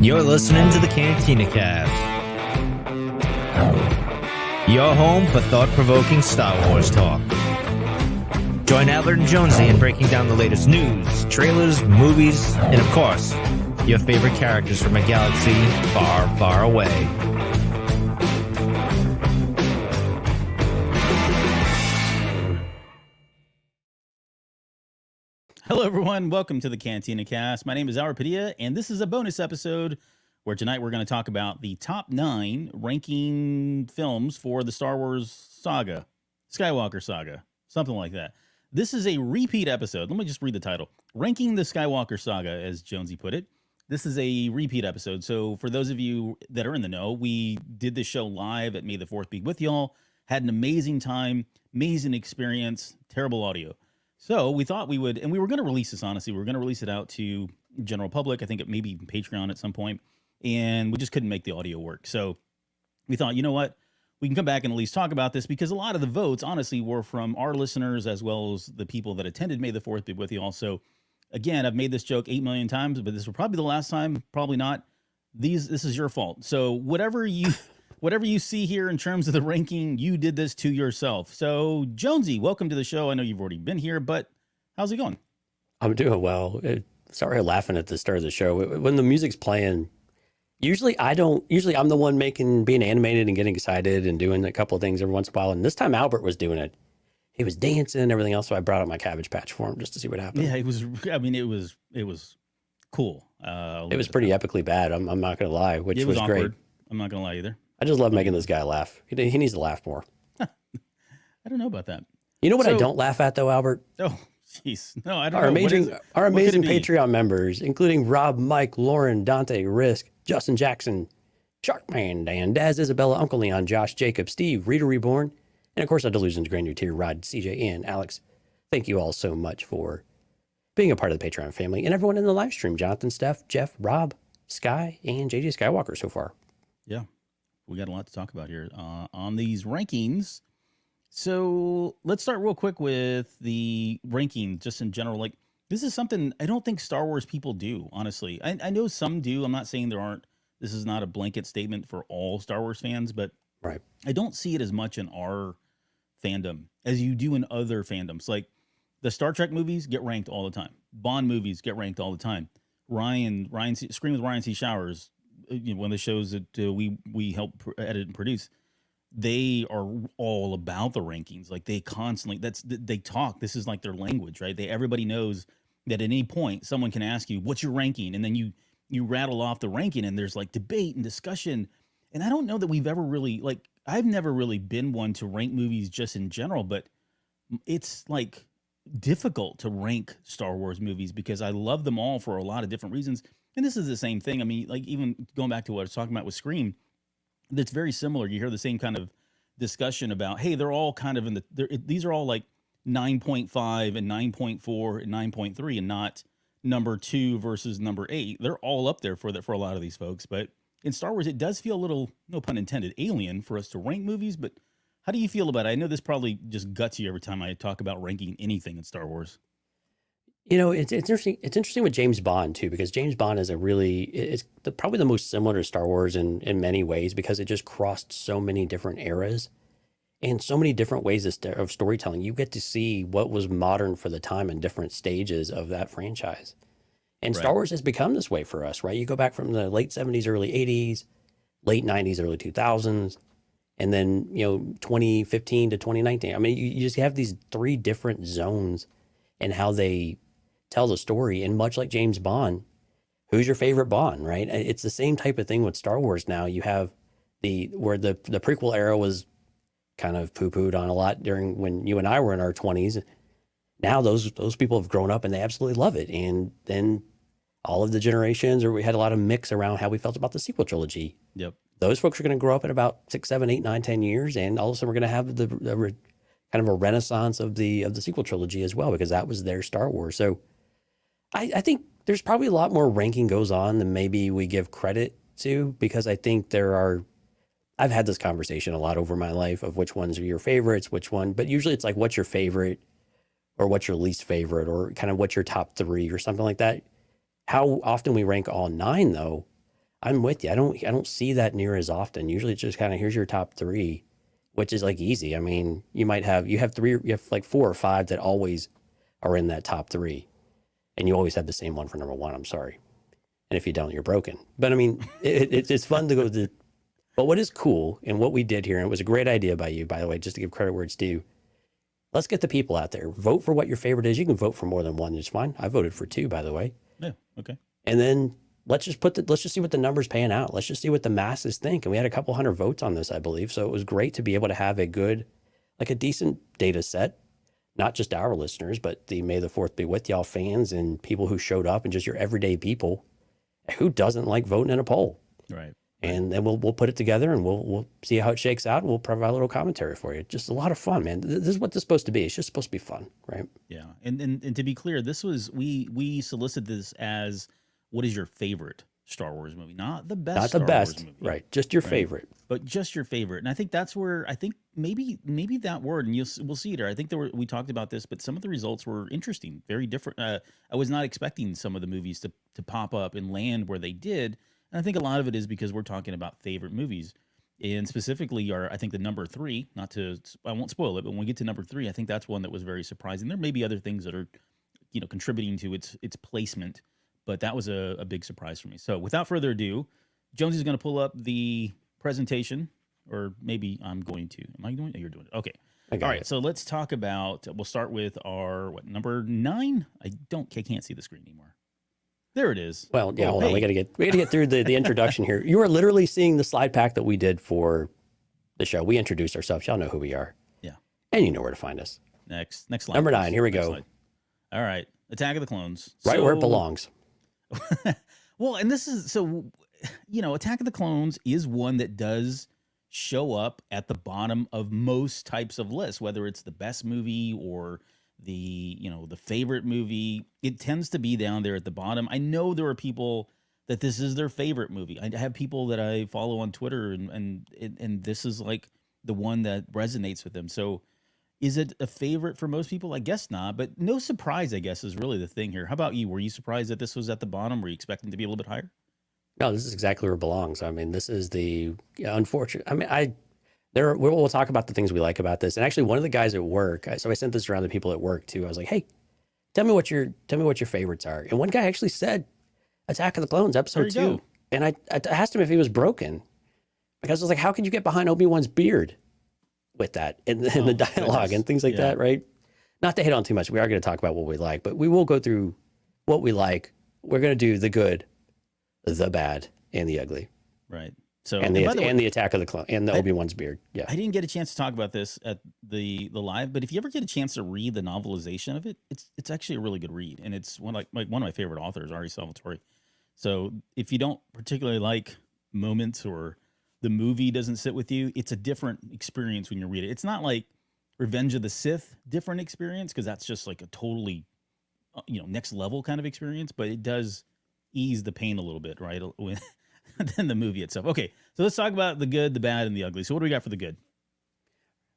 You're listening to the Cantina Cast, your home for thought-provoking Star Wars talk. Join Albert and Jonesy in breaking down the latest news, trailers, movies, and of course, your favorite characters from a galaxy far, far away. Hello, everyone. Welcome to the Cantina Cast. My name is Albert Padilla, and this is a bonus episode where tonight we're going to talk about the top 9 ranking films for the Star Wars saga, Skywalker Saga, something like that. This is a repeat episode. Let me just read the title. Ranking the Skywalker Saga, as Jonesy put it. This is a repeat episode. So for those of you that are in the know, we did this show live at May the 4th be with y'all. Had an amazing time, amazing experience, terrible audio. So we thought we would, and we were going to release this, honestly. We were going to release it out to general public. I think it maybe even Patreon at some point. And we just couldn't make the audio work. So we thought, you know what? We can come back and at least talk about this because a lot of the votes, honestly, were from our listeners as well as the people that attended May the 4th be with you all. So again, I've made this joke 8 million times, but this will probably be the last time. Probably not. This is your fault. So whatever you see here in terms of the ranking, you did this to yourself. So, Jonesy, welcome to the show. I know you've already been here, but how's it going? I'm doing well. Sorry, laughing at the start of the show. When the music's playing, usually I'm the one being animated and getting excited and doing a couple of things every once in a while. And this time Albert was doing it. He was dancing and everything else. So I brought out my Cabbage Patch for him just to see what happened. Yeah, it was cool. It was pretty epically bad. I'm not going to lie, which was awkward. great. I'm not going to lie either. I just love making this guy laugh. He needs to laugh more. I don't know about that. You know what I don't laugh at though, Albert? Oh, jeez. No, I don't know. Our amazing Patreon members, including Rob, Mike, Lauren, Dante, Risk, Justin Jackson, Sharkman, Dan, Daz, Isabella, Uncle Leon, Josh, Jacob, Steve, Rita Reborn, and of course our Delusions Grand New Tier, Rod, CJ, and Alex. Thank you all so much for being a part of the Patreon family, and everyone in the live stream, Jonathan, Steph, Jeff, Rob, Sky, and JJ Skywalker so far. Yeah. We got a lot to talk about here on these rankings. So let's start real quick with the ranking, just in general. Like, this is something I don't think Star Wars people do, honestly. I know some do. I'm not saying there aren't. This is not a blanket statement for all Star Wars fans, but right. I don't see it as much in our fandom as you do in other fandoms. Like, the Star Trek movies get ranked all the time. Bond movies get ranked all the time. Screen with Ryan C. Showers, one of the shows that we help edit and produce, they are all about the rankings. Like, they constantly, they talk. This is like their language, right? Everybody knows that at any point someone can ask you, what's your ranking? And then you rattle off the ranking and there's like debate and discussion. And I don't know that we've ever really, like, I've never really been one to rank movies just in general, but it's like difficult to rank Star Wars movies because I love them all for a lot of different reasons. And this is the same thing. I mean, like, even going back to what I was talking about with Scream, that's very similar. You hear the same kind of discussion about, hey, they're all kind of these are all like 9.5 and 9.4 and 9.3 and not number 2 versus number 8. They're all up there for a lot of these folks. But in Star Wars, it does feel a little, no pun intended, alien for us to rank movies. But how do you feel about it? I know this probably just guts you every time I talk about ranking anything in Star Wars. You know, it's interesting. It's interesting with James Bond too, because James Bond is probably the most similar to Star Wars in many ways because it just crossed so many different eras and so many different ways of storytelling. You get to see what was modern for the time and different stages of that franchise. And right. Star Wars has become this way for us, right? You go back from the late 70s, early 80s, late 90s, early 2000s, and then, 2015 to 2019. I mean, you just have these 3 different zones and how they tell the story. And much like James Bond, who's your favorite Bond, right? It's the same type of thing with Star Wars now. You have where the prequel era was kind of poo-pooed on a lot during when you and I were in our 20s. Now those people have grown up and they absolutely love it. And then all of the generations, or we had a lot of mix around how we felt about the sequel trilogy. Yep. Those folks are going to grow up in about 6, 7, 8, 9, 10 years. And all of a sudden we're going to have the kind of a renaissance of the sequel trilogy as well, because that was their Star Wars. So I think there's probably a lot more ranking goes on than maybe we give credit to, because I think I've had this conversation a lot over my life of which ones are your favorites, but usually it's like, what's your favorite? or what's your least favorite, or kind of what's your top 3 or something like that. How often we rank all 9 though, I'm with you. I don't see that near as often. Usually it's just kind of, here's your top 3, which is like easy. I mean, you have like 4 or 5 that always are in that top 3, and you always have the same one for number 1. I'm sorry. And if you don't, you're broken. But I mean, it's fun to go to. But what is cool, and what we did here, and it was a great idea by you, by the way, just to give credit where it's due. Let's get the people out there. Vote for what your favorite is. You can vote for more than 1. It's fine. I voted for 2, by the way. Yeah. Okay. And then let's just see what the numbers pan out. Let's just see what the masses think. And we had a couple hundred votes on this, I believe. So it was great to be able to have a decent data set, not just our listeners, but the May the 4th be with y'all fans and people who showed up and just your everyday people. Who doesn't like voting in a poll? Right. And then we'll put it together and we'll see how it shakes out. And we'll provide a little commentary for you. Just a lot of fun, man. This is what this is supposed to be. It's just supposed to be fun, right? Yeah. And to be clear, this was, we solicited this as, what is your favorite Star Wars movie? Not the best. Not the Star best, Wars movie, right? Just your favorite. But just your favorite. And I think that's where, I think maybe that word, and we'll see it there. I think we talked about this, but some of the results were interesting, very different. I was not expecting some of the movies to pop up and land where they did. And I think a lot of it is because we're talking about favorite movies, and specifically I think the number 3, I won't spoil it, but when we get to number 3, I think that's one that was very surprising. There may be other things that are, contributing to its placement, but that was a big surprise for me. So without further ado, Jonesy's going to pull up the presentation, or maybe I'm going to. Am I doing it? You're doing it. Okay. All right. So let's talk about, we'll start with our, number 9? I can't see the screen anymore. There it is. Well, yeah, hold on. We gotta get through the introduction here. You are literally seeing the slide pack that we did for the show. We introduced ourselves. Y'all know who we are. Yeah. And you know where to find us. Next slide. Number 9. Here we go. Slide. All right. Attack of the Clones. Right where it belongs. Well, and this is, Attack of the Clones is one that does show up at the bottom of most types of lists, whether it's the best movie or the favorite movie. It tends to be down there at the bottom. I know there are people that this is their favorite movie. I have people that I follow on Twitter, and this is like the one that resonates with them. So is it a favorite for most people? I guess not, but no surprise, I guess, is really the thing here. How about you? Were you surprised that this was at the bottom? Were you expecting to be a little bit higher? No, this is exactly where it belongs. I mean, this is the unfortunate. I mean, we'll talk about the things we like about this. And actually, one of the guys at work, so I sent this around to people at work too. I was like, "Hey, tell me what your favorites are." And one guy actually said, "Attack of the Clones, episode 2." And I asked him if he was broken, because I was like, "How could you get behind Obi-Wan's beard with that in the dialogue and things like that?" Right? Not to hit on too much. We are going to talk about what we like, but we will go through what we like. We're going to do the good, the bad, and the ugly. Right. So and the Attack of the Clone and the Obi-Wan's beard. Yeah. I didn't get a chance to talk about this at the live, but if you ever get a chance to read the novelization of it, it's actually a really good read, and it's one of my favorite authors, Ari Salvatore. So if you don't particularly like moments, or the movie doesn't sit with you, it's a different experience when you read it. It's not like Revenge of the Sith different experience, because that's just like a totally next level kind of experience, but it does ease the pain a little bit, right? Than the movie itself. Okay, so let's talk about the good, the bad, and the ugly. So what do we got for the good?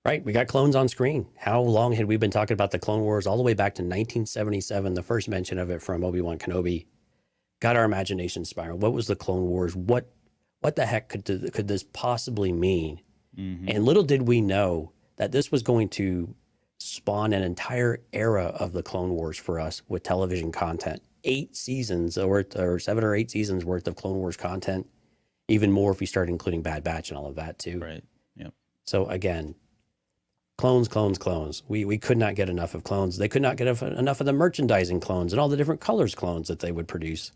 Right, we got clones on screen. How long had we been talking about the Clone Wars? All the way back to 1977, the first mention of it from Obi-Wan Kenobi. Got our imagination spiral. What was the Clone Wars? What the heck could this possibly mean? Mm-hmm. And little did we know that this was going to spawn an entire era of the Clone Wars for us with television content. 8 seasons or 7 or 8 seasons worth of Clone Wars content. Even more if you start including Bad Batch and all of that too. Right. Yep. So again, clones. We could not get enough of clones. They could not get enough of the merchandising clones and all the different colors clones that they would produce.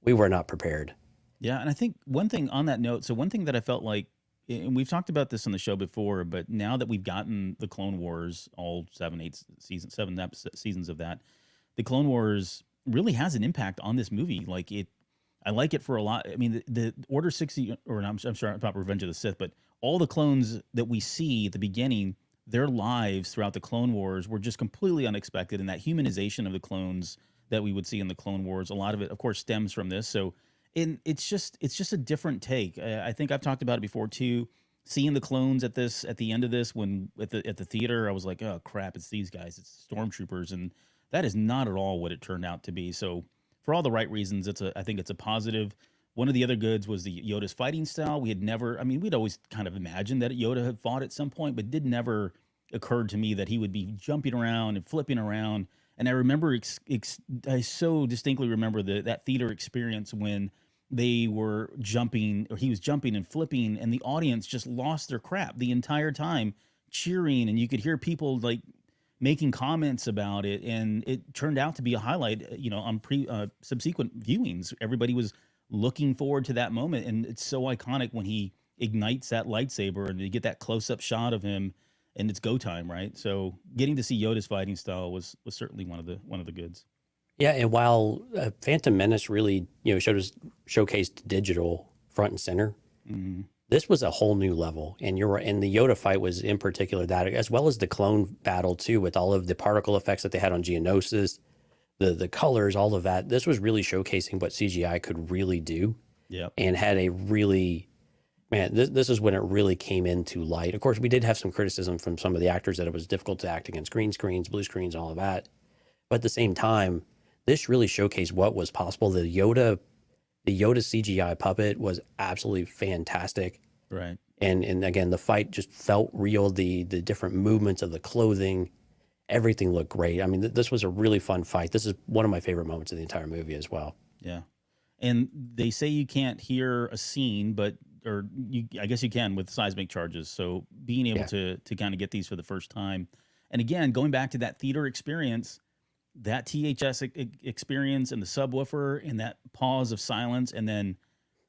We were not prepared. Yeah, and I think one thing on that note, so one thing that I felt like, and we've talked about this on the show before, but now that we've gotten the Clone Wars, all 7 seasons of that, the Clone Wars really has an impact on this movie. I like it for a lot. I mean, the Order 60, or I'm sorry about Revenge of the Sith, but all the clones that we see at the beginning, their lives throughout the Clone Wars were just completely unexpected, and that humanization of the clones that we would see in the Clone Wars, a lot of it, of course, stems from this. So it's just a different take. I think I've talked about it before too. seeing the clones at the end of this, when at the theater, I was like, oh crap, it's these guys, it's stormtroopers, and that is not at all what it turned out to be. So for all the right reasons, I think it's a positive. One of the other goods was the Yoda's fighting style. We'd always kind of imagined that Yoda had fought at some point, but it did never occurred to me that he would be jumping around and flipping around. And I remember, I so distinctly remember that theater experience when they were jumping, or he was jumping and flipping, and the audience just lost their crap the entire time, cheering, and you could hear people like making comments about it, and it turned out to be a highlight. On subsequent viewings, everybody was looking forward to that moment, and it's so iconic when he ignites that lightsaber, and you get that close up shot of him, and it's go time, right? So getting to see Yoda's fighting style was certainly one of the goods. Yeah, and while Phantom Menace really, showcased digital front and center, this was a whole new level. And and the Yoda fight was in particular that, as well as the clone battle too, with all of the particle effects that they had on Geonosis, the colors, all of that. This was really showcasing what CGI could really do. Yeah, and had a really, man, this is when it really came into light. Of course, we did have some criticism from some of the actors that it was difficult to act against green screens, blue screens, all of that. But at the same time, this really showcased what was possible. The Yoda CGI puppet was absolutely fantastic. right. And again, the fight just felt real. The different movements of the clothing, everything looked great. I mean, this was a really fun fight. This is one of my favorite moments of the entire movie as well. Yeah. And they say you can't hear a scene, I guess you can with seismic charges. So being able to kind of get these for the first time. And again, going back to that theater experience, that THS experience and the subwoofer and that pause of silence, and then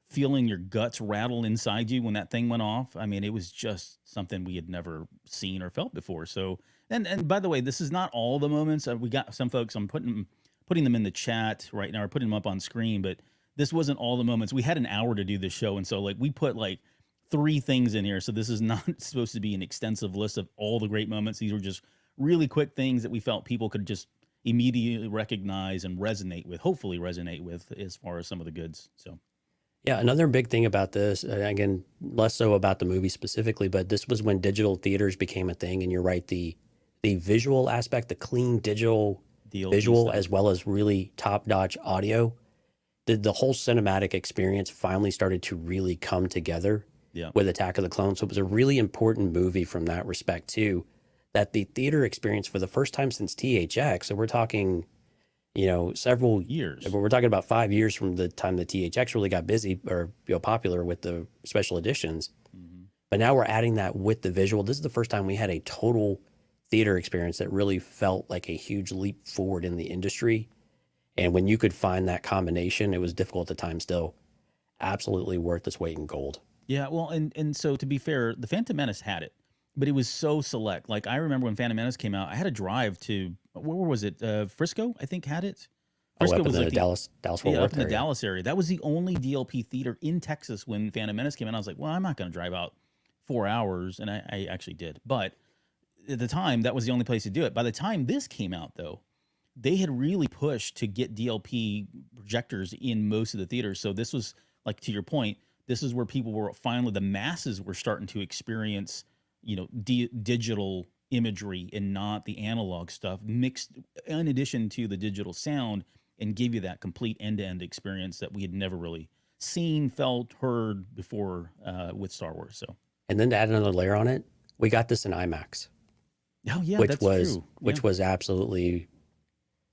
feeling your guts rattle inside you when that thing went off. I mean, it was just something we had never seen or felt before. So, and by the way, this is not all the moments. We got some folks, I'm putting them in the chat right now, or putting them up on screen, but this wasn't all the moments. We had an hour to do this show, and so like we put like 3 things in here. So this is not supposed to be an extensive list of all the great moments. These were just really quick things that we felt people could just immediately recognize and hopefully resonate with as far as some of the goods. So yeah, another big thing about this, again, less so about the movie specifically, but this was when digital theaters became a thing. And you're right, the visual aspect, the clean digital visual, as well as really top-notch audio, the whole cinematic experience finally started to really come together with Attack of the Clones. So it was a really important movie from that respect too, that the theater experience for the first time since THX, so we're talking, several years. We're talking about 5 years from the time the THX really got busy or popular with the special editions. Mm-hmm. But now we're adding that with the visual. This is the first time we had a total theater experience that really felt like a huge leap forward in the industry. And when you could find that combination, it was difficult at times still. Absolutely worth its weight in gold. Yeah, well, and so to be fair, the Phantom Menace had it, but it was so select. Like I remember when Phantom Menace came out, I had to drive to, where was it? Frisco, I think, had it. Frisco up was in like the Dallas Fort Worth up in the area. Dallas area. That was the only DLP theater in Texas when Phantom Menace came out. I was like, well, I'm not going to drive out 4 hours, and I actually did. But at the time, that was the only place to do it. By the time this came out, though, they had really pushed to get DLP projectors in most of the theaters. So this was, like, to your point, this is where people were finally, the masses were starting to experience, digital imagery and not the analog stuff mixed in addition to the digital sound, and give you that complete end-to-end experience that we had never really seen, felt, heard before with Star Wars. So, and then to add another layer on it, we got this in IMAX. Oh yeah, which was absolutely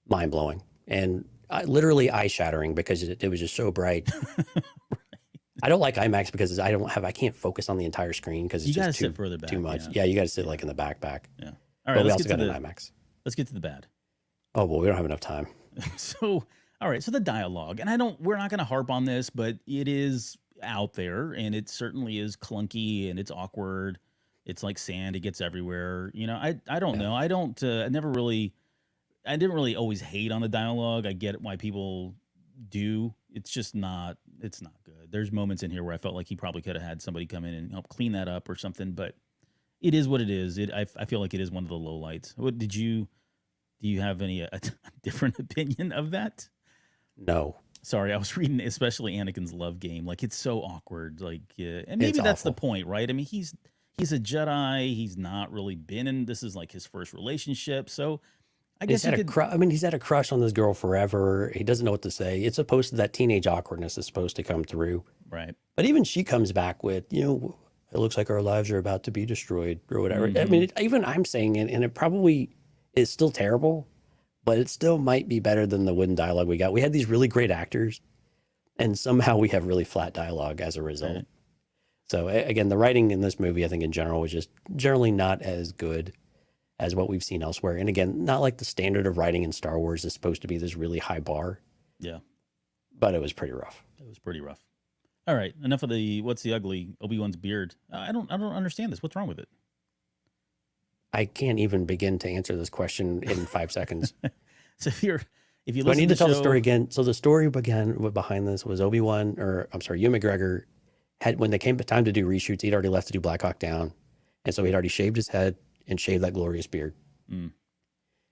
mind-blowing and literally eye-shattering because it was just so bright. Right. I don't like IMAX because I can't focus on the entire screen because it's just too much. Yeah, you got to sit like in the back. Yeah. All right. But we also got an IMAX. Let's get to the bad. Oh well, we don't have enough time. So, all right. So the dialogue, and we're not going to harp on this, but it is out there, and it certainly is clunky, and it's awkward. It's like sand; it gets everywhere. I don't know. I didn't really always hate on the dialogue. I get why people do. It's just not. It's not good. There's moments in here where I felt like he probably could have had somebody come in and help clean that up or something. But it is what it is. I feel like it is one of the lowlights. Do you have any a different opinion of that? No, Sorry, I was reading, especially Anakin's love game. Like it's so awkward. Like, and maybe It's that's the awful. point, right? I mean, he's a Jedi. He's not really been in. This is like his first relationship. So I He's guess you had a could. I mean, he's had a crush on this girl forever. He doesn't know what to say. It's supposed to that teenage awkwardness is supposed to come through. Right. But even she comes back with, it looks like our lives are about to be destroyed or whatever. I Mm-hmm. mean, even I'm saying it, and it probably is still terrible, but it still might be better than the wooden dialogue we got. We had these really great actors, and somehow we have really flat dialogue as a result. Right. So again, the writing in this movie, I think in general, was just generally not as good as what we've seen elsewhere. And again, not like the standard of writing in Star Wars is supposed to be this really high bar, Yeah. but it was pretty rough. It was pretty rough. All right. Enough of the what's the ugly Obi-Wan's beard. I don't understand this. What's wrong with it? I can't even begin to answer this question in 5 seconds. So if you Do I listen need to tell the show- story again? So the story behind this was Ewan McGregor when they came time to do reshoots, he'd already left to do Black Hawk Down. And so he'd already shaved his head and shaved that glorious beard. Mm.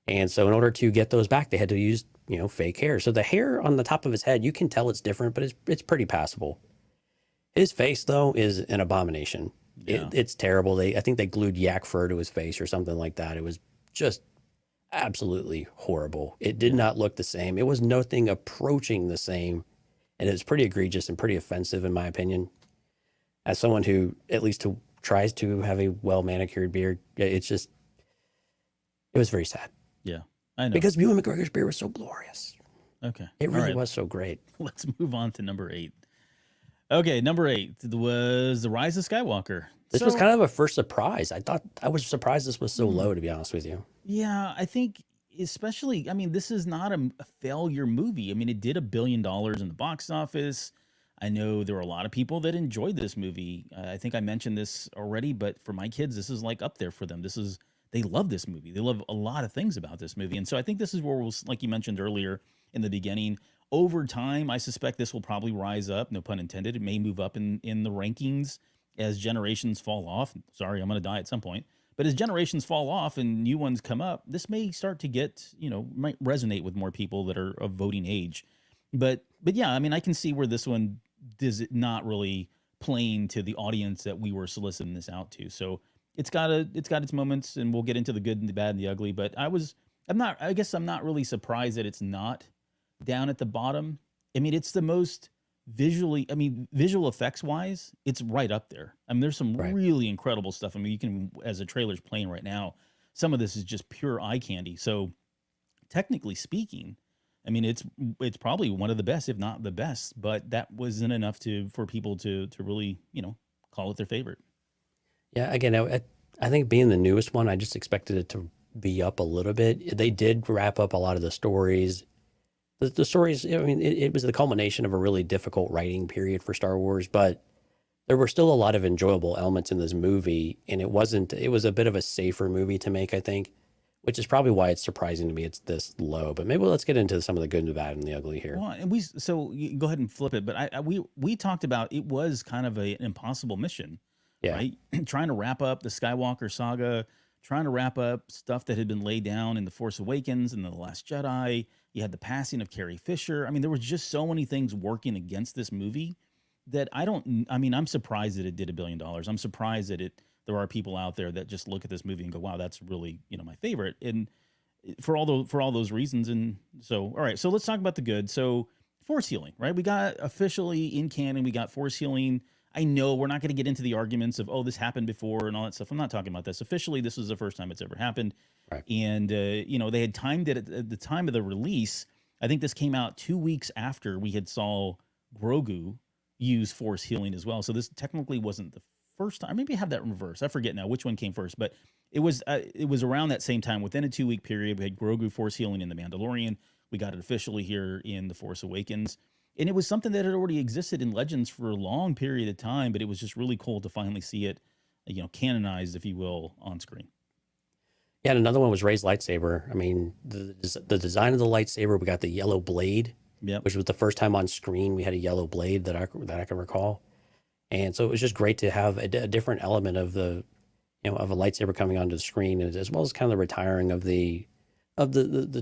And so in order to get those back, they had to use, fake hair. So the hair on the top of his head, you can tell it's different, but it's pretty passable. His face, though, is an abomination. Yeah. It's terrible. I think they glued yak fur to his face or something like that. It was just absolutely horrible. It did not look the same. It was nothing approaching the same. And it's pretty egregious and pretty offensive, in my opinion. As someone who at least tries to have a well manicured beard, it was very sad. Yeah. I know. Because Ewan McGregor's beard was so glorious. Okay. It All really right. was so great. Let's move on to number 8. Okay, number 8 was The Rise of Skywalker. This was kind of a first surprise. I was surprised this was so low, to be honest with you. Yeah, I think especially, I mean, this is not a failure movie. I mean, it did $1 billion in the box office. I know there were a lot of people that enjoyed this movie. I think I mentioned this already, but for my kids, this is like up there for them. They love this movie. They love a lot of things about this movie. And so I think this is where we'll, like you mentioned earlier in the beginning, over time, I suspect this will probably rise up, no pun intended. It may move up in the rankings as generations fall off. Sorry, I'm going to die at some point. But as generations fall off and new ones come up, this may start to get, might resonate with more people that are of voting age. But yeah, I mean, I can see where this one does it not really playing to the audience that we were soliciting this out to. So it's got its moments, and we'll get into the good and the bad and the ugly. But I guess I'm not really surprised that it's not down at the bottom. I mean, it's the most visual effects wise, it's right up there. I mean, there's some really incredible stuff. I mean, you can, as the trailer's playing right now, some of this is just pure eye candy. So technically speaking, I mean, it's probably one of the best, if not the best, but that wasn't enough for people to really, call it their favorite. Yeah, again, I think being the newest one, I just expected it to be up a little bit. They did wrap up a lot of the stories. The stories, I mean, it was the culmination of a really difficult writing period for Star Wars, but there were still a lot of enjoyable elements in this movie, and it was a bit of a safer movie to make, I think, which is probably why it's surprising to me it's this low. But maybe let's get into some of the good and the bad and the ugly here. Well, and so you go ahead and flip it, but we talked about it was kind of an impossible mission, right? Trying to wrap up the Skywalker Saga, trying to wrap up stuff that had been laid down in The Force Awakens and The Last Jedi. You had the passing of Carrie Fisher. I mean, there was just so many things working against this movie that I'm surprised that it did $1 billion. I'm surprised that there are people out there that just look at this movie and go, wow, that's really, my favorite. And for all those reasons. And so, all right, so let's talk about the good. So force healing, right? We got officially in canon, we got force healing. I know we're not going to get into the arguments of, this happened before and all that stuff. I'm not talking about this. Officially, this is the first time it's ever happened. Right. And, they had timed it at the time of the release. I think this came out 2 weeks after we had saw Grogu use force healing as well. So this technically wasn't the first time. Maybe I have that in reverse. I forget now which one came first, but it was around that same time. Within a 2 week period, we had Grogu force healing in The Mandalorian. We got it officially here in The Force Awakens. And it was something that had already existed in Legends for a long period of time, but it was just really cool to finally see it, canonized, if you will, on screen. Yeah, and another one was Rey's lightsaber. I mean, the design of the lightsaber, we got the yellow blade, which was the first time on screen we had a yellow blade that I can recall. And so it was just great to have a different element of of a lightsaber coming onto the screen, as well as kind of the retiring of the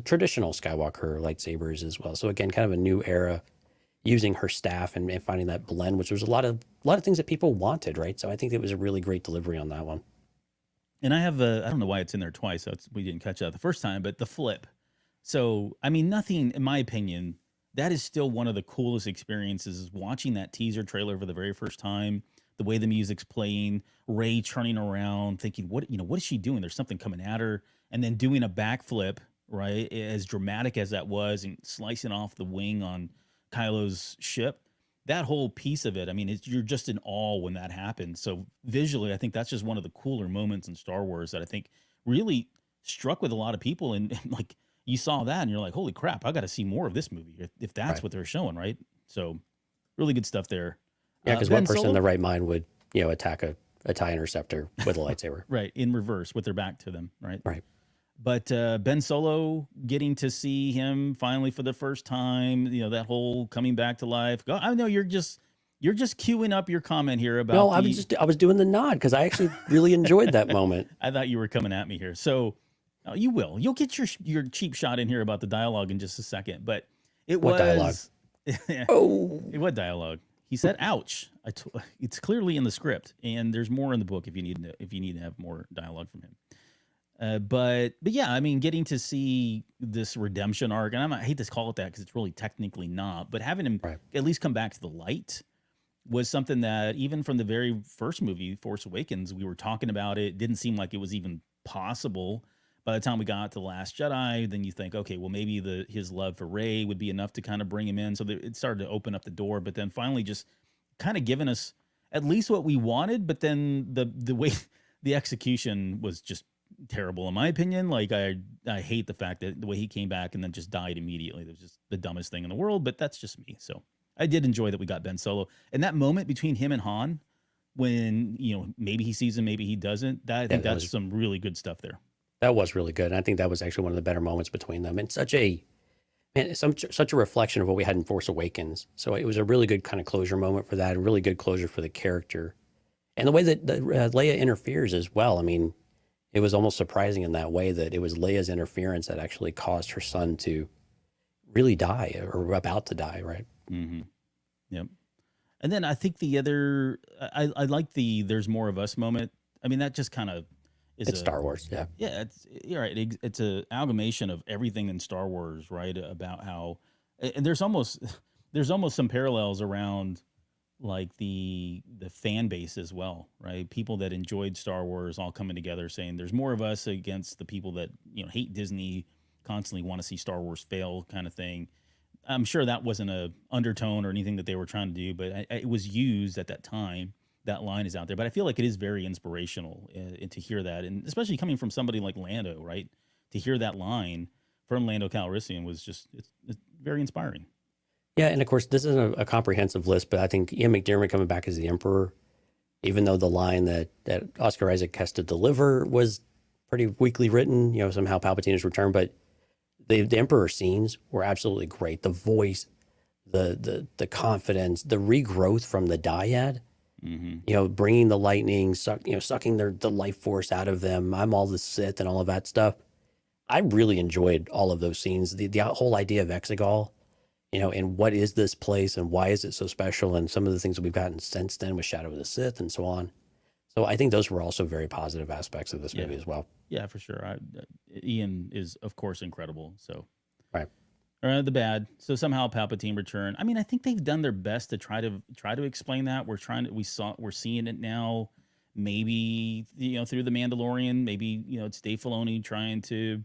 traditional Skywalker lightsabers as well. So again, kind of a new era using her staff and finding that blend, which was a lot of things that people wanted, right? So I think it was a really great delivery on that one. And I have I don't know why it's in there twice. So we didn't catch that the first time, but the flip. So, I mean, nothing, in my opinion, that is still one of the coolest experiences is watching that teaser trailer for the very first time, the way the music's playing, Rey turning around, thinking, what is she doing? There's something coming at her. And then doing a backflip, right? As dramatic as that was, and slicing off the wing on Kylo's ship. That whole piece of it, I mean, you're just in awe when that happens. So visually, I think that's just one of the cooler moments in Star Wars that I think really struck with a lot of people. And like, you saw that and you're like, holy crap, I got to see more of this movie if that's what they're showing, right? So really good stuff there. Yeah, because what person in their right mind would, attack a TIE interceptor with a lightsaber? Right, in reverse with their back to them, right? Right. But Ben Solo, getting to see him finally for the first time, that whole coming back to life. I know you're just queuing up your comment here about. No, I was doing the nod because I actually really enjoyed that moment. I thought you were coming at me here, so you'll get your cheap shot in here about the dialogue in just a second. But what dialogue? What dialogue? He said, "Ouch!" It's clearly in the script, and there's more in the book if you need to have more dialogue from him. But yeah, I mean, getting to see this redemption arc, and I hate to call it that because it's really technically not, but having him at least come back to the light was something that even from the very first movie, Force Awakens, we were talking about it. Didn't seem like it was even possible. By the time we got to The Last Jedi, then you think, okay, well, maybe his love for Rey would be enough to kind of bring him in. So it started to open up the door, but then finally just kind of giving us at least what we wanted. But then the way the execution was just terrible in my opinion. Like I hate the fact that the way he came back and then just died immediately. It was just the dumbest thing in the world, but that's just me. So I did enjoy that we got Ben Solo, and that moment between him and Han when, maybe he sees him, maybe he doesn't, I think that's some really good stuff there. That was really good. And I think that was actually one of the better moments between them, and such a reflection of what we had in Force Awakens. So it was a really good kind of closure moment for that, and really good closure for the character. And the way that Leia interferes as well. I mean, it was almost surprising in that way that it was Leia's interference that actually caused her son to really die or about to die, right? Mm-hmm. Yep. And then I think the other, I like the "there's more of us" moment. I mean, that just kind of is Star Wars, yeah. Yeah, you're right. It's an amalgamation of everything in Star Wars, right? About how, and there's almost some parallels around like the fan base as well, right? People that enjoyed Star Wars all coming together saying there's more of us against the people that hate Disney, constantly want to see Star Wars fail, kind of thing. I'm sure that wasn't a undertone or anything that they were trying to do, but it was used at that time. That line is out there, but I feel like it is very inspirational to hear that, and especially coming from somebody like Lando, right? To hear that line from Lando Calrissian was just it's very inspiring. Yeah, and of course, this isn't a comprehensive list, but I think Ian McDiarmid coming back as the Emperor, even though the line that Oscar Isaac has to deliver was pretty weakly written, somehow Palpatine is returned, but the Emperor scenes were absolutely great. The voice, the confidence, the regrowth from the dyad, bringing the lightning, sucking the life force out of them. I'm all the Sith and all of that stuff. I really enjoyed all of those scenes. The whole idea of Exegol, and what is this place and why is it so special, and some of the things that we've gotten since then with Shadow of the Sith and so on. So I think those were also very positive aspects of this movie as well. Yeah, for sure. Ian is, of course, incredible. So, right. The bad. So somehow Palpatine returned. I mean, I think they've done their best to try to explain that. We're seeing it now. Maybe through the Mandalorian. Maybe it's Dave Filoni trying to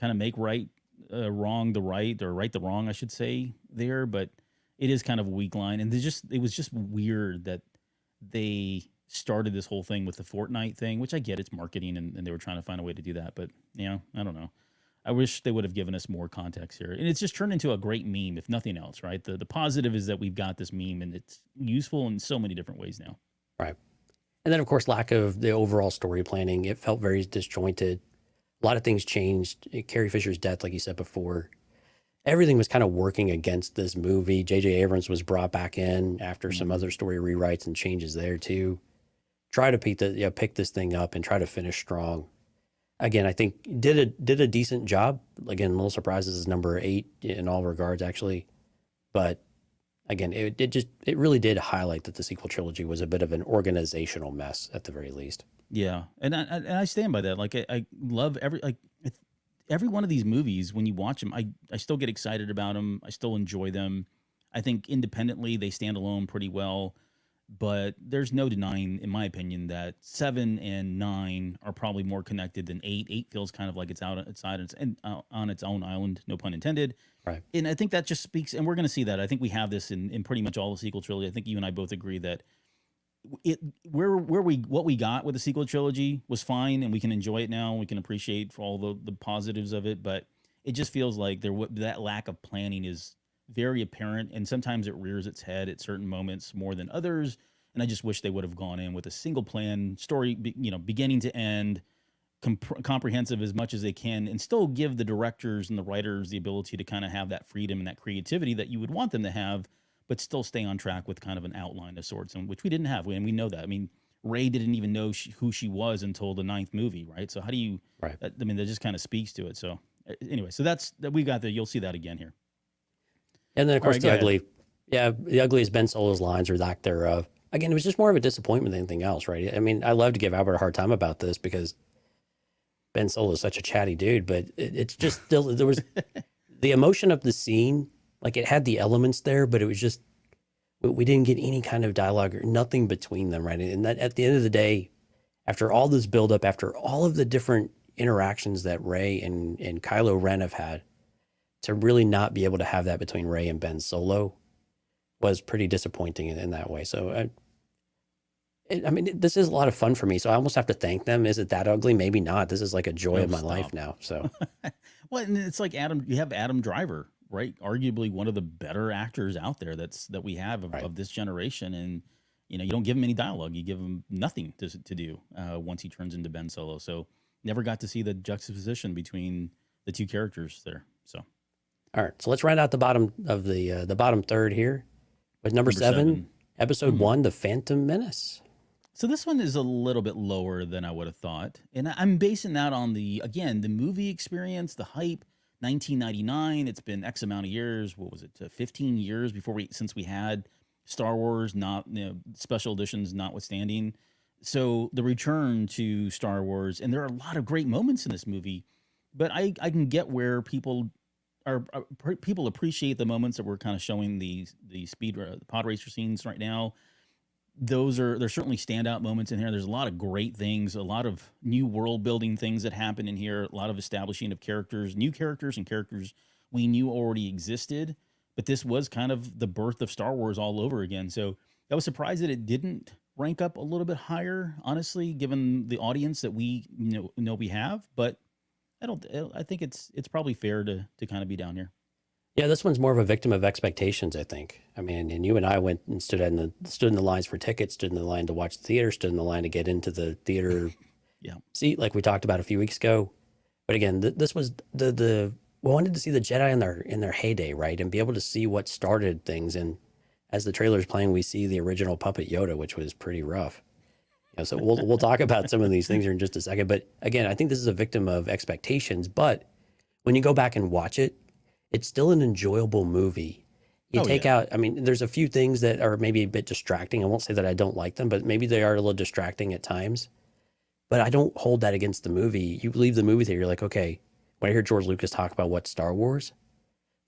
kind of make wrong the right, or right the wrong, I should say there. But it is kind of a weak line, and it was just weird that they started this whole thing with the Fortnite thing, which I get, it's marketing, and they were trying to find a way to do that. But I don't know. I wish they would have given us more context here. And it's just turned into a great meme, if nothing else, right? The positive is that we've got this meme, and it's useful in so many different ways now. Right. And then, of course, lack of the overall story planning. It felt very disjointed. A lot of things changed. Carrie Fisher's death, like you said before, everything was kind of working against this movie. J.J. Abrams was brought back in after some other story rewrites and changes there, too. Try to pick this thing up and try to finish strong. Again, I think did a decent job. Again, a little surprised this is number 8 in all regards, actually. But again, it really did highlight that the sequel trilogy was a bit of an organizational mess at the very least. Yeah, and I stand by that. Like I love every one of these movies. When you watch them, I still get excited about them. I still enjoy them. I think independently they stand alone pretty well, but there's no denying, in my opinion, that 7 and 9 are probably more connected than 8. 8 feels kind of like it's outside and on its own island, no pun intended. Right. And I think that just speaks, and we're going to see that. I think we have this in pretty much all the sequel trilogy. I think you and I both agree that what we got with the sequel trilogy was fine, and we can enjoy it now. We can appreciate for all the positives of it, but it just feels like that lack of planning is very apparent, and sometimes it rears its head at certain moments more than others. And I just wish they would have gone in with a single plan story, beginning to end, comprehensive as much as they can, and still give the directors and the writers the ability to kind of have that freedom and that creativity that you would want them to have, but still stay on track with kind of an outline of sorts, and which we didn't have. And we know that. I mean, Rey didn't even know who she was until the 9th movie, right? So how do you? Right. I mean, that just kind of speaks to it. So anyway, so that's that we got there. You'll see that again here. And then of course All right, the ugliest Ben Solo's lines or lack thereof. Again, it was just more of a disappointment than anything else, right? I mean, I love to give Albert a hard time about this because Ben Solo is such a chatty dude, but it's just still there was the emotion of the scene, like it had the elements there, but it was just we didn't get any kind of dialogue or nothing between them, right? And that at the end of the day, after all this buildup, after all of the different interactions that Rey and Kylo Ren have had, to really not be able to have that between Rey and Ben Solo was pretty disappointing in that way. So, I mean, this is a lot of fun for me. So I almost have to thank them. Is it that ugly? Maybe not. This is like a joy of my life now. So, well, and it's like you have Adam Driver, right? Arguably one of the better actors out there that we have of this generation. And, you don't give him any dialogue. You give him nothing to do once he turns into Ben Solo. So never got to see the juxtaposition between the two characters there. So. All right. So let's round out the bottom of the bottom third here with number seven. Episode 1, The Phantom Menace. So this one is a little bit lower than I would have thought. And I'm basing that on the movie experience, the hype, 1999. It's been X amount of years. What was it? 15 years since we had Star Wars, not special editions notwithstanding. So the return to Star Wars, and there are a lot of great moments in this movie, but I can get where people appreciate the moments that we're kind of showing the pod racer scenes right now. There's certainly standout moments in here. There's a lot of great things, a lot of new world building things that happen in here, a lot of establishing of characters, new characters and characters we knew already existed. But this was kind of the birth of Star Wars all over again. So I was surprised that it didn't rank up a little bit higher, honestly, given the audience that we know we have. But I think it's probably fair to kind of be down here. Yeah, this one's more of a victim of expectations, I think. I mean, and you and I went and stood in the lines for tickets, stood in the line to watch the theater, stood in the line to get into the theater seat, like we talked about a few weeks ago. But again, this was we wanted to see the Jedi in their heyday, right, and be able to see what started things. And as the trailer's playing, we see the original puppet Yoda, which was pretty rough. So we'll talk about some of these things here in just a second. But again, I think this is a victim of expectations. But when you go back and watch it, it's still an enjoyable movie. You take out, I mean, there's a few things that are maybe a bit distracting. I won't say that I don't like them, but maybe they are a little distracting at times. But I don't hold that against the movie. You leave the movie theater, you're like, okay, when I hear George Lucas talk about what's Star Wars,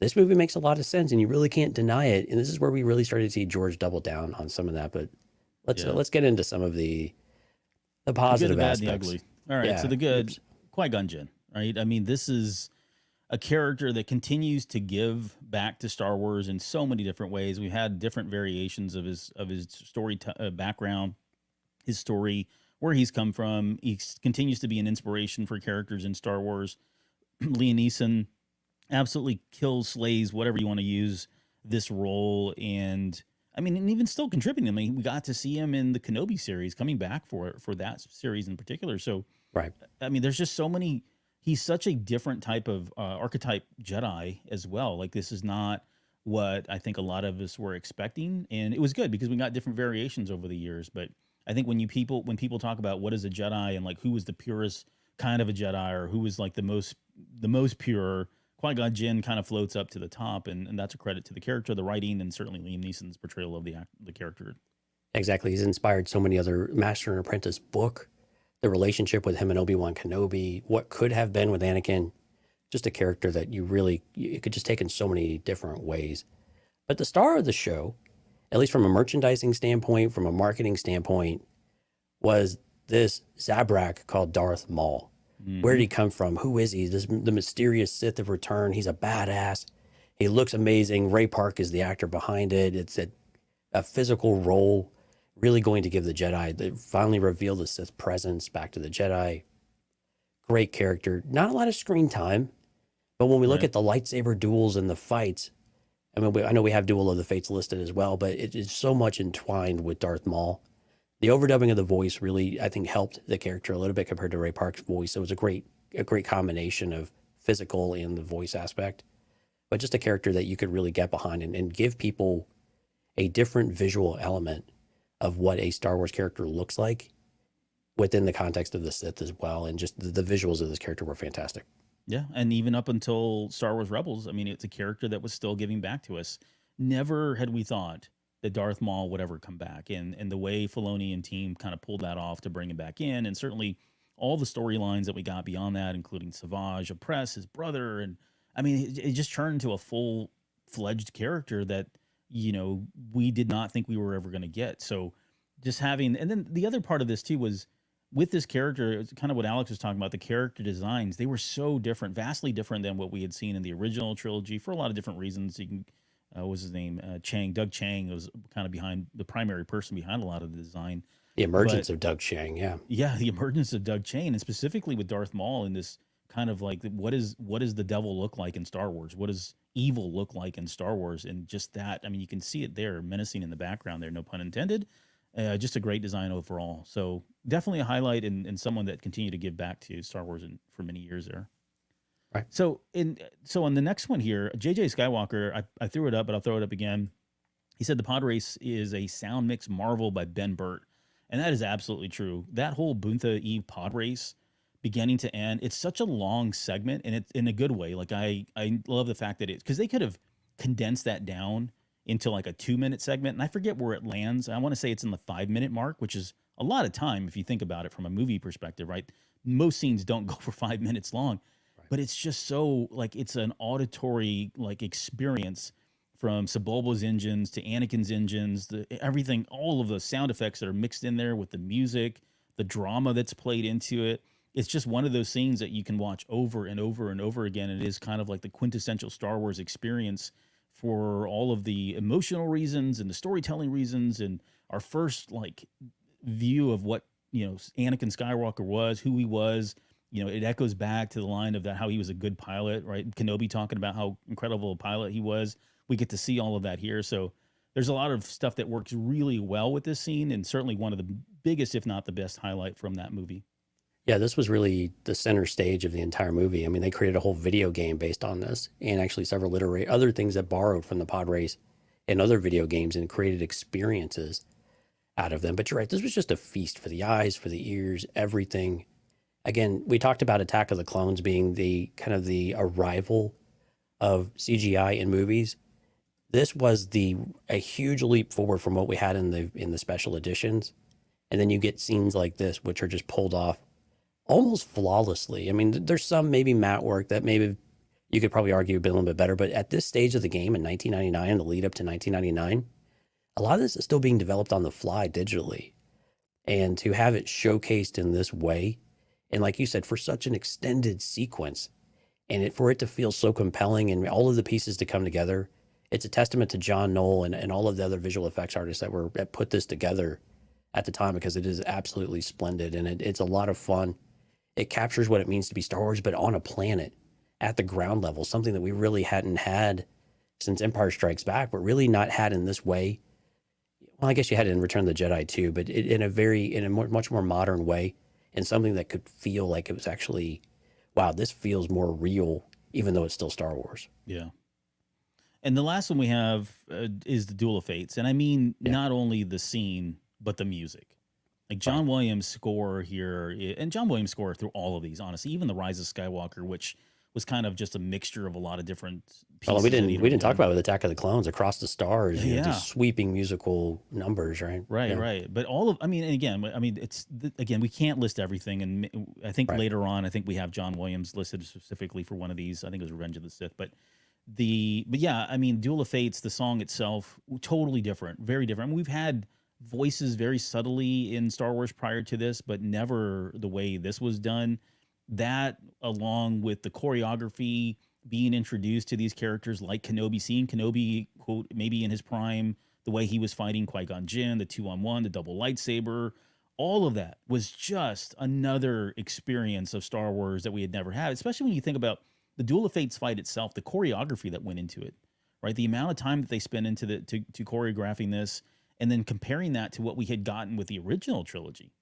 this movie makes a lot of sense, and you really can't deny it. And this is where we really started to see George double down on some of that. But let's get into some of the positive the good, the aspects. bad, the ugly. All right, so the good, Qui-Gon Jinn, right? I mean, this is a character that continues to give back to Star Wars in so many different ways. We've had different variations of his story background, his story, where he's come from. He continues to be an inspiration for characters in Star Wars. Liam Neeson absolutely kills, slays, whatever you want to use this role. And I mean, and even still contributing. I mean, we got to see him in the Kenobi series, coming back for that series in particular. So, right. I mean, there's just so many. He's such a different type of archetype Jedi as well. Like, this is not what I think a lot of us were expecting, and it was good because we got different variations over the years. But I think when people talk about what is a Jedi and like who was the purest kind of a Jedi or who was like the most pure, Qui-Gon Jinn kind of floats up to the top, and that's a credit to the character, the writing, and certainly Liam Neeson's portrayal of the character. Exactly. He's inspired so many other Master and Apprentice book, the relationship with him and Obi-Wan Kenobi, what could have been with Anakin, just a character that you could just take in so many different ways. But the star of the show, at least from a merchandising standpoint, from a marketing standpoint, was this Zabrak called Darth Maul. Mm-hmm. Where did he come from? Who is he? The mysterious Sith of Return. He's a badass. He looks amazing. Ray Park is the actor behind it. It's a physical role, really going to give the Jedi, they finally reveal the Sith presence back to the Jedi. Great character. Not a lot of screen time, but when we look at the lightsaber duels and the fights, I mean, I know we have Duel of the Fates listed as well, but it is so much entwined with Darth Maul. The overdubbing of the voice really, I think, helped the character a little bit compared to Ray Park's voice. It was a great combination of physical and the voice aspect, but just a character that you could really get behind and give people a different visual element of what a Star Wars character looks like within the context of the Sith as well. And just the visuals of this character were fantastic. Yeah, and even up until Star Wars Rebels, I mean, it's a character that was still giving back to us. Never had we thought that Darth Maul would ever come back. And the way Filoni and team kind of pulled that off to bring him back in, and certainly all the storylines that we got beyond that, including Savage, Oppress, his brother, and I mean, it just turned into a full-fledged character that, you know, we did not think we were ever going to get. So just having, and then the other part of this too was with this character, it's kind of what Alex was talking about, the character designs, they were so different, vastly different than what we had seen in the original trilogy for a lot of different reasons. You can, what was his name? Doug Chang was kind of behind, the primary person behind a lot of the design. The emergence of Doug Chang, yeah. Yeah, the emergence of Doug Chang, and specifically with Darth Maul in this kind of like, what does the devil look like in Star Wars? What does evil look like in Star Wars? And just that, I mean, you can see it there, menacing in the background there, no pun intended. Just a great design overall. So definitely a highlight and someone that continued to give back to Star Wars for many years there. Right. So on the next one here, JJ Skywalker, I threw it up, but I'll throw it up again. He said the pod race is a sound mix marvel by Ben Burt. And that is absolutely true. That whole Boonta Eve pod race, beginning to end, it's such a long segment, and it's in a good way. Like I love the fact that because they could have condensed that down into like a 2-minute segment, and I forget where it lands. I want to say it's in the 5-minute mark, which is a lot of time if you think about it from a movie perspective, right? Most scenes don't go for 5 minutes long, but it's just so like it's an auditory like experience from Sebulba's engines to Anakin's engines, everything, all of the sound effects that are mixed in there with the music, the drama that's played into it. It's just one of those scenes that you can watch over and over and over again. It is kind of like the quintessential Star Wars experience for all of the emotional reasons and the storytelling reasons, and our first like view of what, you know, Anakin Skywalker was, who he was. You know, it echoes back to the line of that, how he was a good pilot, right? Kenobi talking about how incredible a pilot he was. We get to see all of that here. So there's a lot of stuff that works really well with this scene, and certainly one of the biggest, if not the best highlight from that movie. Yeah, this was really the center stage of the entire movie. I mean, they created a whole video game based on this, and actually several other things that borrowed from the pod race and other video games and created experiences out of them. But you're right, this was just a feast for the eyes, for the ears, everything. Again, we talked about Attack of the Clones being the kind of the arrival of CGI in movies. This was a huge leap forward from what we had in the special editions. And then you get scenes like this, which are just pulled off almost flawlessly. I mean, there's some maybe matte work that maybe you could probably argue a little bit better, but at this stage of the game in 1999, the lead up to 1999, a lot of this is still being developed on the fly digitally. And to have it showcased in this way, and like you said, for such an extended sequence, and for it to feel so compelling and all of the pieces to come together, it's a testament to John Knoll and all of the other visual effects artists that put this together at the time, because it is absolutely splendid, and it's a lot of fun. It captures what it means to be Star Wars, but on a planet at the ground level, something that we really hadn't had since Empire Strikes Back, but really not had in this way. Well, I guess you had it in Return of the Jedi too, but in a much more modern way, and something that could feel like it was actually, wow, this feels more real, even though it's still Star Wars. Yeah. And the last one we have is the Duel of Fates. And I mean, not only the scene, but the music. Like John Williams' score here, and John Williams' score through all of these, honestly, even The Rise of Skywalker, which was kind of just a mixture of a lot of different pieces. Well, we didn't talk about with Attack of the Clones, Across the Stars, you know, Yeah. these sweeping musical numbers, right? Right, Yeah. right. But all of, I mean, and again, again, we can't list everything. And I think Right. later on, I think we have John Williams listed specifically for one of these. I think it was Revenge of the Sith. But yeah, I mean, Duel of Fates, the song itself, totally different, very different. I mean, we've had voices very subtly in Star Wars prior to this, but never the way this was done. That, along with the choreography, being introduced to these characters like Kenobi, seeing Kenobi, quote, maybe in his prime, the way he was fighting Qui-Gon Jinn, the 2-on-1, the double lightsaber, all of that was just another experience of Star Wars that we had never had, especially when you think about the Duel of Fates fight itself, the choreography that went into it, right? The amount of time that they spent into to choreographing this, and then comparing that to what we had gotten with the original trilogy.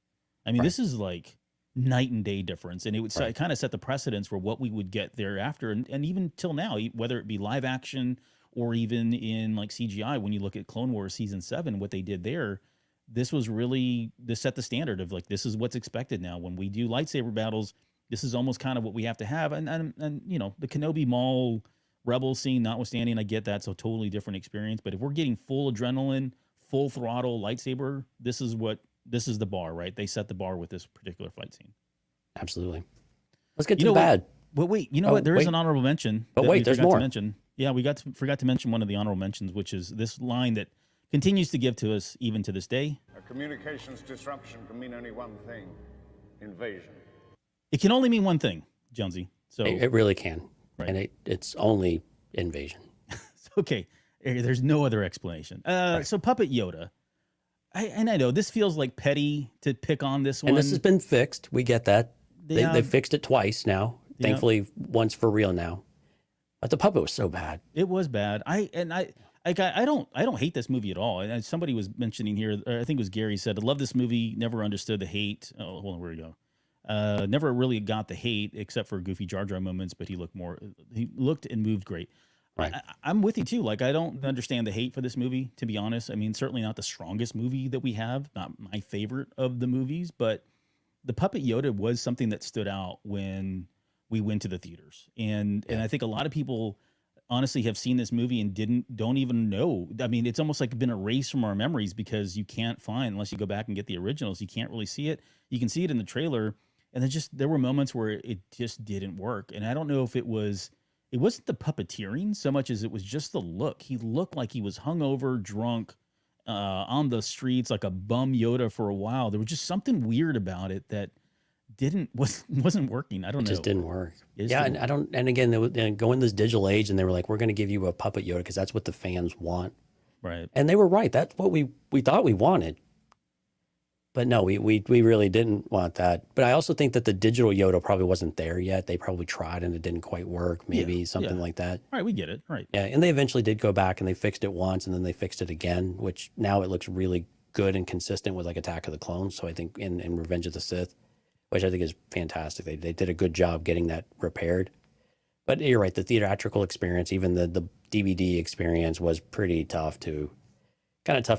I mean, Right. this is like night and day difference, and it would Right. kind of set the precedence for what we would get thereafter, and even till now, whether it be live action or even in like CGI. When you look at Clone Wars season 7, what they did there, this set the standard of like, this is what's expected now when we do lightsaber battles. This is almost kind of what we have to have, and you know, the Kenobi Maul Rebel scene notwithstanding, I get that's a totally different experience. But if we're getting full adrenaline, full throttle lightsaber, this is the bar, right? They set the bar with this particular fight scene. Absolutely. Let's get to You the know what? bad. Well, wait, you know what? There is wait. an honorable mention. But that wait, we there's forgot more. to mention. Yeah, forgot to mention one of the honorable mentions, which is this line that continues to give to us even to this day. A communications disruption can mean only one thing: invasion. It can only mean one thing, Jonesy. So It really can. Right. And it's only invasion. okay, there's no other explanation. So Puppet Yoda. I know this feels like petty to pick on this one. And this has been fixed. We get that. Yeah. They fixed it twice now. Yeah. Thankfully, once for real now. But the puppet was so bad. It was bad. I don't hate this movie at all. And somebody was mentioning here, I think it was Gary said, I love this movie. Never understood the hate. Oh, hold on, where we go. Never really got the hate except for goofy Jar Jar moments, but he looked and moved great. Right. I'm with you too. Like, I don't understand the hate for this movie, to be honest. I mean, certainly not the strongest movie that we have, not my favorite of the movies, but the Puppet Yoda was something that stood out when we went to the theaters. And I think a lot of people honestly have seen this movie and don't even know. I mean, it's almost like been erased from our memories because you can't find, unless you go back and get the originals, you can't really see it. You can see it in the trailer. And there were moments where it just didn't work. And I don't know if it wasn't the puppeteering so much as it was just the look. He looked like he was hungover, drunk, on the streets, like a bum Yoda for a while. There was just something weird about it that wasn't working. I don't know. It just didn't work. It just Yeah, didn't and I don't. And again, they go in this digital age, and they were like, "We're going to give you a puppet Yoda because that's what the fans want." Right. And they were right. That's what we thought we wanted. But no, we really didn't want that. But I also think that the digital Yoda probably wasn't there yet. They probably tried and it didn't quite work. Maybe something like that. All right, we get it. Right. Yeah, and they eventually did go back and they fixed it once, and then they fixed it again, which now it looks really good and consistent with like Attack of the Clones. So I think in Revenge of the Sith, which I think is fantastic. They did a good job getting that repaired. But you're right, the theatrical experience, even the DVD experience, was pretty tough to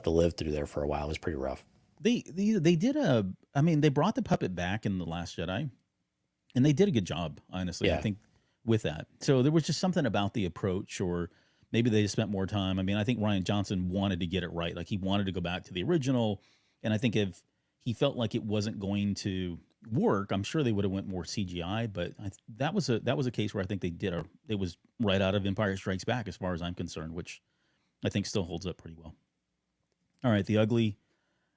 live through there for a while. It was pretty rough. They they brought the puppet back in The Last Jedi, and they did a good job, honestly. Yeah. I think with that. So there was just something about the approach, or maybe they just spent more time. I mean, I think Rian Johnson wanted to get it right. Like, he wanted to go back to the original, and I think if he felt like it wasn't going to work, I'm sure they would have went more CGI. But that was a case where I think it was right out of Empire Strikes Back, as far as I'm concerned, which I think still holds up pretty well. All right, the ugly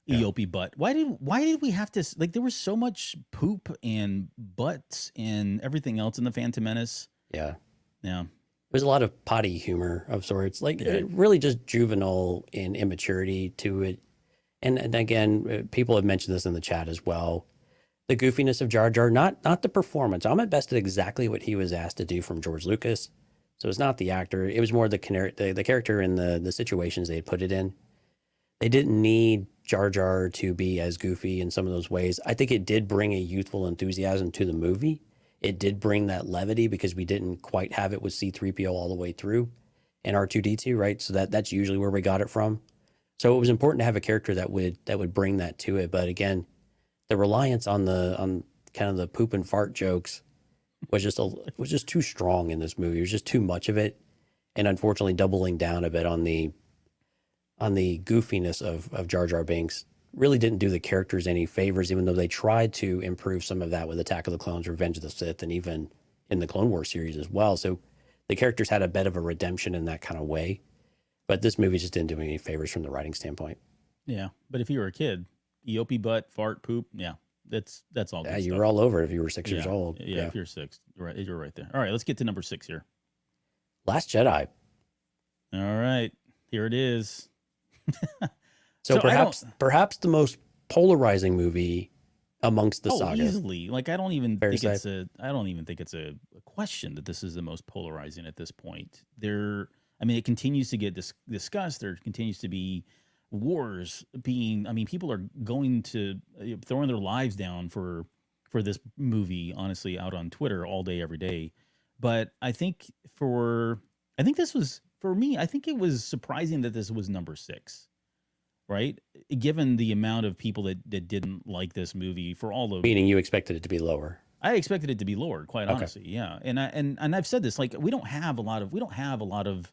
Eopie butt. Why did we have to, like, there was so much poop and butts and everything else in the Phantom Menace. Yeah. Yeah. There's a lot of potty humor of sorts, like really just juvenile and immaturity to it. And again, people have mentioned this in the chat as well. The goofiness of Jar Jar, not the performance. I'm at best at exactly what he was asked to do from George Lucas. So it's not the actor. It was more the character and the situations they had put it in. They didn't need Jar Jar to be as goofy in some of those ways. I think it did bring a youthful enthusiasm to the movie. It did bring that levity because we didn't quite have it with C-3PO all the way through and R2-D2, right? So that's usually where we got it from. So it was important to have a character that would bring that to it. But again, the reliance on kind of the poop and fart jokes was just too strong in this movie. It was just too much of it, and unfortunately, doubling down a bit on the goofiness of Jar Jar Binks really didn't do the characters any favors, even though they tried to improve some of that with Attack of the Clones, Revenge of the Sith, and even in the Clone Wars series as well. So the characters had a bit of a redemption in that kind of way, but this movie just didn't do me any favors from the writing standpoint. Yeah, but if you were a kid, Eopie butt, fart, poop, yeah, that's all. Yeah, good you stuff. were all over it if you were 6 years old. Yeah, if you're 6, you're right there. All right, let's get to number 6 here. Last Jedi. All right, here it is. So perhaps the most polarizing movie amongst the saga. Easily. Like I don't even think it's a question that this is the most polarizing at this point. It continues to get discussed. There continues to be wars being. I mean, people are going to throwing their lives down for this movie. Honestly, out on Twitter all day, every day. But I think this was for me. I think it was surprising that this was number 6. Right, given the amount of people that didn't like this movie for all of. Meaning you expected it to be lower. I expected it to be lower, quite honestly. Yeah, and I've said this, like we don't have a lot of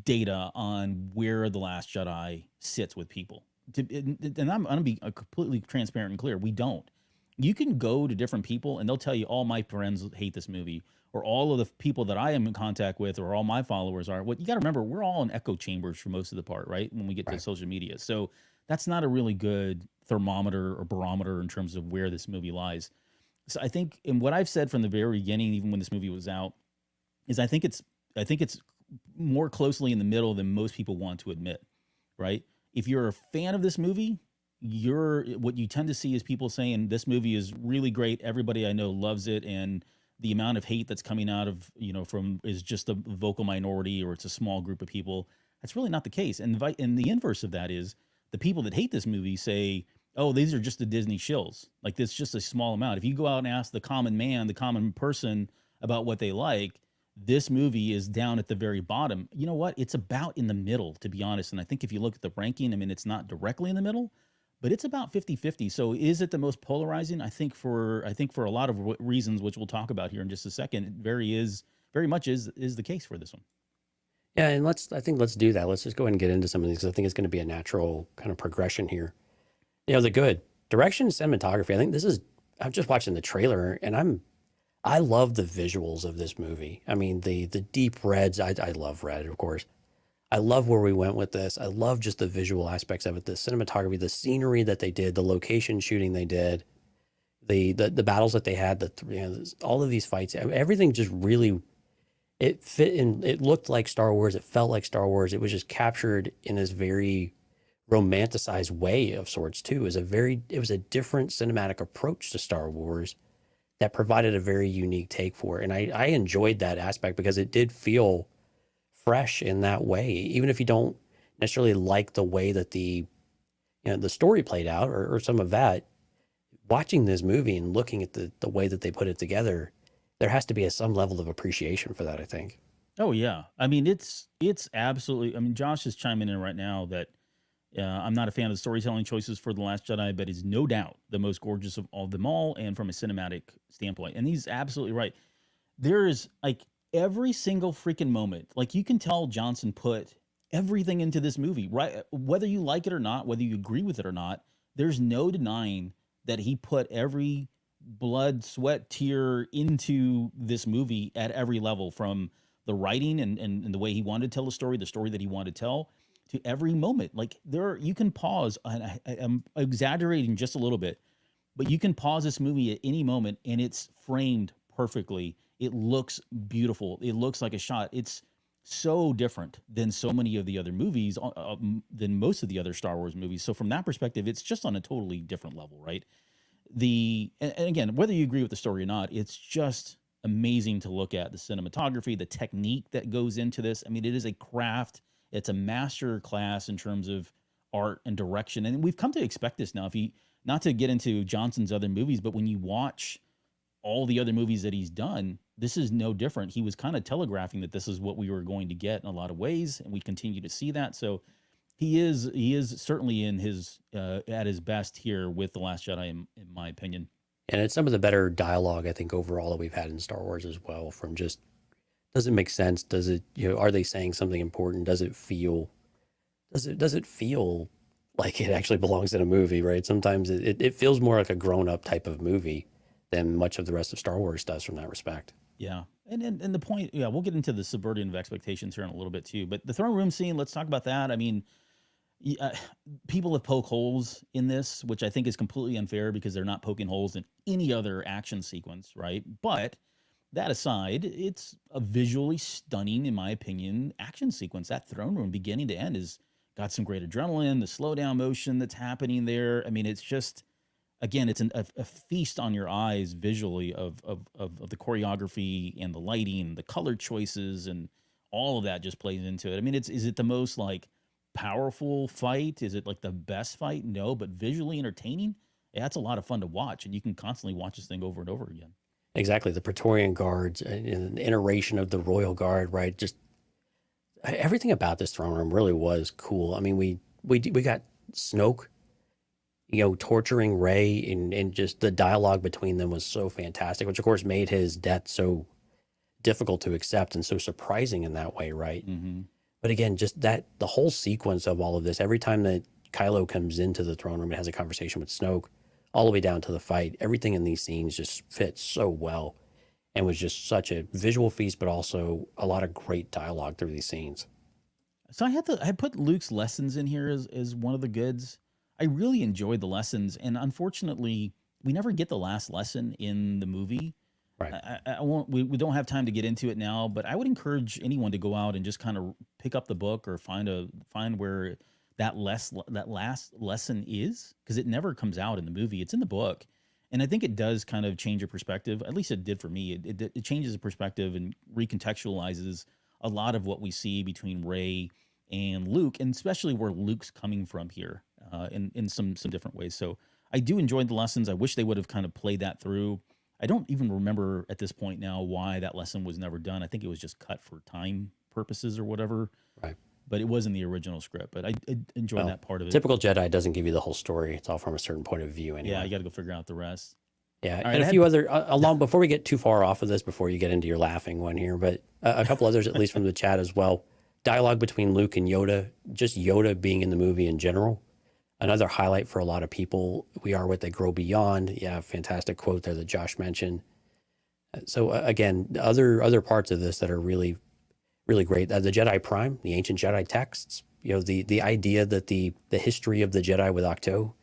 data on where The Last Jedi sits with people. And I'm gonna be completely transparent and clear. We don't. You can go to different people and they'll tell you all my friends hate this movie, or all of the people that I am in contact with, or all my followers are. What you got to remember, we're all in echo chambers for most of the part, right? When we get to social media, so that's not a really good thermometer or barometer in terms of where this movie lies. So I think, and what I've said from the very beginning, even when this movie was out, is I think it's more closely in the middle than most people want to admit, right? If you're a fan of this movie, what you tend to see is people saying this movie is really great. Everybody I know loves it, and the amount of hate that's coming out of from is just a vocal minority, or it's a small group of people. That's really not the case. And the inverse of that is the people that hate this movie say, "Oh, these are just the Disney shills. Like this, just a small amount." If you go out and ask the common man, the common person about what they like, this movie is down at the very bottom. You know what? It's about in the middle, to be honest. And I think if you look at the ranking, I mean, it's not directly in the middle, but it's about 50-50. So is it the most polarizing? I think for a lot of reasons, which we'll talk about here in just a second, it very much is the case for this one. Yeah, and let's do that. Let's just go ahead and get into some of these, because I think it's going to be a natural kind of progression here. The good direction, cinematography. I think I'm just watching the trailer, and I love the visuals of this movie. I mean, the deep reds. I love red, of course. I love where we went with this. I love just the visual aspects of it, the cinematography, the scenery that they did, the location shooting they did, the battles that they had, all of these fights, everything just really, it fit in. It looked like Star Wars. It felt like Star Wars. It was just captured in this very romanticized way of sorts too. It was a different cinematic approach to Star Wars that provided a very unique take for it. And I enjoyed that aspect because it did feel fresh in that way, even if you don't necessarily like the way that the story played out or some of that. Watching this movie and looking at the way that they put it together, there has to be some level of appreciation for that, I think. Oh yeah, I mean it's absolutely. I mean, Josh is chiming in right now that I'm not a fan of the storytelling choices for The Last Jedi, but is no doubt the most gorgeous of all them all, and from a cinematic standpoint. And he's absolutely right. There is like every single freaking moment, like you can tell Johnson put everything into this movie, right? Whether you like it or not, whether you agree with it or not, there's no denying that he put every blood, sweat, tear into this movie at every level, from the writing and the way he wanted to tell the story that he wanted to tell, to every moment. Like you can pause, and I'm exaggerating just a little bit, but you can pause this movie at any moment and it's framed perfectly. It looks beautiful. It looks like a shot. It's so different than so many of the other movies, than most of the other Star Wars movies. So from that perspective, it's just on a totally different level, right? And again, whether you agree with the story or not, it's just amazing to look at the cinematography, the technique that goes into this. I mean, it is a craft. It's a master class in terms of art and direction. And we've come to expect this now. Not to get into Johnson's other movies, but when you watch all the other movies that he's done, this is no different. He was kind of telegraphing that this is what we were going to get in a lot of ways, and we continue to see that. So he is certainly in his at his best here with The Last Jedi, in my opinion. And it's some of the better dialogue, I think, overall that we've had in Star Wars as well. From just, does it make sense? Does it, are they saying something important? Does it feel like it actually belongs in a movie, right? Sometimes it feels more like a grown up type of movie than much of the rest of Star Wars does from that respect. Yeah. And the point, yeah, we'll get into the subverting of expectations here in a little bit too. But the throne room scene, let's talk about that. I mean, people have poked holes in this, which I think is completely unfair because they're not poking holes in any other action sequence, right? But that aside, it's a visually stunning, in my opinion, action sequence. That throne room, beginning to end, is got some great adrenaline, the slow down motion that's happening there. I mean, it's just, again, it's a feast on your eyes visually of the choreography and the lighting, the color choices, and all of that just plays into it. I mean, is it the most like powerful fight? Is it like the best fight? No, but visually entertaining. Yeah, that's a lot of fun to watch, and you can constantly watch this thing over and over again. Exactly. The Praetorian Guards and an iteration of the Royal Guard, right? Just everything about this throne room really was cool. I mean, we got Snoke, torturing Rey, and just the dialogue between them was so fantastic, which of course made his death so difficult to accept and so surprising in that way, right? Mm-hmm. But again, just the whole sequence of all of this, every time that Kylo comes into the throne room and has a conversation with Snoke, all the way down to the fight, everything in these scenes just fits so well and was just such a visual feast, but also a lot of great dialogue through these scenes. So I put Luke's lessons in here as one of the goods. I really enjoyed the lessons, and unfortunately, we never get the last lesson in the movie. Right. I won't. We don't have time to get into it now, but I would encourage anyone to go out and just kind of pick up the book or find where that last lesson is, because it never comes out in the movie. It's in the book, and I think it does kind of change your perspective. At least it did for me. It changes the perspective and recontextualizes a lot of what we see between Rey and Luke, and especially where Luke's coming from here in some different ways. So I do enjoy the lessons. I wish they would have kind of played that through. I don't even remember at this point now why that lesson was never done. I think it was just cut for time purposes or whatever. Right. But it was in the original script. But I enjoyed that part of it. Typical Jedi doesn't give you the whole story. It's all from a certain point of view anyway. Yeah, you got to go figure out the rest. Yeah, All and a few other before we get too far off of this, before you get into your laughing one here, but a couple others at least from the chat as well. Dialogue between Luke and Yoda, just Yoda being in the movie in general. Another highlight for a lot of people. We are what they grow beyond. Yeah, fantastic quote there that Josh mentioned. So again, other parts of this that are really, really great. The Jedi Prime, the ancient Jedi texts. The idea that the history of the Jedi with Octo.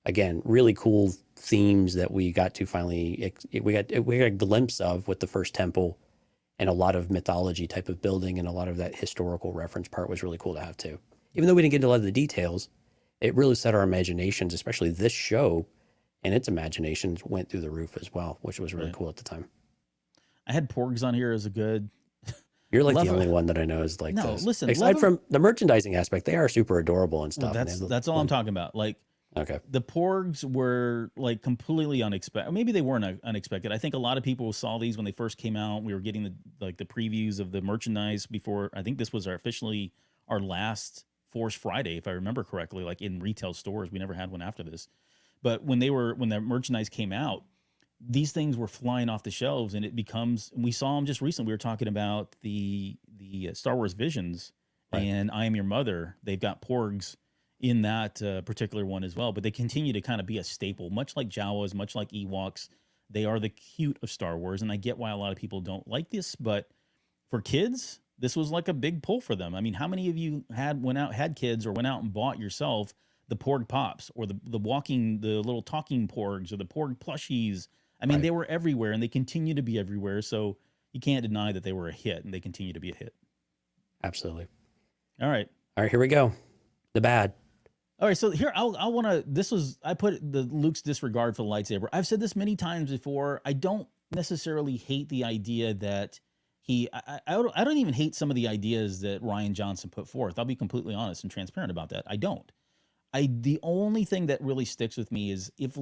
Again, really cool themes that we got to finally we got a glimpse of with the first temple, and a lot of mythology type of building, and a lot of that historical reference part was really cool to have too. Even though we didn't get into a lot of the details, it really set our imaginations, especially this show and its imaginations went through the roof as well, which was really cool at the time. I had Porgs on here as a good. You're like the only one that I know is like no, this. Listen, aside from the merchandising aspect, they are super adorable and stuff. That's all I'm talking about. Like, okay, the Porgs were like completely unexpected. Maybe they weren't unexpected. I think a lot of people saw these when they first came out. We were getting the previews of the merchandise before. I think this was officially our last Force Friday, if I remember correctly, like in retail stores. We never had one after this. But when the merchandise came out, these things were flying off the shelves, and we saw them just recently. We were talking about the Star Wars Visions and I Am Your Mother. They've got Porgs in that particular one as well, but they continue to kind of be a staple, much like Jawas, much like Ewoks. They are the cute of Star Wars, and I get why a lot of people don't like this, but for kids, this was like a big pull for them. I mean, how many of you had kids or went out and bought yourself the Porg Pops or the little talking Porgs or the Porg plushies? I mean, they were everywhere, and they continue to be everywhere, so you can't deny that they were a hit, and they continue to be a hit. Absolutely. All right, here we go. The bad. All right, so here I put the Luke's disregard for the lightsaber. I've said this many times before. I don't necessarily hate the idea that I don't even hate some of the ideas that Rian Johnson put forth. I'll be completely honest and transparent about that. I don't. The only thing that really sticks with me is if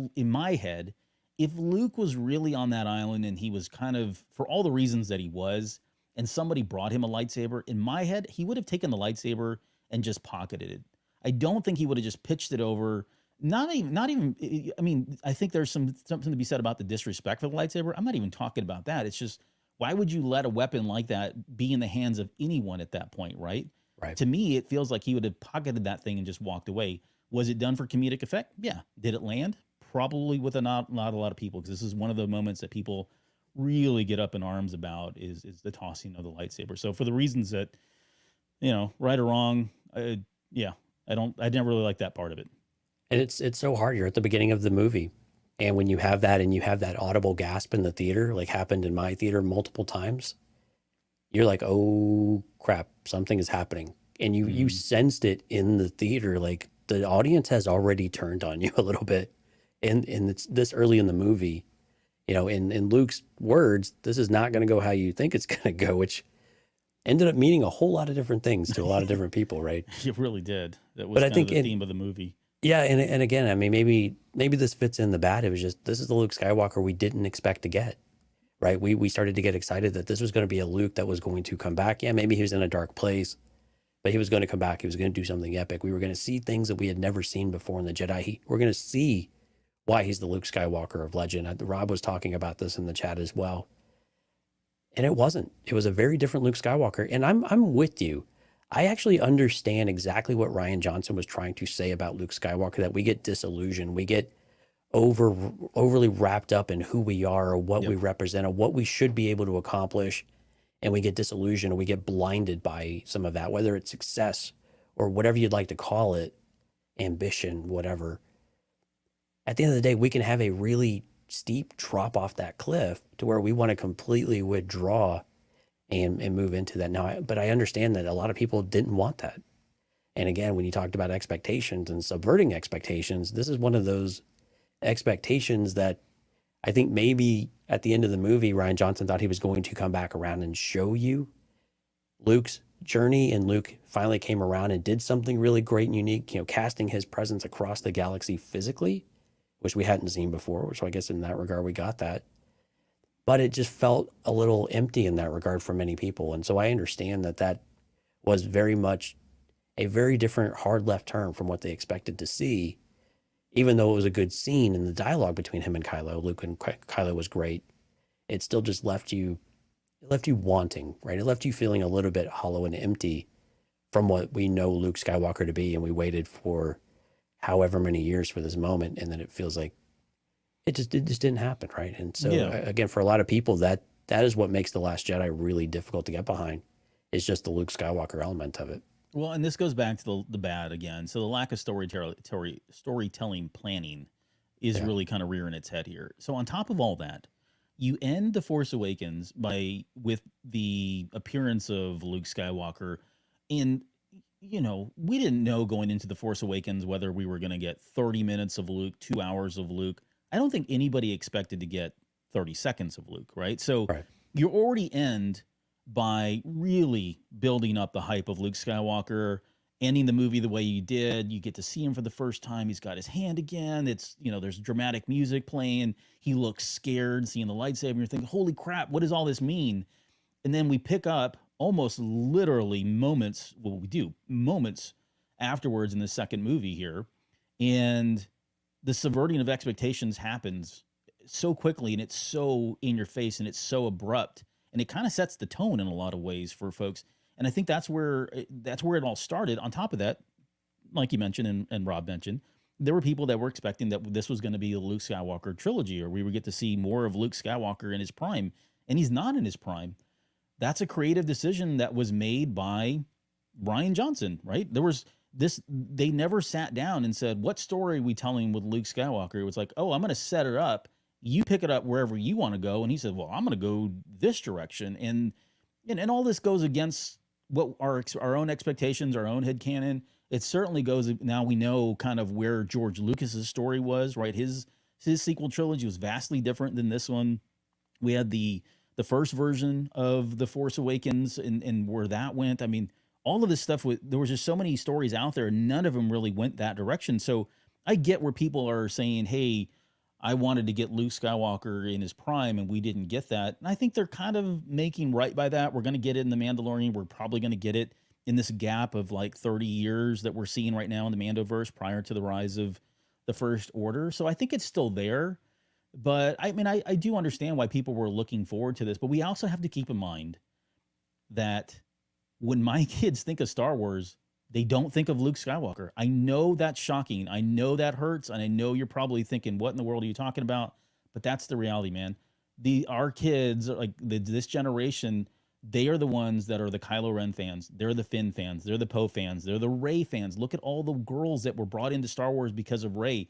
Luke was really on that island and he was kind of, for all the reasons that he was, and somebody brought him a lightsaber, in my head, he would have taken the lightsaber and just pocketed it. I don't think he would have just pitched it over Not even. I mean, I think there's something to be said about the disrespect for the lightsaber. I'm not even talking about that. It's just, why would you let a weapon like that be in the hands of anyone at that point, right? Right. To me, it feels like he would have pocketed that thing and just walked away. Was it done for comedic effect? Yeah. Did it land? Probably with not a lot of people, because this is one of the moments that people really get up in arms about is the tossing of the lightsaber. So for the reasons that, right or wrong, yeah, I never really like that part of it. And it's so hard. You're at the beginning of the movie, and when you have that and you have that audible gasp in the theater, like happened in my theater multiple times, you're like, oh crap, something is happening. And you sensed it in the theater, like the audience has already turned on you a little bit. And it's this early in the movie, in Luke's words, this is not going to go how you think it's going to go, which ended up meaning a whole lot of different things to a lot of different people, right? It really did. That was But I kind think of the theme of the movie. Yeah, and again, I mean, maybe this fits in the bad. It was just, this is the Luke Skywalker we didn't expect to get, right? We started to get excited that this was going to be a Luke that was going to come back. Yeah, maybe he was in a dark place, but he was going to come back. He was going to do something epic. We were going to see things that we had never seen before in the Jedi. We're going to see why he's the Luke Skywalker of legend. Rob was talking about this in the chat as well. And it wasn't. It was a very different Luke Skywalker. And I'm with you. I actually understand exactly what Rian Johnson was trying to say about Luke Skywalker, that we get disillusioned. We get overly wrapped up in who we are or what we represent or what we should be able to accomplish. And we get disillusioned, or we get blinded by some of that, whether it's success or whatever you'd like to call it, ambition, whatever. At the end of the day, we can have a really steep drop off that cliff to where we want to completely withdraw and move into that now. But I understand that a lot of people didn't want that. And again, when you talked about expectations and subverting expectations, this is one of those expectations that I think maybe at the end of the movie, Rian Johnson thought he was going to come back around and show you Luke's journey. And Luke finally came around and did something really great and unique, casting his presence across the galaxy physically, which we hadn't seen before. So I guess in that regard, we got that. But it just felt a little empty in that regard for many people. And so I understand that was very much a very different hard left turn from what they expected to see, even though it was a good scene in the dialogue between him and Kylo. Luke and Kylo was great. It still just left you wanting, right? It left you feeling a little bit hollow and empty from what we know Luke Skywalker to be. And we waited for however many years for this moment. And then it feels like it just didn't happen, right? And so again, for a lot of people, that is what makes The Last Jedi really difficult to get behind. It's just the Luke Skywalker element of it. Well, and this goes back to the bad again. So the lack of storytelling planning is really kind of rearing its head here. So on top of all that, you end The Force Awakens with the appearance of Luke Skywalker. And, we didn't know going into The Force Awakens whether we were going to get 30 minutes of Luke, 2 hours of Luke. I don't think anybody expected to get 30 seconds of Luke, right? So you already end by really building up the hype of Luke Skywalker, ending the movie the way you did. You get to see him for the first time. He's got his hand again. It's, there's dramatic music playing. He looks scared, seeing the lightsaber. You're thinking, holy crap, what does all this mean? And then we pick up almost literally moments afterwards in the second movie here. And the subverting of expectations happens so quickly, and it's so in your face, and it's so abrupt, and it kind of sets the tone in a lot of ways for folks. And I think that's where it all started. On top of that, like you mentioned and Rob mentioned, there were people that were expecting that this was going to be a Luke Skywalker trilogy, or we would get to see more of Luke Skywalker in his prime, and he's not in his prime. That's a creative decision that was made by Rian Johnson, right? They never sat down and said, what story are we telling with Luke Skywalker? It was like, oh, I'm going to set it up. You pick it up wherever you want to go. And he said, well, I'm going to go this direction. And all this goes against what our own expectations, our own headcanon. It certainly goes, now we know kind of where George Lucas's story was, right? His sequel trilogy was vastly different than this one. We had the first version of The Force Awakens and where that went. I mean, all of this stuff, there was just so many stories out there, and none of them really went that direction. So I get where people are saying, hey, I wanted to get Luke Skywalker in his prime, and we didn't get that. And I think they're kind of making right by that. We're going to get it in The Mandalorian. We're probably going to get it in this gap of like 30 years that we're seeing right now in the Mandoverse prior to the rise of the First Order. So I think it's still there. But I mean, I do understand why people were looking forward to this. But we also have to keep in mind that when my kids think of Star Wars, they don't think of Luke Skywalker. I know that's shocking. I know that hurts. And I know you're probably thinking, what in the world are you talking about? But that's the reality, man. Our kids, like this generation, they are the ones that are the Kylo Ren fans. They're the Finn fans. They're the Poe fans. They're the Rey fans. Look at all the girls that were brought into Star Wars because of Rey.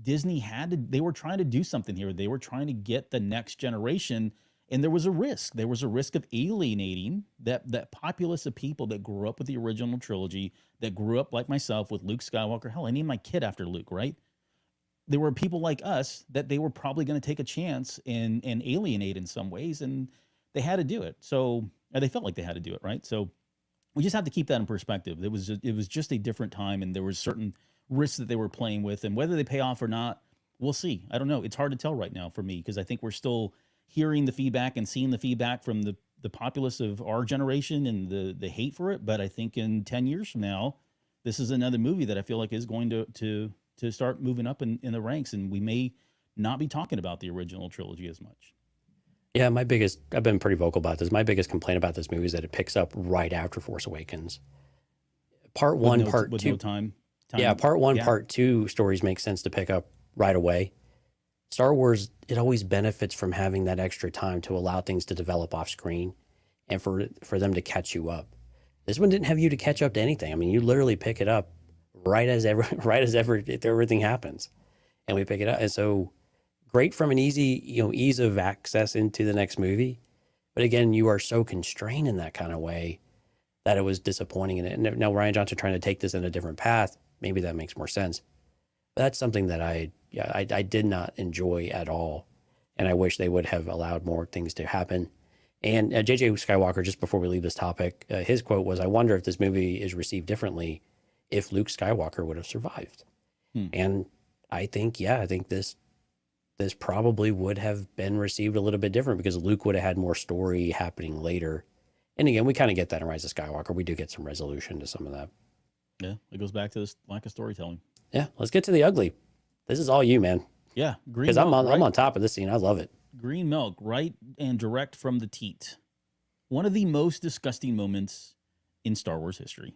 Disney they were trying to do something here. They were trying to get the next generation, and there was a risk. There was a risk of alienating that populace of people that grew up with the original trilogy, that grew up like myself with Luke Skywalker. Hell, I named my kid after Luke, right? There were people like us that they were probably going to take a chance and alienate in some ways, and they had to do it. So they felt like they had to do it, right? So we just have to keep that in perspective. It was just a different time, and there was certain risks that they were playing with, and whether they pay off or not, we'll see. I don't know. It's hard to tell right now for me because I think we're still hearing the feedback and seeing the feedback from the populace of our generation and the hate for it. But I think in 10 years from now, this is another movie that I feel like is going to start moving up in the ranks, and we may not be talking about the original trilogy as much. Yeah, I've been pretty vocal about this. My biggest complaint about this movie is that it picks up right after Force Awakens. Part one, part two. No time. Yeah, part one, part two stories make sense to pick up right away. Star Wars, it always benefits from having that extra time to allow things to develop off screen and for them to catch you up. This one didn't have you to catch up to anything. I mean, you literally pick it up right as everything happens, and we pick it up. And so great from an ease of access into the next movie. But again, you are so constrained in that kind of way that it was disappointing in it. And now Rian Johnson trying to take this in a different path, maybe that makes more sense. But that's something that I did not enjoy at all. And I wish they would have allowed more things to happen. And J.J. Skywalker, just before we leave this topic, his quote was, "I wonder if this movie is received differently if Luke Skywalker would have survived." And I think this probably would have been received a little bit different because Luke would have had more story happening later. And again, we kind of get that in Rise of Skywalker. We do get some resolution to some of that. Yeah, it goes back to this lack of storytelling. Yeah, let's get to the ugly. This is all you, man. Yeah, because I'm on top of this scene. I love it. Green milk, right and direct from the teat. One of the most disgusting moments in Star Wars history.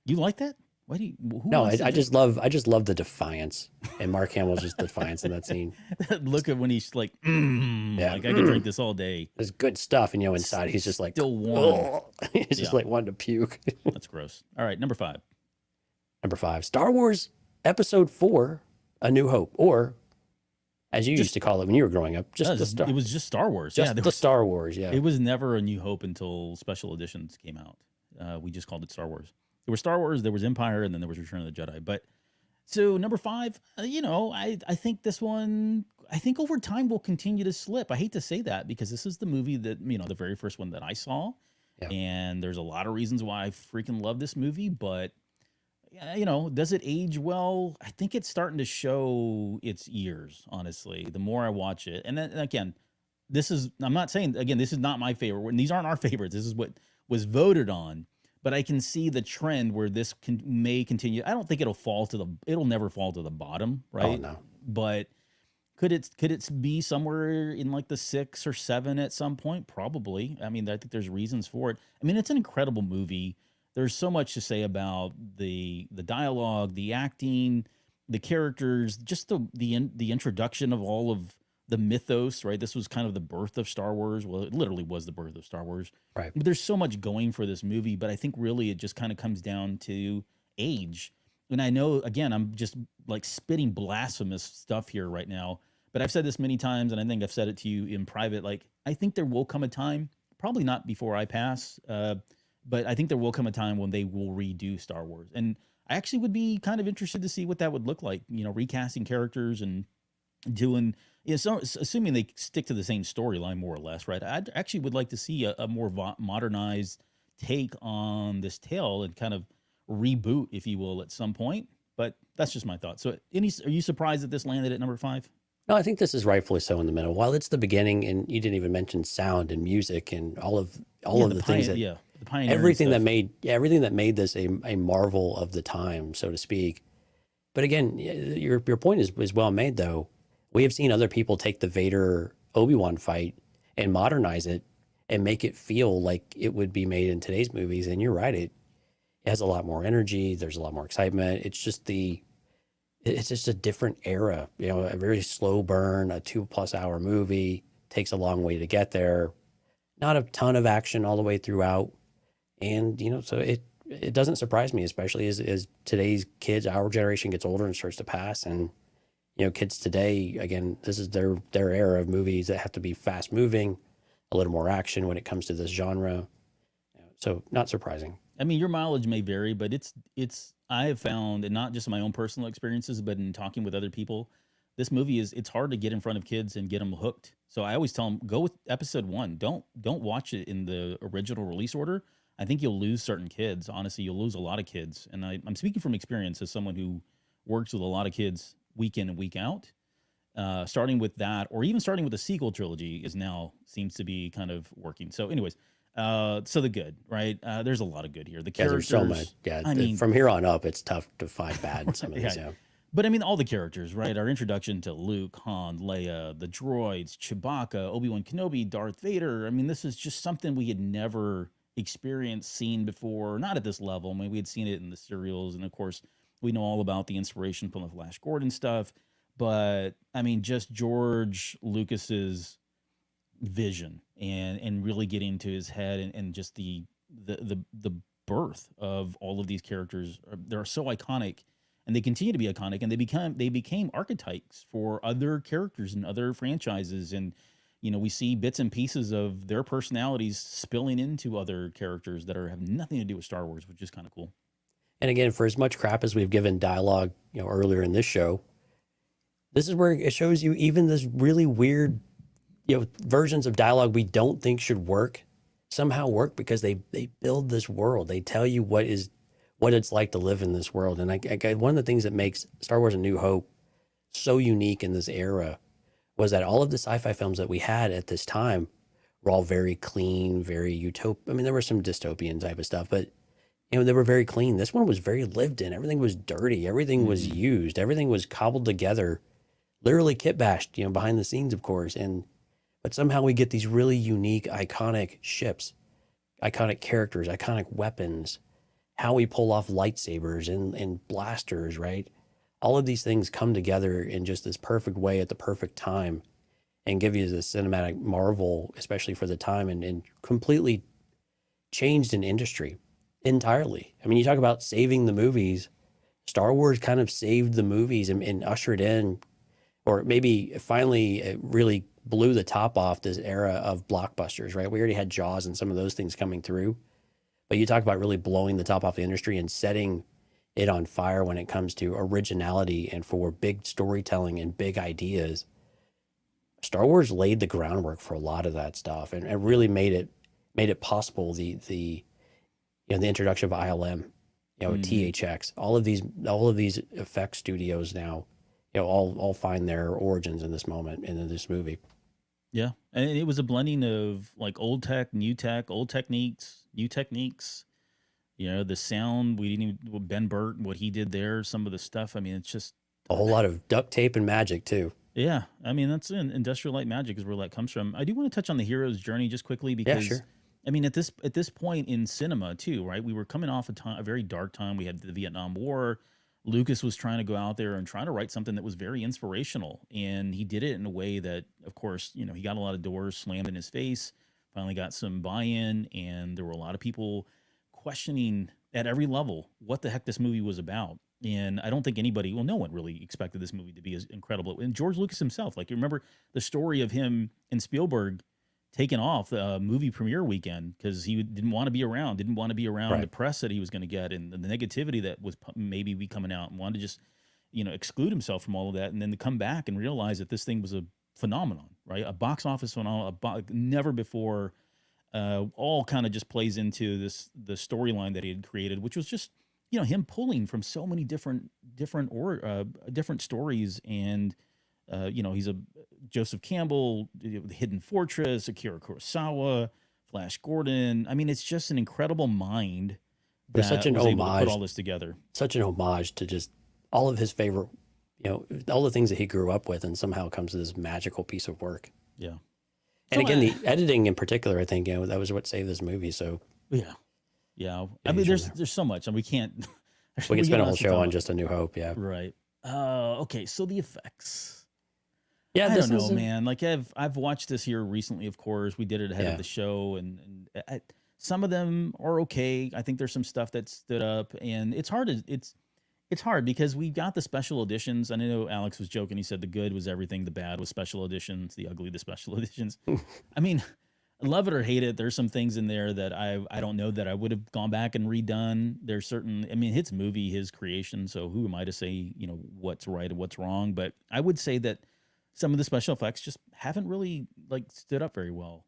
You like that? Why do you? No, I just love the defiance, and Mark Hamill's just defiance in that scene. Look at when he's like, like I could drink this all day. There's good stuff, and inside he's just like still warm. He's just like wanting to puke. That's gross. All right, number 5. Number 5, Star Wars Episode 4, A New Hope, or as you used to call it when you were growing up, it was just Star Wars. Star Wars. Yeah, it was never A New Hope until special editions came out. We just called it Star Wars. There was Star Wars, there was Empire, and then there was Return of the Jedi. But so number 5, I think this one, I think over time will continue to slip. I hate to say that because this is the movie that, the very first one that I saw. Yeah. And there's a lot of reasons why I freaking love this movie, but does it age well? I think it's starting to show its years, honestly, the more I watch it. And then again, I'm not saying, again, this is not my favorite. And these aren't our favorites. This is what was voted on. But I can see the trend where this may continue. I don't think it'll never fall to the bottom, right? Oh, no. But could it be somewhere in like the 6 or 7 at some point? Probably. I mean, I think there's reasons for it. I mean, it's an incredible movie. There's so much to say about the dialogue, the acting, the characters, just the introduction of all of the mythos, right? This was kind of the birth of Star Wars. Well, it literally was the birth of Star Wars. Right. But there's so much going for this movie, but I think really it just kind of comes down to age. And I know, again, I'm just like spitting blasphemous stuff here right now, but I've said this many times, and I think I've said it to you in private. Like, I think there will come a time, probably not before I pass, but I think there will come a time when they will redo Star Wars. And I actually would be kind of interested to see what that would look like, recasting characters and doing, so assuming they stick to the same storyline more or less, right? I actually would like to see a more modernized take on this tale and kind of reboot, if you will, at some point. But that's just my thought. So are you surprised that this landed at number 5? No, I think this is rightfully so in the middle. While it's the beginning, and you didn't even mention sound and music and all of the things that, the pioneering everything stuff. that made this a marvel of the time, so to speak. But again, your point is well made, though. We have seen other people take the Vader Obi-Wan fight and modernize it and make it feel like it would be made in today's movies. And you're right, it has a lot more energy. There's a lot more excitement. It's just a different era. You know, a very slow burn, a 2+ hour movie, takes a long way to get there. Not a ton of action all the way throughout. And, you know, so it doesn't surprise me, especially as today's kids, our generation gets older and starts to pass. And, you know, kids today, again, this is their era of movies that have to be fast moving, a little more action when it comes to this genre. So not surprising. I mean, your mileage may vary, but I have found, and not just my own personal experiences, but in talking with other people, this movie it's hard to get in front of kids and get them hooked. So I always tell them, go with episode 1. Don't watch it in the original release order. I think you'll lose certain kids. Honestly, you'll lose a lot of kids. And I'm speaking from experience as someone who works with a lot of kids week in and week out. Starting with that, or even starting with the sequel trilogy seems to be kind of working. So anyways, so the good, right? There's a lot of good here. The characters, there's so much. Yeah, I mean, from here on up, it's tough to find bad in some of these. Yeah. But I mean, all the characters, right? Our introduction to Luke, Han, Leia, the droids, Chewbacca, Obi-Wan Kenobi, Darth Vader. I mean, this is just something we had never experienced, seen before, not at this level. I mean, we had seen it in the serials, and of course, we know all about the inspiration from the Flash Gordon stuff. But I mean, just George Lucas's vision and really getting to his head and just the birth of all of these characters. They're so iconic, and they continue to be iconic, and they became archetypes for other characters and other franchises. And you know, we see bits and pieces of their personalities spilling into other characters that have nothing to do with Star Wars, which is kind of cool. And again, for as much crap as we've given dialogue, you know, earlier in this show, this is where it shows you even this really weird, you know, versions of dialogue we don't think should work somehow work because they build this world. They tell you what it's like to live in this world. And one of the things that makes Star Wars: A New Hope so unique in this era was that all of the sci-fi films that we had at this time were all very clean, very utopian. I mean, there were some dystopian type of stuff, but you know, they were very clean. This one was very lived in. Everything was dirty. Everything was used. Everything was cobbled together, literally kit bashed, you know, behind the scenes, of course. But somehow we get these really unique, iconic ships, iconic characters, iconic weapons, how we pull off lightsabers and blasters, right? All of these things come together in just this perfect way at the perfect time and give you this cinematic marvel, especially for the time, and completely changed an industry entirely. I mean, you talk about saving the movies. Star Wars kind of saved the movies and ushered in, or maybe finally really blew the top off this era of blockbusters, right? We already had Jaws and some of those things coming through, but you talk about really blowing the top off the industry and setting it on fire when it comes to originality and for big storytelling and big ideas. Star Wars laid the groundwork for a lot of that stuff and really made it possible. The introduction of ILM, you know, THX, all of these effects studios now, you know, all find their origins in this moment and in this movie. Yeah, and it was a blending of like old tech, new tech, old techniques, new techniques. You know, the sound, we didn't even, Ben Burt, what he did there, some of the stuff. I mean, it's just a whole lot of duct tape and magic too. Yeah. I mean, that's industrial light magic is where that comes from. I do want to touch on the hero's journey just quickly because, yeah, sure. I mean, at this point in cinema too, right? We were coming off a very dark time. We had the Vietnam War. Lucas was trying to go out there and trying to write something that was very inspirational. And he did it in a way that, of course, you know, he got a lot of doors slammed in his face, finally got some buy-in, and there were a lot of people questioning at every level what the heck this movie was about. And I don't think no one really expected this movie to be as incredible. And George Lucas himself, like, you remember the story of him and Spielberg taking off the movie premiere weekend because he didn't want to be around right. The press that he was going to get and the negativity that was maybe be coming out, and wanted to just, you know, exclude himself from all of that. And then to come back and realize that this thing was a phenomenon, right? A box office phenomenon, never before. All kind of just plays into the storyline that he had created, which was just, you know, him pulling from so many different stories. And you know, he's a Joseph Campbell, The Hidden Fortress, Akira Kurosawa, Flash Gordon. I mean, it's just an incredible mind that such an was able to homage, put all this together. Such an homage to just all of his favorite, all the things that he grew up with, and somehow comes to this magical piece of work. Yeah. And So, again, the editing in particular, I think, that was what saved this movie. So yeah. I mean, there's so much, and we can't. we can spend a whole show on just just A New Hope. Yeah. right. Okay. So the effects. Yeah. I don't know, man. Like I've watched this here recently. Of course, we did it ahead of the show, and some of them are okay. I think there's some stuff that stood up, and it's hard. It's hard because we got the special editions. And I know Alex was joking. He said the good was everything, the bad was special editions, the ugly, the special editions. I mean, love it or hate it, there's some things in there that I don't know that I would have gone back and redone. There's certain, I mean, his movie, his creation. So who am I to say, what's right and what's wrong? But I would say that some of the special effects just haven't really like stood up very well.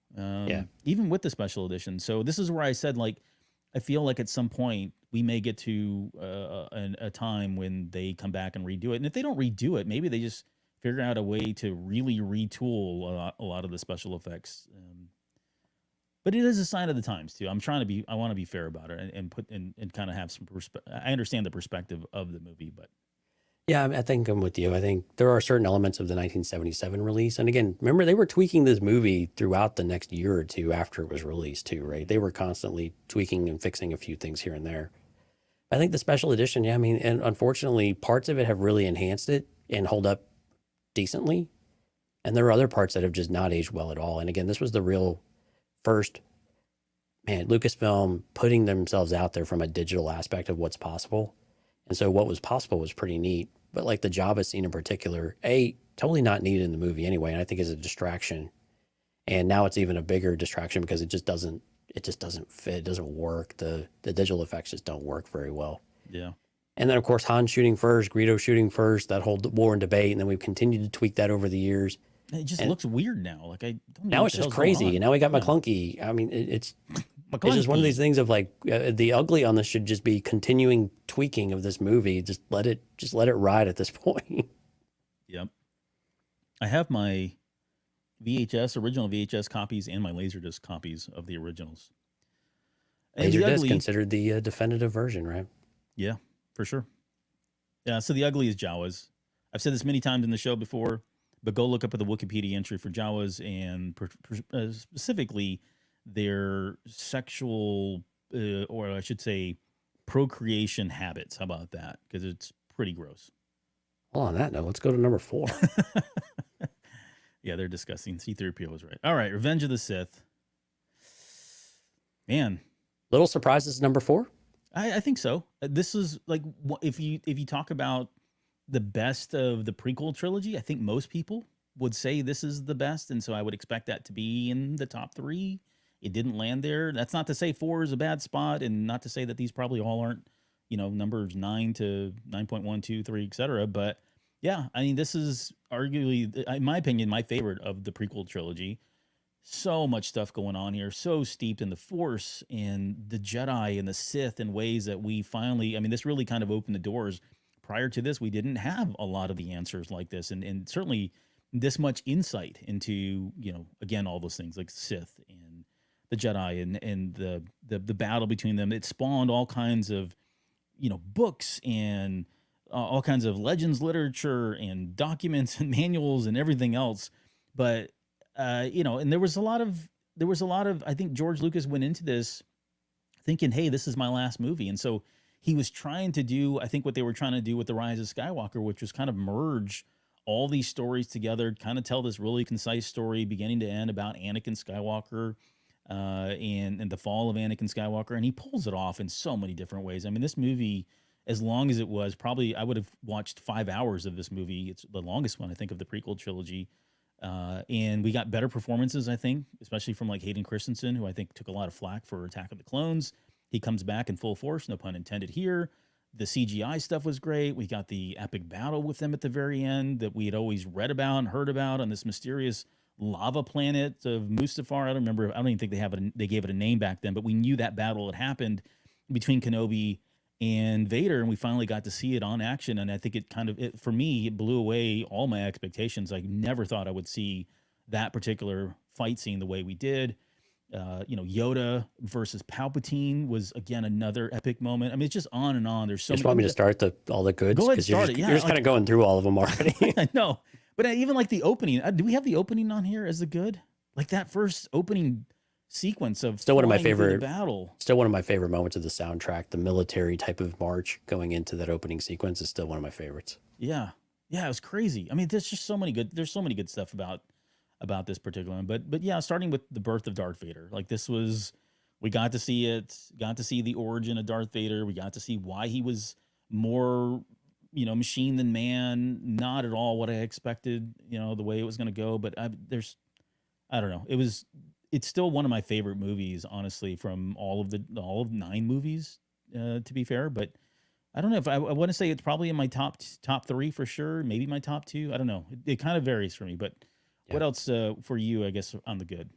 Even with the special edition. So this is where I said, like, I feel like at some point we may get to a time when they come back and redo it. And if they don't redo it, maybe they just figure out a way to really retool a lot of the special effects. But it is a sign of the times too. I want to be fair about it and put and kind of have some perspective. I understand the perspective of the movie, but yeah, I think I'm with you. I think there are certain elements of the 1977 release. And again, remember, they were tweaking this movie throughout the next year or two after it was released too, right? They were constantly tweaking and fixing a few things here and there. I think the special edition, yeah, I mean, and unfortunately, parts of it have really enhanced it and hold up decently. And there are other parts that have just not aged well at all. And again, this was the real first, Lucasfilm putting themselves out there from a digital aspect of what's possible. And so what was possible was pretty neat. But like the Jabba scene in particular, totally not needed in the movie anyway, and I think is a distraction. And now it's even a bigger distraction because it just doesn't fit, it doesn't work. The digital effects just don't work very well. yeah. And then of course Han shooting first, Greedo shooting first, that whole war and debate, and then we've continued to tweak that over the years. It just looks weird now. Like I don't know Now what it's the just hell's going crazy. on. And now we got McClunky. I mean, it's just one of these McClunky. things of like the ugly on this should just be continuing tweaking of this movie. Just let it ride at this point. Yep. I have my original VHS copies and my Laserdisc copies of the originals. And the Laserdisc ugly, considered the definitive version, right? yeah, for sure. Yeah, so the ugly is Jawas. I've said this many times in the show before, but go look up at the Wikipedia entry for Jawas and specifically their sexual, or I should say, procreation habits. How about that? Because it's pretty gross. Well, on that note, let's go to number 4. Yeah, they're disgusting. C-3PO was right. All right, Revenge of the Sith. Man, Little surprise, this is number 4. I think so. This is like, if you talk about the best of the prequel trilogy, I think most people would say this is the best, and so I would expect that to be in the top 3. It didn't land there. That's not to say 4 is a bad spot, and not to say that these probably all aren't, numbers 9 to 9.1, 2, 3, etc. But yeah, I mean, this is arguably, in my opinion, my favorite of the prequel trilogy. So much stuff going on here, so steeped in the Force and the Jedi and the Sith in ways that we finally, I mean, this really kind of opened the doors. Prior to this, we didn't have a lot of the answers like this, and certainly this much insight into, again, all those things like Sith and the Jedi and the battle between them. It spawned all kinds of, books and all kinds of legends literature and documents and manuals and everything else. But and there was a lot of, I think George Lucas went into this thinking, hey, this is my last movie. And so he was trying to do, I think what they were trying to do with The Rise of Skywalker, which was kind of merge all these stories together, kind of tell this really concise story beginning to end about Anakin Skywalker and the fall of Anakin Skywalker. And he pulls it off in so many different ways. I mean, this movie, as long as it was, probably I would have watched 5 hours of this movie. It's the longest one, I think, of the prequel trilogy. And we got better performances, I think, especially from like Hayden Christensen, who I think took a lot of flack for Attack of the Clones. He comes back in full force, no pun intended here. The CGI stuff was great. We got the epic battle with them at the very end that we had always read about and heard about on this mysterious lava planet of Mustafar. I don't remember. I don't even think they gave it a name back then, but we knew that battle had happened between Kenobi and Vader, and we finally got to see it on action. And I think for me, it blew away all my expectations. I never thought I would see that particular fight scene the way we did. Yoda versus Palpatine was again another epic moment. I mean, it's just on and on. There's so You just many. want me to start all the goods? Go ahead, 'Cause start it. Yeah, you're just kind of going through all of them already. I know, but even like the opening. Do we have the opening on here as the good? Like that first opening sequence of Still one of my flying through favorite the battle. Still one of my favorite moments of the soundtrack. The military type of march going into that opening sequence is still one of my favorites. Yeah, it was crazy. I mean, there's just so many good. There's so many good stuff about this particular one. But yeah, starting with the birth of Darth Vader. Like this was, we got to see it. Got to see the origin of Darth Vader. We got to see why he was more, machine than man. Not at all what I expected. The way it was going to go. But I don't know. It's still one of my favorite movies, honestly, from all of 9 movies, to be fair. But I don't know if I want to say it's probably in my top 3 for sure. Maybe my top 2. I don't know. It kind of varies for me. But what else for you, I guess, on the good?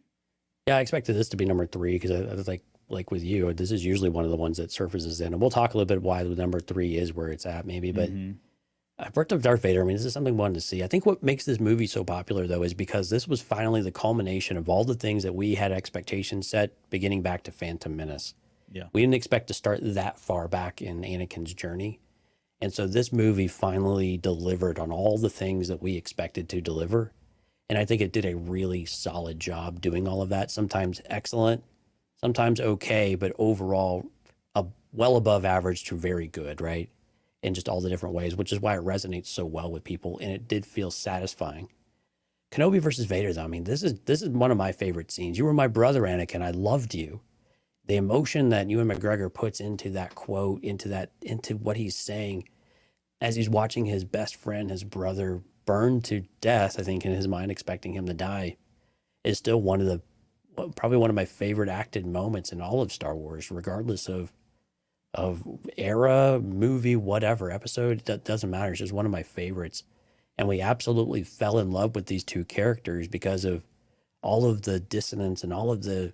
Yeah, I expected this to be number 3 because I was like with you, this is usually one of the ones that surfaces in. And we'll talk a little bit why the number 3 is where it's at maybe. But Birth of Darth Vader, I mean, this is something we wanted to see. I think what makes this movie so popular, though, is because this was finally the culmination of all the things that we had expectations set beginning back to Phantom Menace. Yeah. We didn't expect to start that far back in Anakin's journey. And so this movie finally delivered on all the things that we expected to deliver. And I think it did a really solid job doing all of that. Sometimes excellent, sometimes okay, but overall well above average to very good, right? In just all the different ways, which is why it resonates so well with people. And it did feel satisfying. Kenobi versus Vader, though, I mean, this is one of my favorite scenes. You were my brother, Anakin. I loved you. The emotion that Ewan McGregor puts into that quote, into what he's saying as he's watching his best friend, his brother, burned to death, I think, in his mind, expecting him to die, is still probably one of my favorite acted moments in all of Star Wars, regardless of era, movie, whatever, episode. That doesn't matter. It's just one of my favorites. And we absolutely fell in love with these two characters because of all of the dissonance and all of the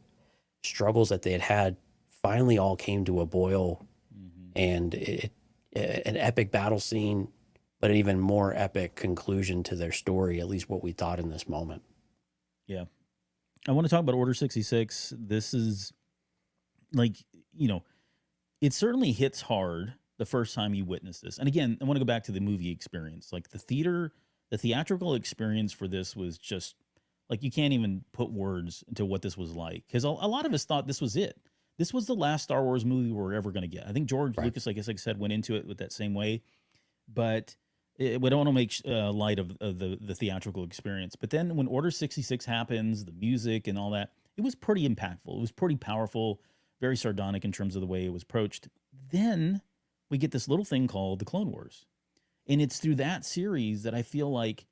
struggles that they had finally all came to a boil. And an epic battle scene, but an even more epic conclusion to their story, at least what we thought in this moment. Yeah. I want to talk about Order 66. This is it certainly hits hard the first time you witness this. And again, I want to go back to the movie experience. Like the theatrical experience for this was just like, you can't even put words into what this was like. Because a lot of us thought this was it. This was the last Star Wars movie we're ever going to get. I think George Lucas, like I said, went into it with that same way. But we don't want to make light of the theatrical experience. But then when Order 66 happens, the music and all that, it was pretty impactful. It was pretty powerful, very sardonic in terms of the way it was approached. Then we get this little thing called the Clone Wars. And it's through that series that I feel like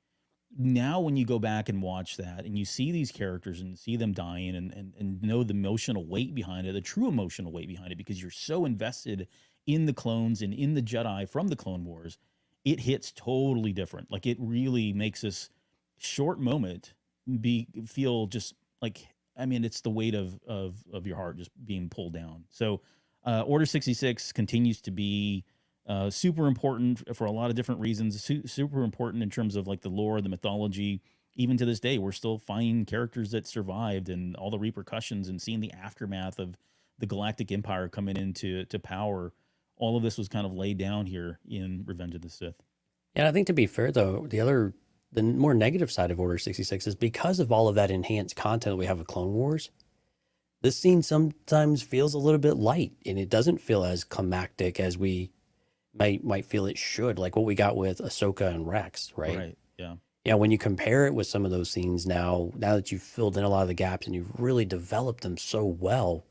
now when you go back and watch that and you see these characters and see them dying and know the emotional weight behind it, the true emotional weight behind it, because you're so invested in the clones and in the Jedi from the Clone Wars, it hits totally different. Like it really makes this short moment feel just like, I mean, it's the weight of your heart just being pulled down. So Order 66 continues to be super important for a lot of different reasons. Super important in terms of like the lore, the mythology. Even to this day, we're still finding characters that survived and all the repercussions and seeing the aftermath of the Galactic Empire coming into power. All of this was kind of laid down here in Revenge of the Sith. And I think, to be fair, though, the more negative side of Order 66 is because of all of that enhanced content we have with Clone Wars, this scene sometimes feels a little bit light, and it doesn't feel as climactic as we might feel it should, like what we got with Ahsoka and Rex, right? Right, yeah. Yeah, when you compare it with some of those scenes now that you've filled in a lot of the gaps and you've really developed them so well,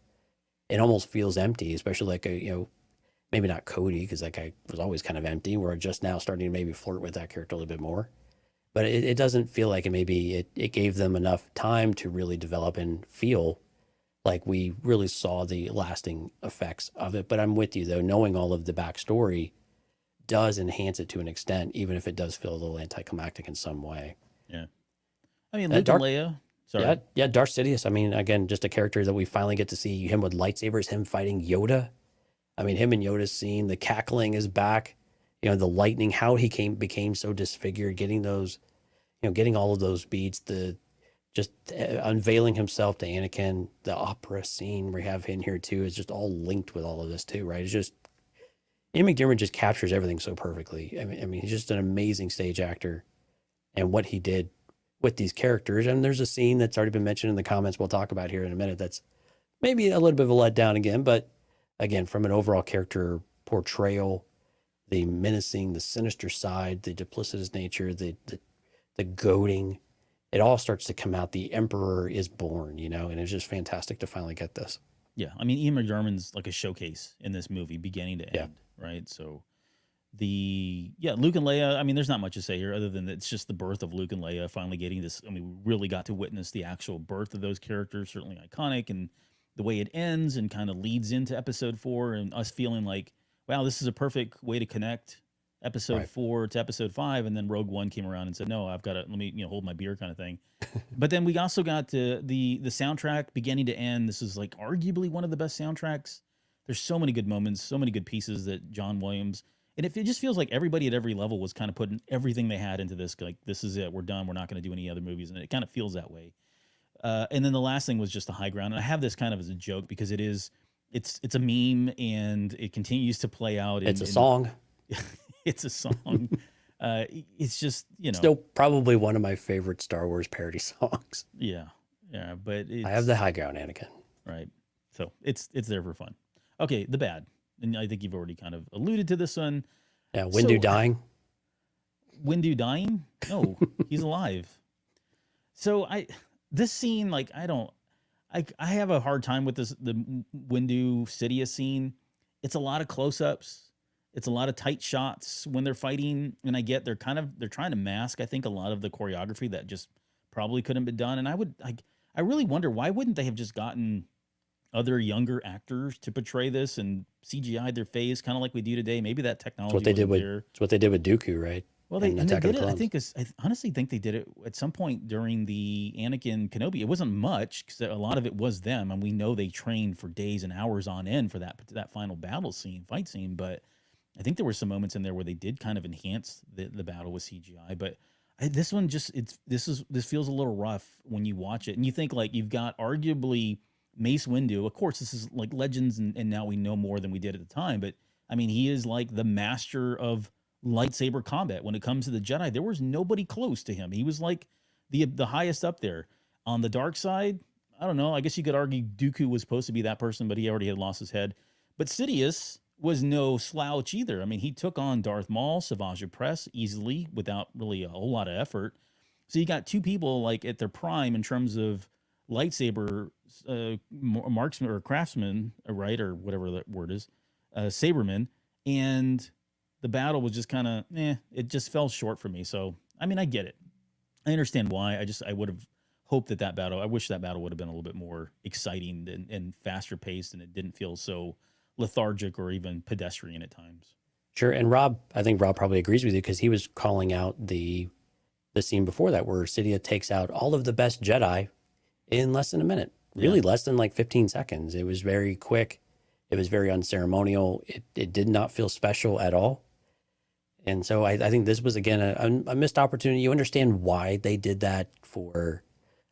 it almost feels empty, especially like maybe not Cody, because that guy was always kind of empty. We're just now starting to maybe flirt with that character a little bit more. But it doesn't feel like it gave them enough time to really develop and feel like we really saw the lasting effects of it. But I'm with you, though. Knowing all of the backstory does enhance it to an extent, even if it does feel a little anticlimactic in some way. Yeah. I mean, Luke and Leia. Sorry. Yeah, Darth Sidious. I mean, again, just a character that we finally get to see him with lightsabers, him fighting Yoda. I mean, him and Yoda's scene, the cackling is back. The lightning, how he became so disfigured, getting those, getting all of those beads, the just unveiling himself to Anakin. The opera scene we have in here too is just all linked with all of this too, right? It's just Ian McDiarmid just captures everything so perfectly. I mean, he's just an amazing stage actor, and what he did with these characters. And there's a scene that's already been mentioned in the comments we'll talk about here in a minute that's maybe a little bit of a letdown again, but again, from an overall character portrayal, the menacing, the sinister side, the duplicitous nature, the goading, it all starts to come out. The Emperor is born, you know, and it's just fantastic to finally get this. Yeah, I mean, Ian McDiarmid's like a showcase in this movie, beginning to end, right? So Luke and Leia, I mean, there's not much to say here other than it's just the birth of Luke and Leia finally getting this. I mean, we really got to witness the actual birth of those characters, certainly iconic, and the way it ends and kind of leads into episode 4 and us feeling like, wow, this is a perfect way to connect episode 4 to episode 5. And then Rogue One came around and said, no, I've got to, let me, hold my beer kind of thing. But then we also got the soundtrack beginning to end. This is like arguably one of the best soundtracks. There's so many good moments, so many good pieces that John Williams, and it just feels like everybody at every level was kind of putting everything they had into this. Like, this is it. We're done. We're not going to do any other movies. And it kind of feels that way. And then the last thing was just the high ground. And I have this kind of as a joke because it's a meme and it continues to play out. It's a song. It's a song. It's just, still probably one of my favorite Star Wars parody songs. Yeah. But I have the high ground, Anakin. Right. So it's there for fun. Okay. The bad. And I think you've already kind of alluded to this one. Yeah. Windu dying. Windu dying? No, he's alive. So this scene, like, I have a hard time with the Windu Sidious scene. It's a lot of close-ups. It's a lot of tight shots when they're fighting. And I get they're trying to mask, I think, a lot of the choreography that just probably couldn't be done. And I really wonder, why wouldn't they have just gotten other younger actors to portray this and CGI their face, kind of like we do today? Maybe that technology it's what they did with Dooku, right? Well, they did it. I honestly think they did it at some point during the Anakin Kenobi. It wasn't much because a lot of it was them, and we know they trained for days and hours on end for that final fight scene. But I think there were some moments in there where they did kind of enhance the battle with CGI. But this one this feels a little rough when you watch it, and you think like you've got arguably Mace Windu. Of course, this is like Legends, and now we know more than we did at the time. But I mean, he is like the master of lightsaber combat. When it comes to the Jedi, there was nobody close to him. He was like the highest up there. On the dark side, I don't know. I guess you could argue Dooku was supposed to be that person, but he already had lost his head. But Sidious was no slouch either. I mean, he took on Darth Maul, Savage Opress easily without really a whole lot of effort. So you got two people like at their prime in terms of lightsaber marksman or craftsman, right, or whatever that word is, saberman, and the battle was just kind of, it just fell short for me. So, I mean, I get it. I understand why. I would have hoped that battle, I wish that battle would have been a little bit more exciting and faster paced, and it didn't feel so lethargic or even pedestrian at times. Sure. And I think Rob probably agrees with you because he was calling out the scene before that where Sidious takes out all of the best Jedi in less than a minute, really less than like 15 seconds. It was very quick. It was very unceremonial. It did not feel special at all. And so I think this was, again, a missed opportunity. You understand why they did that for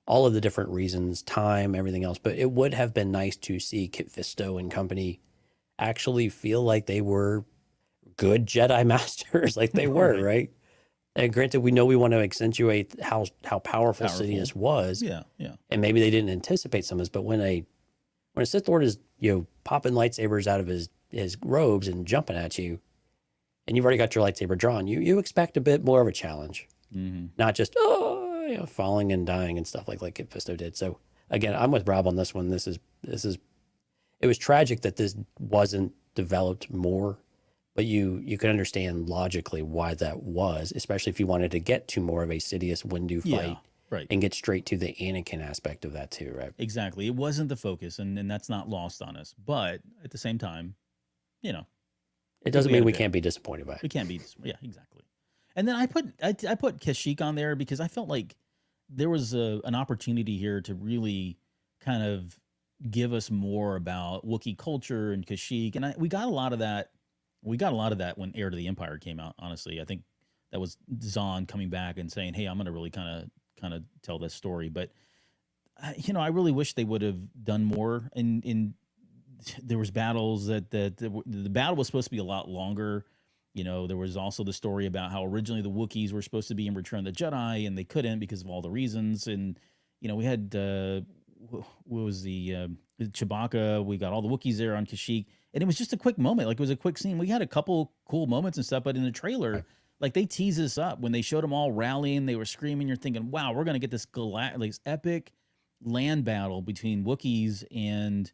all of the different reasons, time, everything else. But it would have been nice to see Kit Fisto and company actually feel like they were good Jedi masters, like they were, right? And granted, we know we want to accentuate how powerful Sidious was. Yeah. And maybe they didn't anticipate some of this, but when a Sith Lord is, popping lightsabers out of his robes and jumping at you, and you've already got your lightsaber drawn, you expect a bit more of a challenge, not just falling and dying and stuff like Kit Fisto did. So again, I'm with Rob on this one. It was tragic that this wasn't developed more, but you can understand logically why that was, especially if you wanted to get to more of a Sidious Windu fight, right, and get straight to the Anakin aspect of that too, right? Exactly. It wasn't the focus, and that's not lost on us. But at the same time, it doesn't mean we can't be disappointed by it. We can't be. Yeah, exactly. And then I put Kashyyyk on there because I felt like there was an opportunity here to really kind of give us more about Wookiee culture and Kashyyyk, and we got a lot of that. We got a lot of that when Heir to the Empire came out. Honestly, I think that was Zahn coming back and saying, "Hey, I'm going to really kind of tell this story." But I really wish they would have done more. In there was battles the battle was supposed to be a lot longer. There was also the story about how originally the Wookiees were supposed to be in Return of the Jedi, and they couldn't because of all the reasons. And we had what was the Chewbacca? We got all the Wookiees there on Kashyyyk, and it was just a quick moment. Like, it was a quick scene. We had a couple cool moments and stuff, but in the trailer, Right. like, they teased us up when they showed them all rallying. They were screaming. You're thinking, wow, we're gonna get this epic land battle between Wookiees and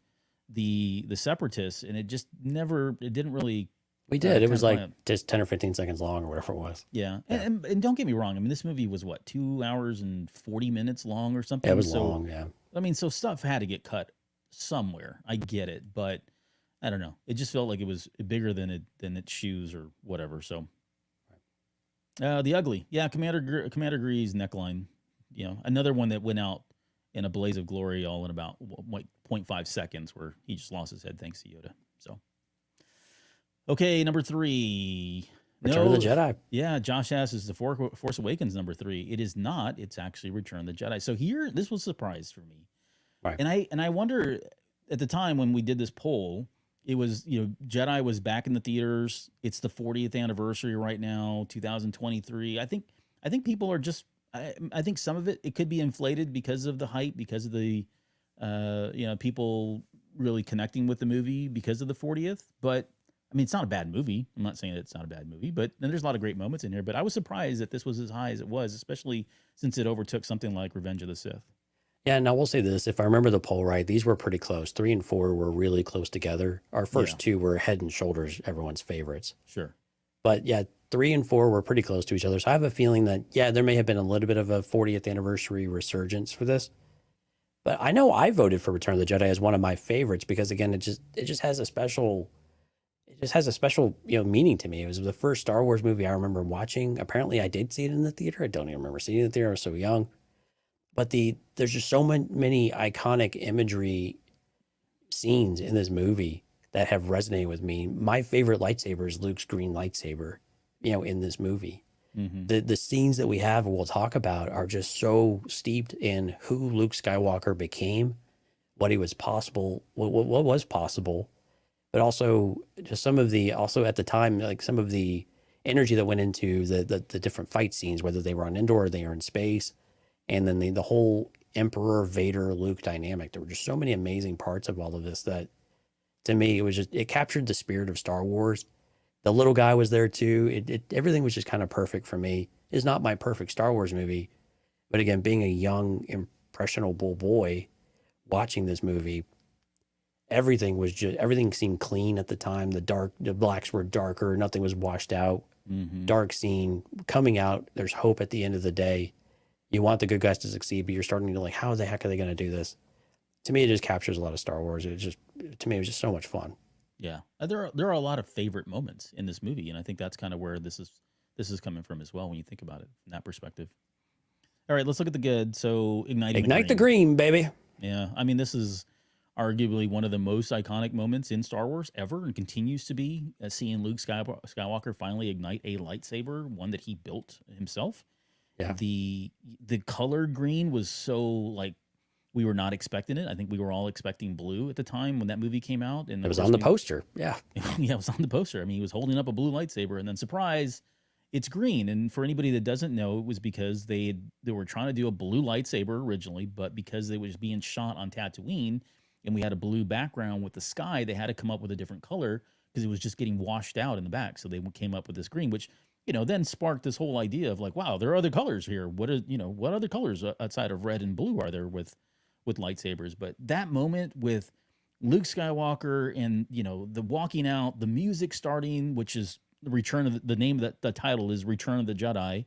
the Separatists, and it didn't really. We did. It was like kinda just 10 or 15 seconds long or whatever it was. yeah. Yeah. And don't get me wrong. I mean, this movie was what, 2 hours and 40 minutes long or something. It was So, long, yeah. I mean, so stuff had to get cut somewhere. I get it, but I don't know. It just felt like it was bigger than its shoes or whatever. So, the ugly, yeah. Commander Gree's neckline. Another one that went out in a blaze of glory, all in about 0.5 seconds, where he just lost his head thanks to Yoda. So, okay, number 3. Return of the Jedi. Yeah, Josh asks, is the Force Awakens number 3? It is not. It's actually Return of the Jedi. So here, this was a surprise for me. Right. And I wonder, at the time when we did this poll, it was, Jedi was back in the theaters. It's the 40th anniversary right now, 2023. I think people are just, I think some of it could be inflated because of the hype, because of the, people really connecting with the movie because of the 40th. But I mean, it's not a bad movie. I'm not saying it's not a bad movie, but there's a lot of great moments in here. But I was surprised that this was as high as it was, especially since it overtook something like Revenge of the Sith. Yeah, now we'll say this. If I remember the poll right, these were pretty close. 3 and 4 were really close together. Our first two were head and shoulders everyone's favorites. Sure. But yeah, 3 and 4 were pretty close to each other. So I have a feeling that, yeah, there may have been a little bit of a 40th anniversary resurgence for this. But I know I voted for Return of the Jedi as one of my favorites because, again, it just has a special meaning to me. It was the first Star Wars movie I remember watching. Apparently I did see it in the theater. I don't even remember seeing it in the theater. I was so young. But there's just so many iconic imagery scenes in this movie that have resonated with me. My favorite lightsaber is Luke's green lightsaber, in this movie. Mm-hmm. The scenes that we have and we'll talk about are just so steeped in who Luke Skywalker became, what he was possible, what was possible, but also just also at the time, like some of the energy that went into the different fight scenes, whether they were on Endor or they were in space. And then the whole Emperor Vader Luke dynamic. There were just so many amazing parts of all of this that, to me, it captured the spirit of Star Wars. The little guy was there too. Everything was just kind of perfect for me. It's not my perfect Star Wars movie, but again, being a young, impressionable boy watching this movie, everything seemed clean at the time. The blacks were darker. Nothing was washed out. Mm-hmm. Dark scene coming out. There's hope at the end of the day. You want the good guys to succeed, but you're starting to like, how the heck are they going to do this? To me, it just captures a lot of Star Wars. To me, it was just so much fun. Yeah, there are a lot of favorite moments in this movie, and I think that's kind of where this is coming from as well when you think about it from that perspective. All right, let's look at the good. So Ignite the green, baby. Yeah, I mean, this is arguably one of the most iconic moments in Star Wars ever, and continues to be, seeing Luke Skywalker finally ignite a lightsaber, one that he built himself. Yeah. The colored green was so, like, we were not expecting it. I think we were all expecting blue at the time when that movie came out. And it was on the poster. Yeah. Yeah, it was on the poster. I mean, he was holding up a blue lightsaber, and then surprise, it's green. And for anybody that doesn't know, it was because they were trying to do a blue lightsaber originally, but because they was being shot on Tatooine and we had a blue background with the sky, they had to come up with a different color because it was just getting washed out in the back. So they came up with this green, which, then sparked this whole idea of like, wow, there are other colors here. What other colors outside of red and blue are there with lightsabers? But that moment with Luke Skywalker and, the walking out, the music starting, which is the name of the title is Return of the Jedi.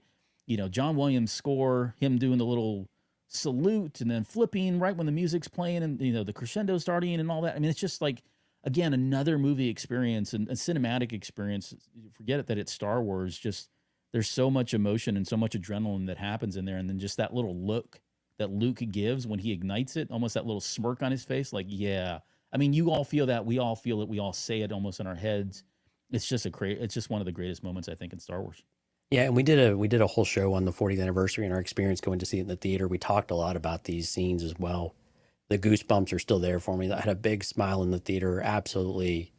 John Williams' score, him doing the little salute and then flipping right when the music's playing and, the crescendo starting and all that. I mean, it's just like, again, another movie experience and a cinematic experience. Forget it that it's Star Wars. Just there's so much emotion and so much adrenaline that happens in there. And then just that little look that Luke gives when he ignites it, almost that little smirk on his face. Like, yeah, I mean, you all feel that. We all feel it. We all say it almost in our heads. It's just it's just one of the greatest moments, I think, in Star Wars. Yeah, and we did a whole show on the 40th anniversary and our experience going to see it in the theater. We talked a lot about these scenes as well. The goosebumps are still there for me. I had a big smile in the theater. Absolutely,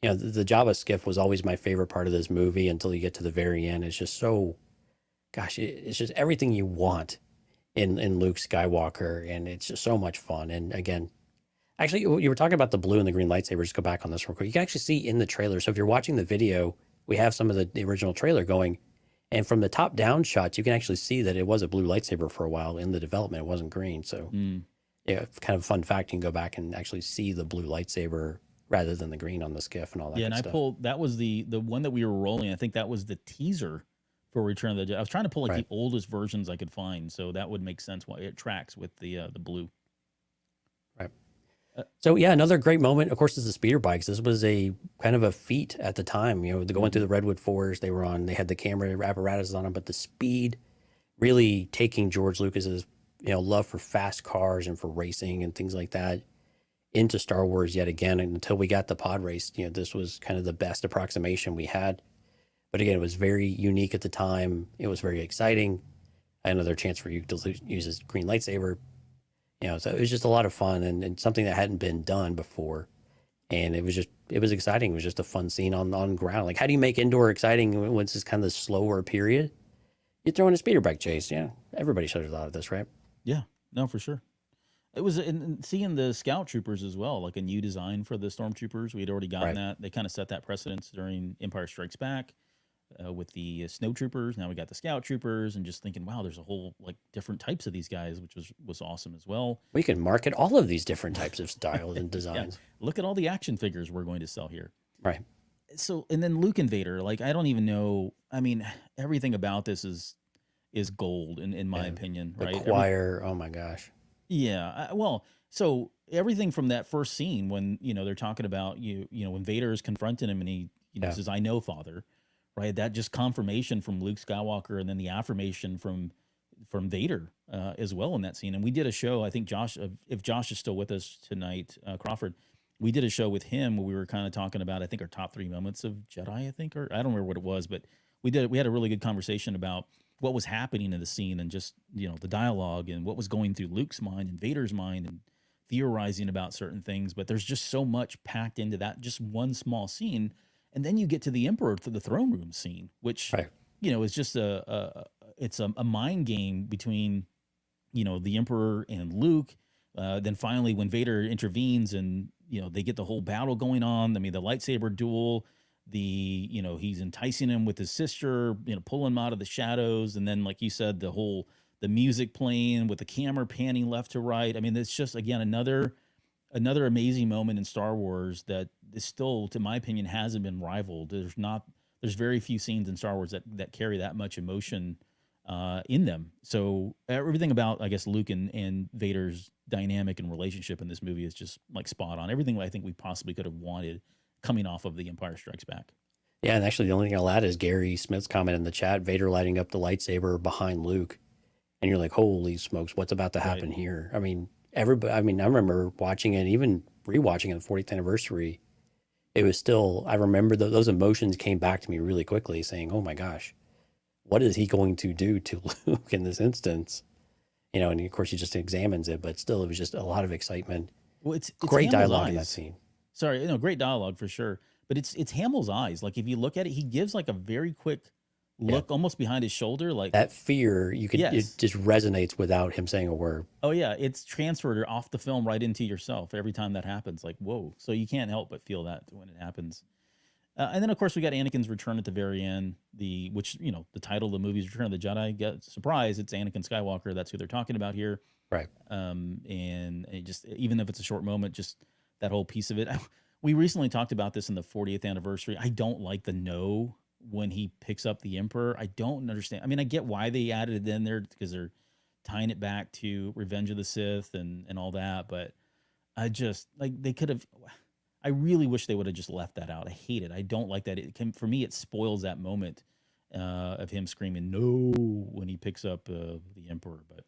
the Jabba skiff was always my favorite part of this movie until you get to the very end. It's just so, gosh, it's just everything you want in Luke Skywalker, and it's just so much fun. And again, actually, you were talking about the blue and the green lightsaber. Just go back on this real quick. You can actually see in the trailer. So if you're watching the video, we have some of the original trailer going. And from the top down shots, you can actually see that it was a blue lightsaber for a while in the development. It wasn't green. So, yeah, kind of fun fact. You can go back and actually see the blue lightsaber rather than the green on the skiff and all that. Yeah, good and stuff. I pulled, that was the one that we were rolling. I think that was the teaser for Return of the Jedi. I was trying to pull like Right. the oldest versions I could find, so that would make sense why it tracks with the blue. Right. So yeah, another great moment, of course, is the speeder bikes. This was a kind of a feat at the time. Going through the Redwood Forest, they had the camera apparatus on them, but the speed, really taking George Lucas's love for fast cars and for racing and things like that into Star Wars yet again. And until we got the pod race, this was kind of the best approximation we had. But again, it was very unique at the time. It was very exciting. Another chance for you to use his green lightsaber. So it was just a lot of fun and something that hadn't been done before. And it was exciting. It was just a fun scene on ground. Like, how do you make indoor exciting when it's just kind of the slower period? You throw in a speeder bike chase. Yeah. Everybody should have thought of this, right? Yeah, no, for sure. It was and seeing the scout troopers as well, like a new design for the stormtroopers. We had already gotten Right. that. They kind of set that precedence during Empire Strikes Back with the snow troopers. Now we got the scout troopers, and just thinking, wow, there's a whole like different types of these guys, which was awesome as well. We can market all of these different types of styles and Yeah, designs. look at all the action figures we're going to sell here. Right. So, and then Luke and Vader, like I don't even know. I mean, everything about this is gold in my Yeah. opinion, The right? choir. Oh my gosh. Yeah. Well, so everything from that first scene when, they're talking about when Vader is confronting him and he, Yeah. says, "I know, Father," right? That just confirmation from Luke Skywalker and then the affirmation from Vader as well in that scene. And we did a show, I think Josh, if Josh is still with us tonight, Crawford, we did a show with him where we were kind of talking about, I think, our top 3 moments of Jedi, I think, or I don't remember what it was, but we had a really good conversation about what was happening in the scene and just, the dialogue and what was going through Luke's mind and Vader's mind and theorizing about certain things. But there's just so much packed into that, just one small scene. And then you get to the Emperor, to the throne room scene, which, Right. is just it's a mind game between, the Emperor and Luke. Then finally, when Vader intervenes and, they get the whole battle going on. I mean, the lightsaber duel, he's enticing him with his sister, pulling him out of the shadows. And then, like you said, the music playing with the camera panning left to right. I mean, it's just, again, another amazing moment in Star Wars that is still, to my opinion, hasn't been rivaled. There's very few scenes in Star Wars that carry that much emotion in them. So everything about, I guess, Luke and Vader's dynamic and relationship in this movie is just like spot on. Everything I think we possibly could have wanted coming off of The Empire Strikes Back. Yeah, and actually the only thing I'll add is Gary Smith's comment in the chat, Vader lighting up the lightsaber behind Luke. And you're like, holy smokes, what's about to happen here? I mean, I remember watching it, even rewatching it, the 40th anniversary. It was still, I remember those emotions came back to me really quickly saying, oh my gosh, what is he going to do to Luke in this instance? And of course he just examines it, but still it was just a lot of excitement. Well, it's Great Hamill's dialogue in that eyes. scene. Sorry, great dialogue for sure. But it's Hamill's eyes. Like if you look at it, he gives like a very quick look almost behind his shoulder. Like That fear, it Yes. just resonates without him saying a word. oh yeah, it's transferred off the film right into yourself every time that happens. Like, whoa. So you can't help but feel that when it happens. And then of course we got Anakin's return at the very end, the title of the movie is Return of the Jedi. Surprise, it's Anakin Skywalker. That's who they're talking about here. Right. And it just, even if it's a short moment, just that whole piece of it. We recently talked about this in the 40th anniversary. I don't like the no when he picks up the Emperor. I don't understand. I mean, I get why they added it in there because they're tying it back to Revenge of the Sith and all that. But I just, like, they could have, I really wish they would have just left that out. I hate it. I don't like that. For me, it spoils that moment of him screaming no when he picks up the Emperor. But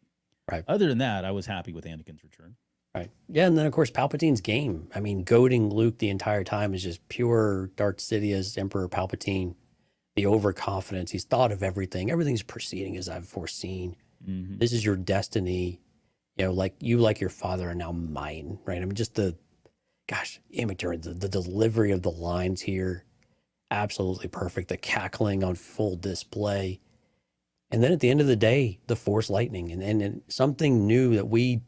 Right. other than that, I was happy with Anakin's return. Right. Yeah, and then of course Palpatine's game. I mean, goading Luke the entire time is just pure Darth Sidious, Emperor Palpatine. the overconfidence. He's thought of everything. Everything's proceeding as I've foreseen. Mm-hmm. This is your destiny. You know, like you, like your father, are now mine, right? I mean, just Ian McDiarmid, the delivery of the lines here, absolutely perfect. The cackling on full display. And then at the end of the day, the Force lightning and something new that we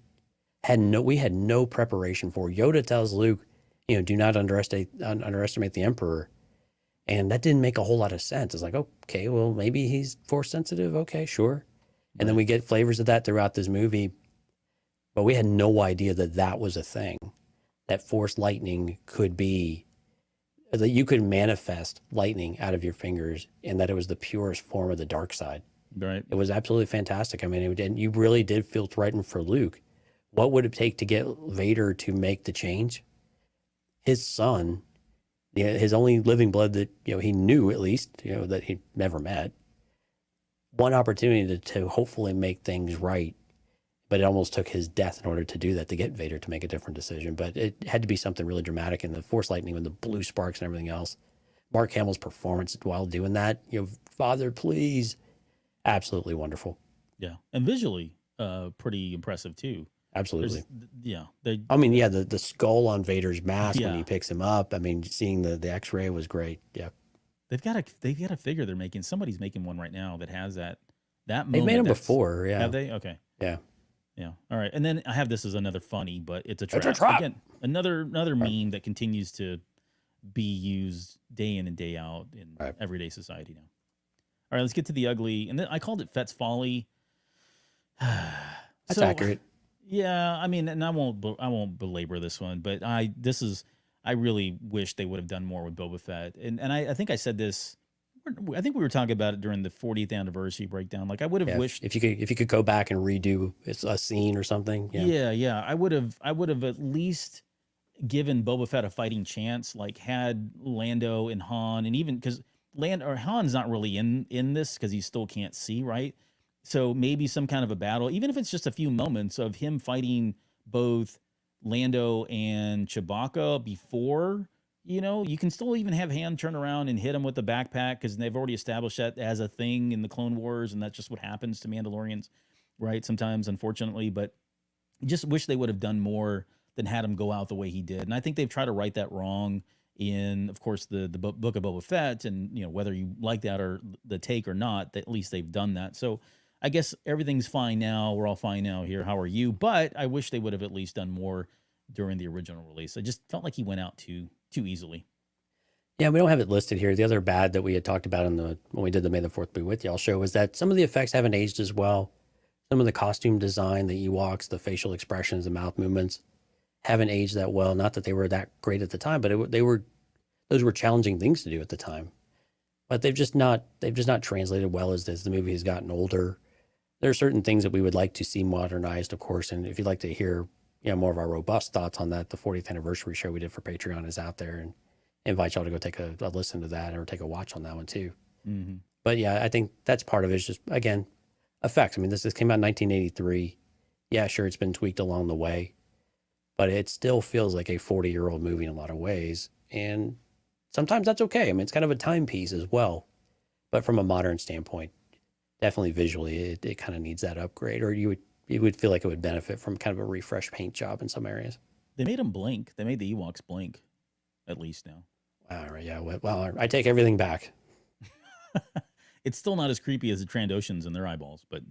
had no preparation for. Yoda tells Luke, you know, do not underestimate the Emperor. And that didn't make a whole lot of sense. It's like, okay, well, maybe he's Force sensitive. Okay, sure. And then we get flavors of that throughout this movie. But we had no idea that that was a thing, that Force lightning could be, that you could manifest lightning out of your fingers, and that it was the purest form of the dark side. Right. It was absolutely fantastic. I mean, and you really did feel threatened for Luke. What would it take to get Vader to make the change? His son, his only living blood that, you know, he knew, at least, you know, that he never met. One opportunity to hopefully make things right, but it almost took his death in order to do that, to get Vader to make a different decision. But it had to be something really dramatic, and the Force lightning and the blue sparks and everything else. Mark Hamill's performance while doing that, you know, Father, please. Absolutely wonderful. Yeah. And visually, pretty impressive too. Absolutely. The skull on Vader's mask when Yeah. he picks him up. I mean, seeing the X-ray was great. Yeah. They've got a figure they're making. Somebody's making one right now that has that moment. They've made them before. Yeah. Have they? Okay. Yeah. Yeah. All right. And then I have this as another funny, but it's a trap. It's a trap. Again, another meme that continues to be used day in and day out in everyday society now. All right, let's get to the ugly. And then I called it Fett's Folly. That's accurate. Yeah, I mean, and I won't belabor this one, but I really wish they would have done more with Boba Fett. And I think I said this. I think we were talking about it during the 40th anniversary breakdown. Like, I would have wished if you could go back and redo a scene or something. Yeah. I would have at least given Boba Fett a fighting chance. Like, had Lando and Han, and even because Han's not really in this because he still can't see, right? So maybe some kind of a battle, even if it's just a few moments of him fighting both Lando and Chewbacca before, you know, you can still even have Han turn around and hit him with the backpack, because they've already established that as a thing in the Clone Wars, and that's just what happens to Mandalorians, right? Sometimes, unfortunately, but just wish they would have done more than had him go out the way he did. And I think they've tried to right that wrong in, of course, the book of Boba Fett, and, you know, whether you like that or the take or not, at least they've done that. So I guess everything's fine now. We're all fine now here. How are you? But I wish they would have at least done more during the original release. I just felt like he went out too easily. Yeah, we don't have it listed here. The other bad that we had talked about when we did the May the 4th Be With Y'all show was that some of the effects haven't aged as well. Some of the costume design, the Ewoks, the facial expressions, the mouth movements haven't aged that well. Not that they were that great at the time, but those were challenging things to do at the time. But they've just not translated well as the movie has gotten older. There are certain things that we would like to see modernized, of course. And if you'd like to hear, you know, more of our robust thoughts on that, the 40th anniversary show we did for Patreon is out there, and invite y'all to go take a listen to that, or take a watch on that one too. Mm-hmm. But yeah, I think that's part of it. Is just, again, effects. I mean, this came out in 1983. Yeah, sure, it's been tweaked along the way, but it still feels like a 40-year-old movie in a lot of ways. And sometimes that's okay. I mean, it's kind of a timepiece as well. But from a modern standpoint, definitely visually, it kind of needs that upgrade, or you would feel like it would benefit from kind of a refresh paint job in some areas. They made them blink. They made the Ewoks blink, at least now. All right, yeah. Well, I take everything back. It's still not as creepy as the Trandoshans and their eyeballs, but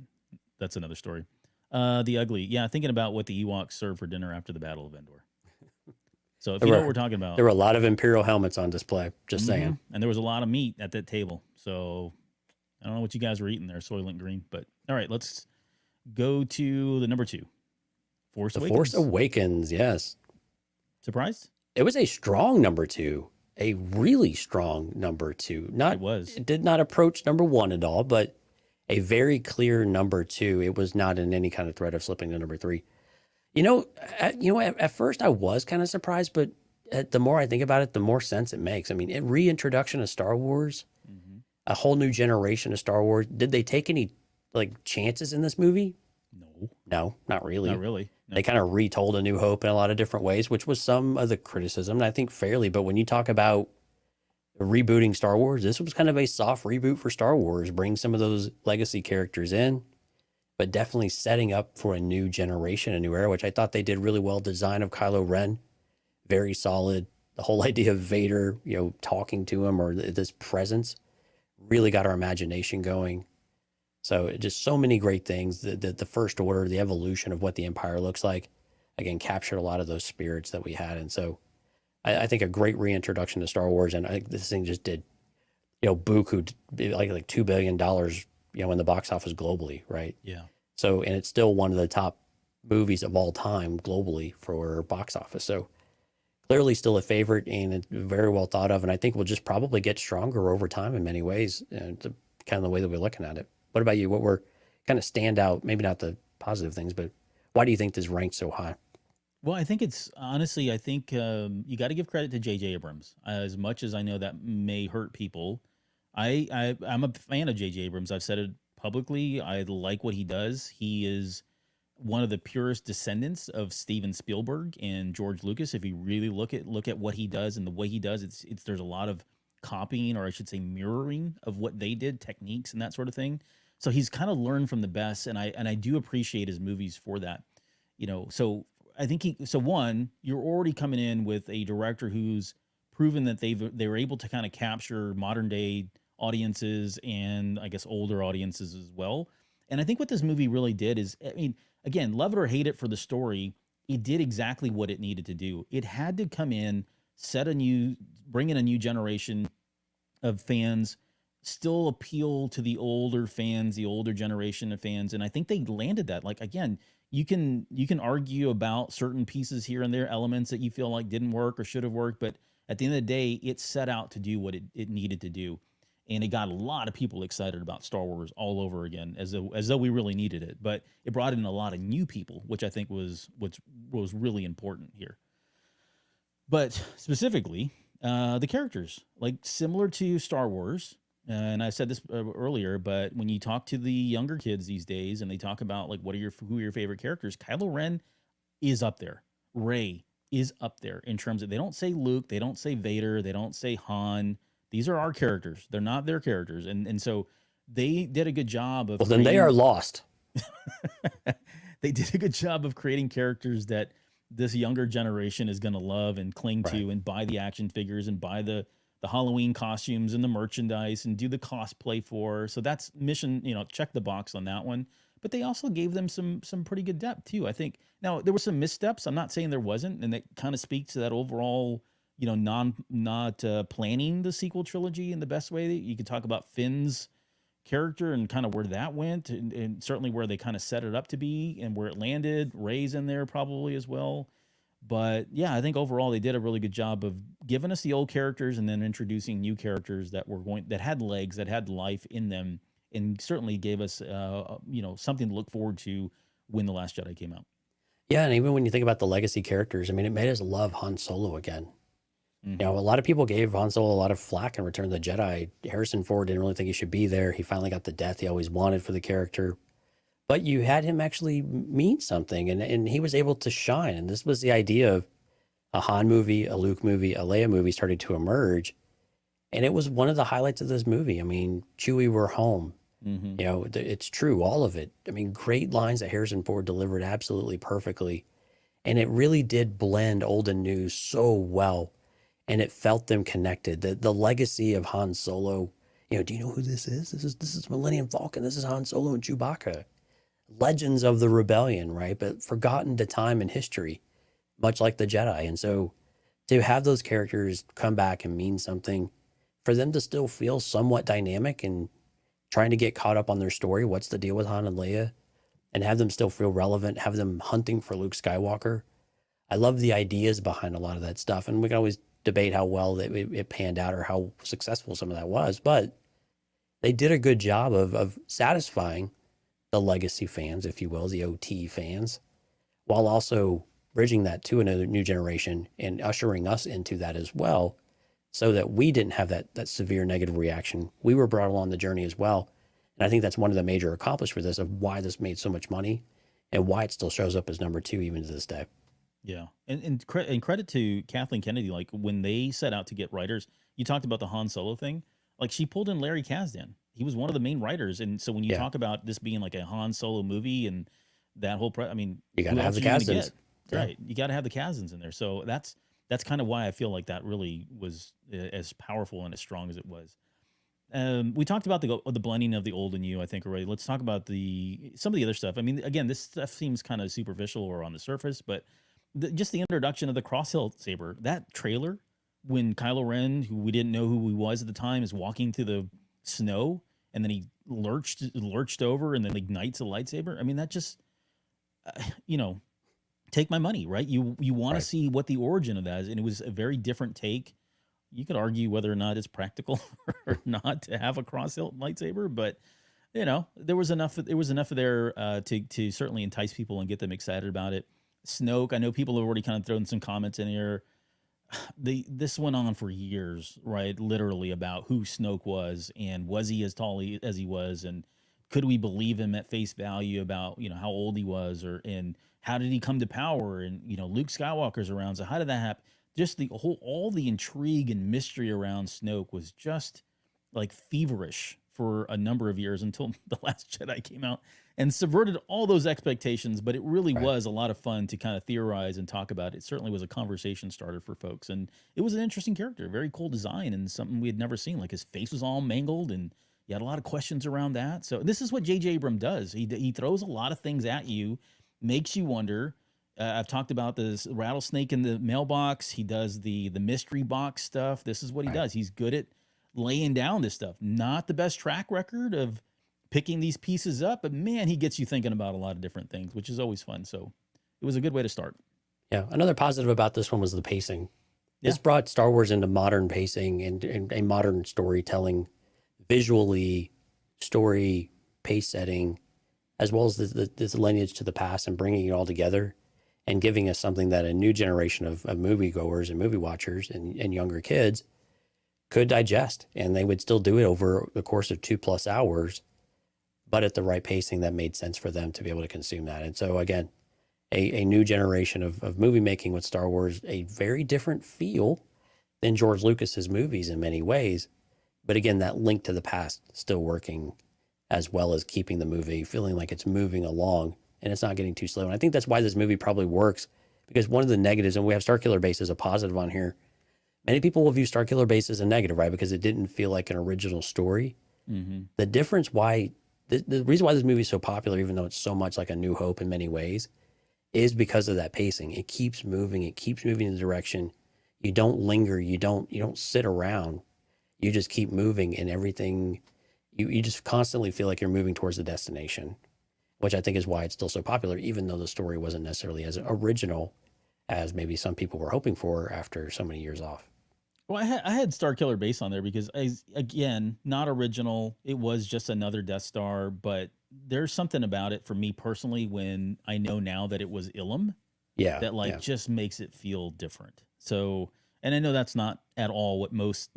that's another story. The ugly. Yeah, thinking about what the Ewoks served for dinner after the Battle of Endor. So if you know what we're talking about. There were a lot of Imperial helmets on display, just saying. And there was a lot of meat at that table. So I don't know what you guys were eating there, Soylent Green. But all right, let's go to the number 2. Force Awakens. Force Awakens, yes. Surprised? It was a strong number 2. A really strong number 2. It did not approach number 1 at all, but a very clear number 2. It was not in any kind of threat of slipping to number 3. At first I was kind of surprised, but the more I think about it, the more sense it makes. I mean, reintroduction of Star Wars, a whole new generation of Star Wars. Did they take any chances in this movie? No, not really. Not really. No. They kind of retold A New Hope in a lot of different ways, which was some of the criticism, and I think fairly. But when you talk about rebooting Star Wars. This was kind of a soft reboot for Star Wars, bring some of those legacy characters in, but definitely setting up for a new generation, a new era, which I thought they did really well. Design of Kylo Ren, very solid. The whole idea of Vader, talking to him, or this presence, really got our imagination going. So just so many great things. The First Order, the evolution of what the Empire looks like, again, captured a lot of those spirits that we had. And so I think a great reintroduction to Star Wars. And I think this thing just did, buku, like $2 billion, in the box office globally, right? Yeah. So, and it's still one of the top movies of all time globally for box office. So clearly still a favorite, and it's very well thought of. And I think we'll just probably get stronger over time in many ways. And kind of the way that we're looking at it. What about you? What were kind of stand out, maybe not the positive things, but why do you think this ranked so high? Well, I think it's honestly, I think you got to give credit to J.J. Abrams. As much as I know that may hurt people, I'm a fan of J.J. Abrams. I've said it publicly. I like what he does. He is one of the purest descendants of Steven Spielberg and George Lucas. If you really look at what he does and the way he does, it's there's a lot of copying, or I should say mirroring, of what they did, techniques and that sort of thing. So he's kind of learned from the best, and I do appreciate his movies for that. So I think one, you're already coming in with a director who's proven that they were able to kind of capture modern day audiences, and I guess older audiences as well. And I think what this movie really did is, I mean, again, love it or hate it for the story, it did exactly what it needed to do. It had to come in, bring in a new generation of fans, still appeal to the older fans, the older generation of fans. And I think they landed that. Like, again, you can argue about certain pieces here and there, elements that you feel like didn't work or should have worked, but at the end of the day, it set out to do what it needed to do. And it got a lot of people excited about Star Wars all over again, as though we really needed it. But it brought in a lot of new people, which I think was really important here. But specifically, the characters, like similar to Star Wars, and I said this earlier, but when you talk to the younger kids these days, and they talk about like who are your favorite characters, Kylo Ren is up there. Rey is up there in terms of, they don't say Luke, they don't say Vader, they don't say Han. These are our characters. They're not their characters, and so they did a good job of. Well, then they are lost. They did a good job of creating characters that this younger generation is going to love and cling to, and buy the action figures and buy the Halloween costumes and the merchandise and do the cosplay for. So that's mission, check the box on that one. But they also gave them some pretty good depth too, I think. Now, there were some missteps. I'm not saying there wasn't, and that kind of speaks to that overall, not planning the sequel trilogy in the best way. You could talk about Finn's character and kind of where that went, and certainly where they kind of set it up to be and where it landed. Rey's in there probably as well. But yeah, I think overall they did a really good job of giving us the old characters and then introducing new characters that had legs, that had life in them, and certainly gave us something to look forward to when The Last Jedi came out. Yeah, and even when you think about the legacy characters, I mean, it made us love Han Solo again. Mm-hmm. A lot of people gave Han Solo a lot of flack in Return of the Jedi. Harrison Ford didn't really think he should be there. He finally got the death he always wanted for the character. But you had him actually mean something, and he was able to shine. And this was the idea of a Han movie, a Luke movie, a Leia movie started to emerge. And it was one of the highlights of this movie. I mean, Chewie, we're home. Mm-hmm. It's true, all of it. I mean, great lines that Harrison Ford delivered absolutely perfectly. And it really did blend old and new so well. And it felt them connected. The legacy of Han Solo, do you know who this is? This is Millennium Falcon. This is Han Solo and Chewbacca. Legends of the rebellion, right? But forgotten to time and history, much like the Jedi. And so to have those characters come back and mean something, for them to still feel somewhat dynamic and trying to get caught up on their story, what's the deal with Han and Leia, and have them still feel relevant, have them hunting for Luke Skywalker. I love the ideas behind a lot of that stuff. And we can always debate how well it panned out or how successful some of that was, but they did a good job of satisfying the legacy fans, if you will, the OT fans, while also bridging that to another new generation and ushering us into that as well, so that we didn't have that severe negative reaction. We were brought along the journey as well. And I think that's one of the major accomplishments of why this made so much money and why it still shows up as number 2 even to this day. Yeah, and credit to Kathleen Kennedy. Like when they set out to get writers, you talked about the Han Solo thing. Like she pulled in Larry Kasdan. He was one of the main writers, and so when you Yeah. talk about this being like a Han Solo movie and that whole, I mean, You gotta who have else the are you gonna Kasdans. get? Yeah. Right? You got to have the Kasdans in there. So that's kind of why I feel like that really was as powerful and as strong as it was. We talked about the blending of the old and new, I think, already. Let's talk about some of the other stuff. I mean, again, this stuff seems kind of superficial or on the surface, but just the introduction of the cross-hilt saber, that trailer when Kylo Ren, who we didn't know who he was at the time, is walking through the snow and then he lurched over and then ignites a lightsaber. I mean, that just, take my money, right? You want Right. to see what the origin of that is, and it was a very different take. You could argue whether or not it's practical or not to have a cross-hilt lightsaber, but there was enough there to certainly entice people and get them excited about it. Snoke, I know people have already kind of thrown some comments in here. This went on for years, right? Literally about who Snoke was and was he as tall as he was, and could we believe him at face value about how old he was, and how did he come to power, and Luke Skywalker's around, so how did that happen? Just all the intrigue and mystery around Snoke was just like feverish for a number of years until The Last Jedi came out and subverted all those expectations. But it really was a lot of fun to kind of theorize and talk about. It certainly was a conversation starter for folks. And it was an interesting character, very cool design, and something we had never seen. Like his face was all mangled, and you had a lot of questions around that. So this is what J.J. Abrams does. He throws a lot of things at you, makes you wonder. I've talked about this rattlesnake in the mailbox. He does the mystery box stuff. This is what he does. He's good at laying down this stuff. Not the best track record of picking these pieces up, but man, he gets you thinking about a lot of different things, which is always fun. So it was a good way to start. Yeah. Another positive about this one was the pacing. This Yeah. brought Star Wars into modern pacing and a modern storytelling, visually, story, pace setting, as well as this lineage to the past and bringing it all together and giving us something that a new generation of moviegoers and movie watchers and younger kids could digest. And they would still do it over the course of 2+ hours, but at the right pacing that made sense for them to be able to consume that. And so again, a new generation of movie making with Star Wars, a very different feel than George Lucas's movies in many ways. But again, that link to the past still working, as well as keeping the movie feeling like it's moving along and it's not getting too slow. And I think that's why this movie probably works, because one of the negatives, and we have Starkiller Base as a positive on here, many people will view Starkiller Base as a negative, right? Because it didn't feel like an original story. Mm-hmm. The difference why, the reason why this movie is so popular, even though it's so much like A New Hope in many ways, is because of that pacing. It keeps moving in the direction. You don't linger. You don't sit around. You just keep moving, and everything, you just constantly feel like you're moving towards the destination, which I think is why it's still so popular, even though the story wasn't necessarily as original as maybe some people were hoping for after so many years off. Well, I had Starkiller Base on there because, again, not original. It was just another Death Star, but there's something about it for me personally when I know now that it was Ilum, Yeah. that just makes it feel different. So, and I know that's not at all what most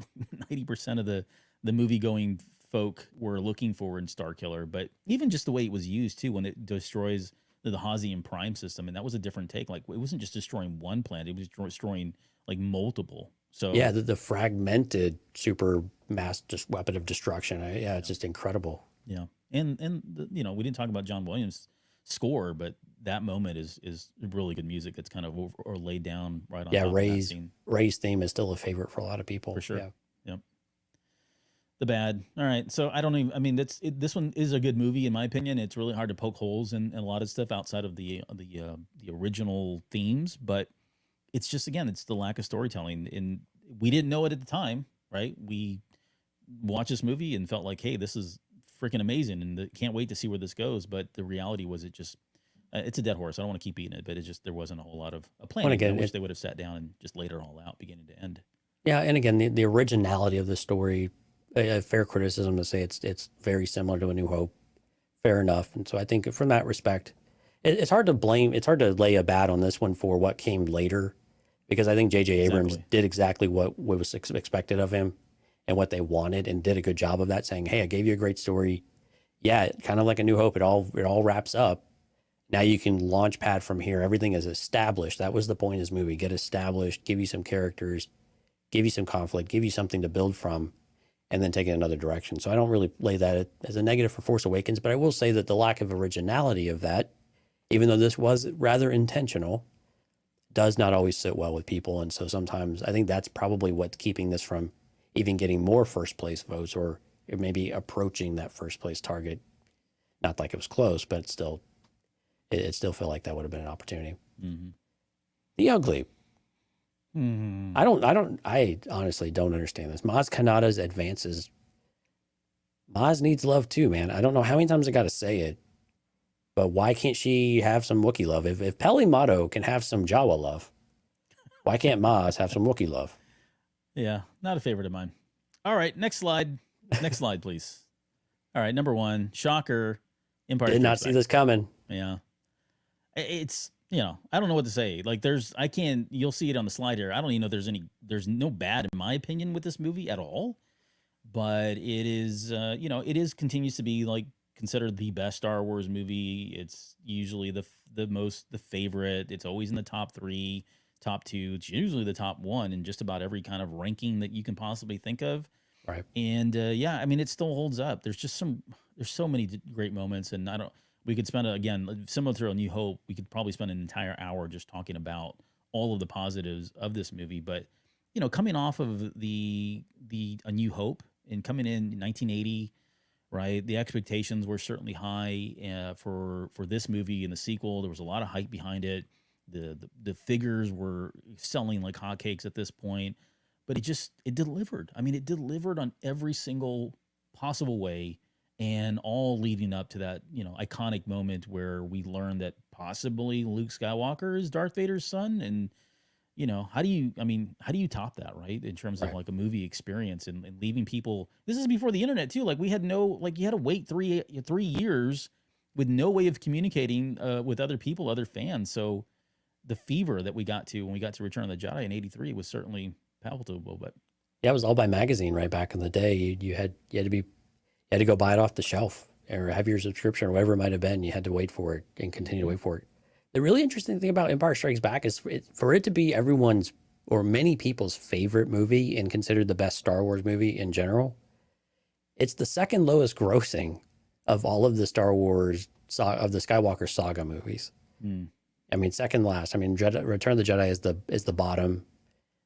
90% of the movie going folk were looking for in Starkiller, but even just the way it was used too, when it destroys the Hazian Prime system, and that was a different take. Like it wasn't just destroying one planet; it was destroying like multiple. So yeah, the fragmented super mass weapon of destruction. It's just incredible. Yeah, and we didn't talk about John Williams' score, but that moment is really good music. That's kind of or laid down right on. Yeah, top Ray's of that scene. Ray's theme is still a favorite for a lot of people. For sure. Yeah. Yep. The bad. All right. So I don't even. I mean, this one is a good movie in my opinion. It's really hard to poke holes in a lot of stuff outside of the original themes, but it's just, again, it's the lack of storytelling, and we didn't know it at the time, right? We watched this movie and felt like, hey, this is freaking amazing, and can't wait to see where this goes. But the reality was, it just it's a dead horse. I don't want to keep eating it, but it just, there wasn't a whole lot of a plan. I wish they would have sat down and just laid it all out, beginning to end. Yeah, and again, the originality of the story, a fair criticism to say it's very similar to A New Hope. Fair enough. And so I think from that respect, it's hard to blame. It's hard to lay a bat on this one for what came later, because I think J.J. Abrams did exactly what was expected of him and what they wanted, and did a good job of that, saying, hey, I gave you a great story. Yeah, kind of like A New Hope, it all wraps up. Now you can launch pad from here. Everything is established. That was the point of this movie. Get established, give you some characters, give you some conflict, give you something to build from, and then take it another direction. So I don't really lay that as a negative for Force Awakens, but I will say that the lack of originality of that, even though this was rather intentional, does not always sit well with people. And so sometimes I think that's probably what's keeping this from even getting more first place votes or maybe approaching that first place target. Not like it was close, but it still felt like that would have been an opportunity. Mm-hmm. The Ugly. Mm-hmm. I honestly don't understand this. Maz Kanata's advances. Maz needs love too, man. I don't know how many times I got to say it, but why can't she have some Wookiee love? If Peli Motto can have some Jawa love, why can't Maz have some Wookiee love? Yeah, not a favorite of mine. All right, next slide. Next slide, please. All right, number 1, shocker. Empire Did not Strikes see Back. this coming. Yeah. It's, I don't know what to say. Like you'll see it on the slide here. I don't even know there's no bad in my opinion with this movie at all, but it is, it is continues to be like considered the best Star Wars movie. It's usually the favorite. It's always in the top 3, top 2. It's usually the top 1 in just about every kind of ranking that you can possibly think of. Right. And it still holds up. There's so many great moments, and we could spend again, similar to A New Hope, we could probably spend an entire hour just talking about all of the positives of this movie. But coming off of the A New Hope and coming in 1980, right? The expectations were certainly high for this movie and the sequel. There was a lot of hype behind it. The figures were selling like hotcakes at this point. But it delivered. I mean, it delivered on every single possible way, and all leading up to that, iconic moment where we learned that possibly Luke Skywalker is Darth Vader's son. And, how do you top that, right? In terms of like a movie experience and leaving people, this is before the internet too. Like you had to wait 3 years with no way of communicating with other people, other fans. So the fever that we got to when we got to Return of the Jedi in '83 was certainly palatable. But yeah, it was all by magazine right back in the day. You had to go buy it off the shelf or have your subscription or whatever it might have been. You had to wait for it and continue to wait for it. The really interesting thing about Empire Strikes Back is for it to be everyone's or many people's favorite movie and considered the best Star Wars movie in general. It's the second lowest grossing of all of the Star Wars of the Skywalker Saga movies. I mean, second last. I mean, Return of the Jedi is the bottom.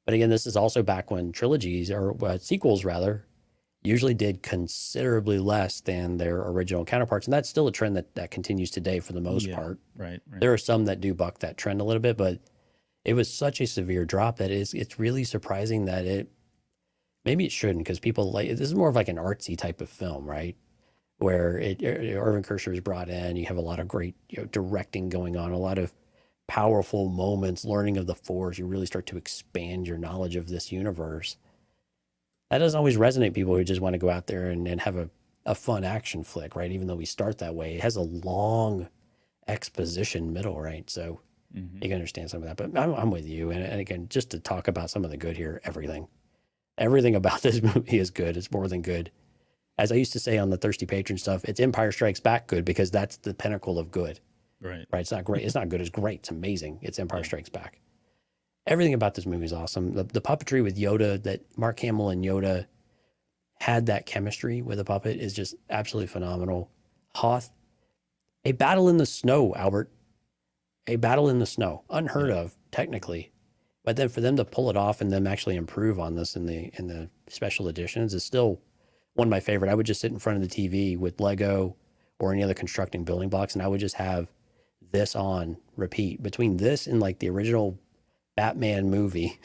But again, this is also back when trilogies or sequels rather usually did considerably less than their original counterparts. And that's still a trend that continues today for the most part. Right. There are some that do buck that trend a little bit, but it was such a severe drop that it's really surprising that maybe it shouldn't, because people this is more of like an artsy type of film, right? Where Irvin Kershner is brought in, you have a lot of great directing going on, a lot of powerful moments, learning of the Force. You really start to expand your knowledge of this universe. That doesn't always resonate with people who just want to go out there and have a fun action flick, right? Even though we start that way, it has a long exposition middle, right? So you can understand some of that. But I'm with you. And again, just to talk about some of the good here, everything about this movie is good. It's more than good. As I used to say on the Thirsty Patron stuff, it's Empire Strikes Back good, because that's the pinnacle of good. Right. It's not great. It's not good. It's great. It's amazing. It's Empire Strikes Back. Everything about this movie is awesome. The puppetry with Yoda, that Mark Hamill and Yoda had that chemistry with a puppet, is just absolutely phenomenal. Hoth, a battle in the snow, Albert. A battle in the snow. Unheard of, technically. But then for them to pull it off and them actually improve on this in the special editions is still one of my favorite. I would just sit in front of the TV with Lego or any other constructing building blocks, and I would just have this on repeat. Between this and like the original Batman movie,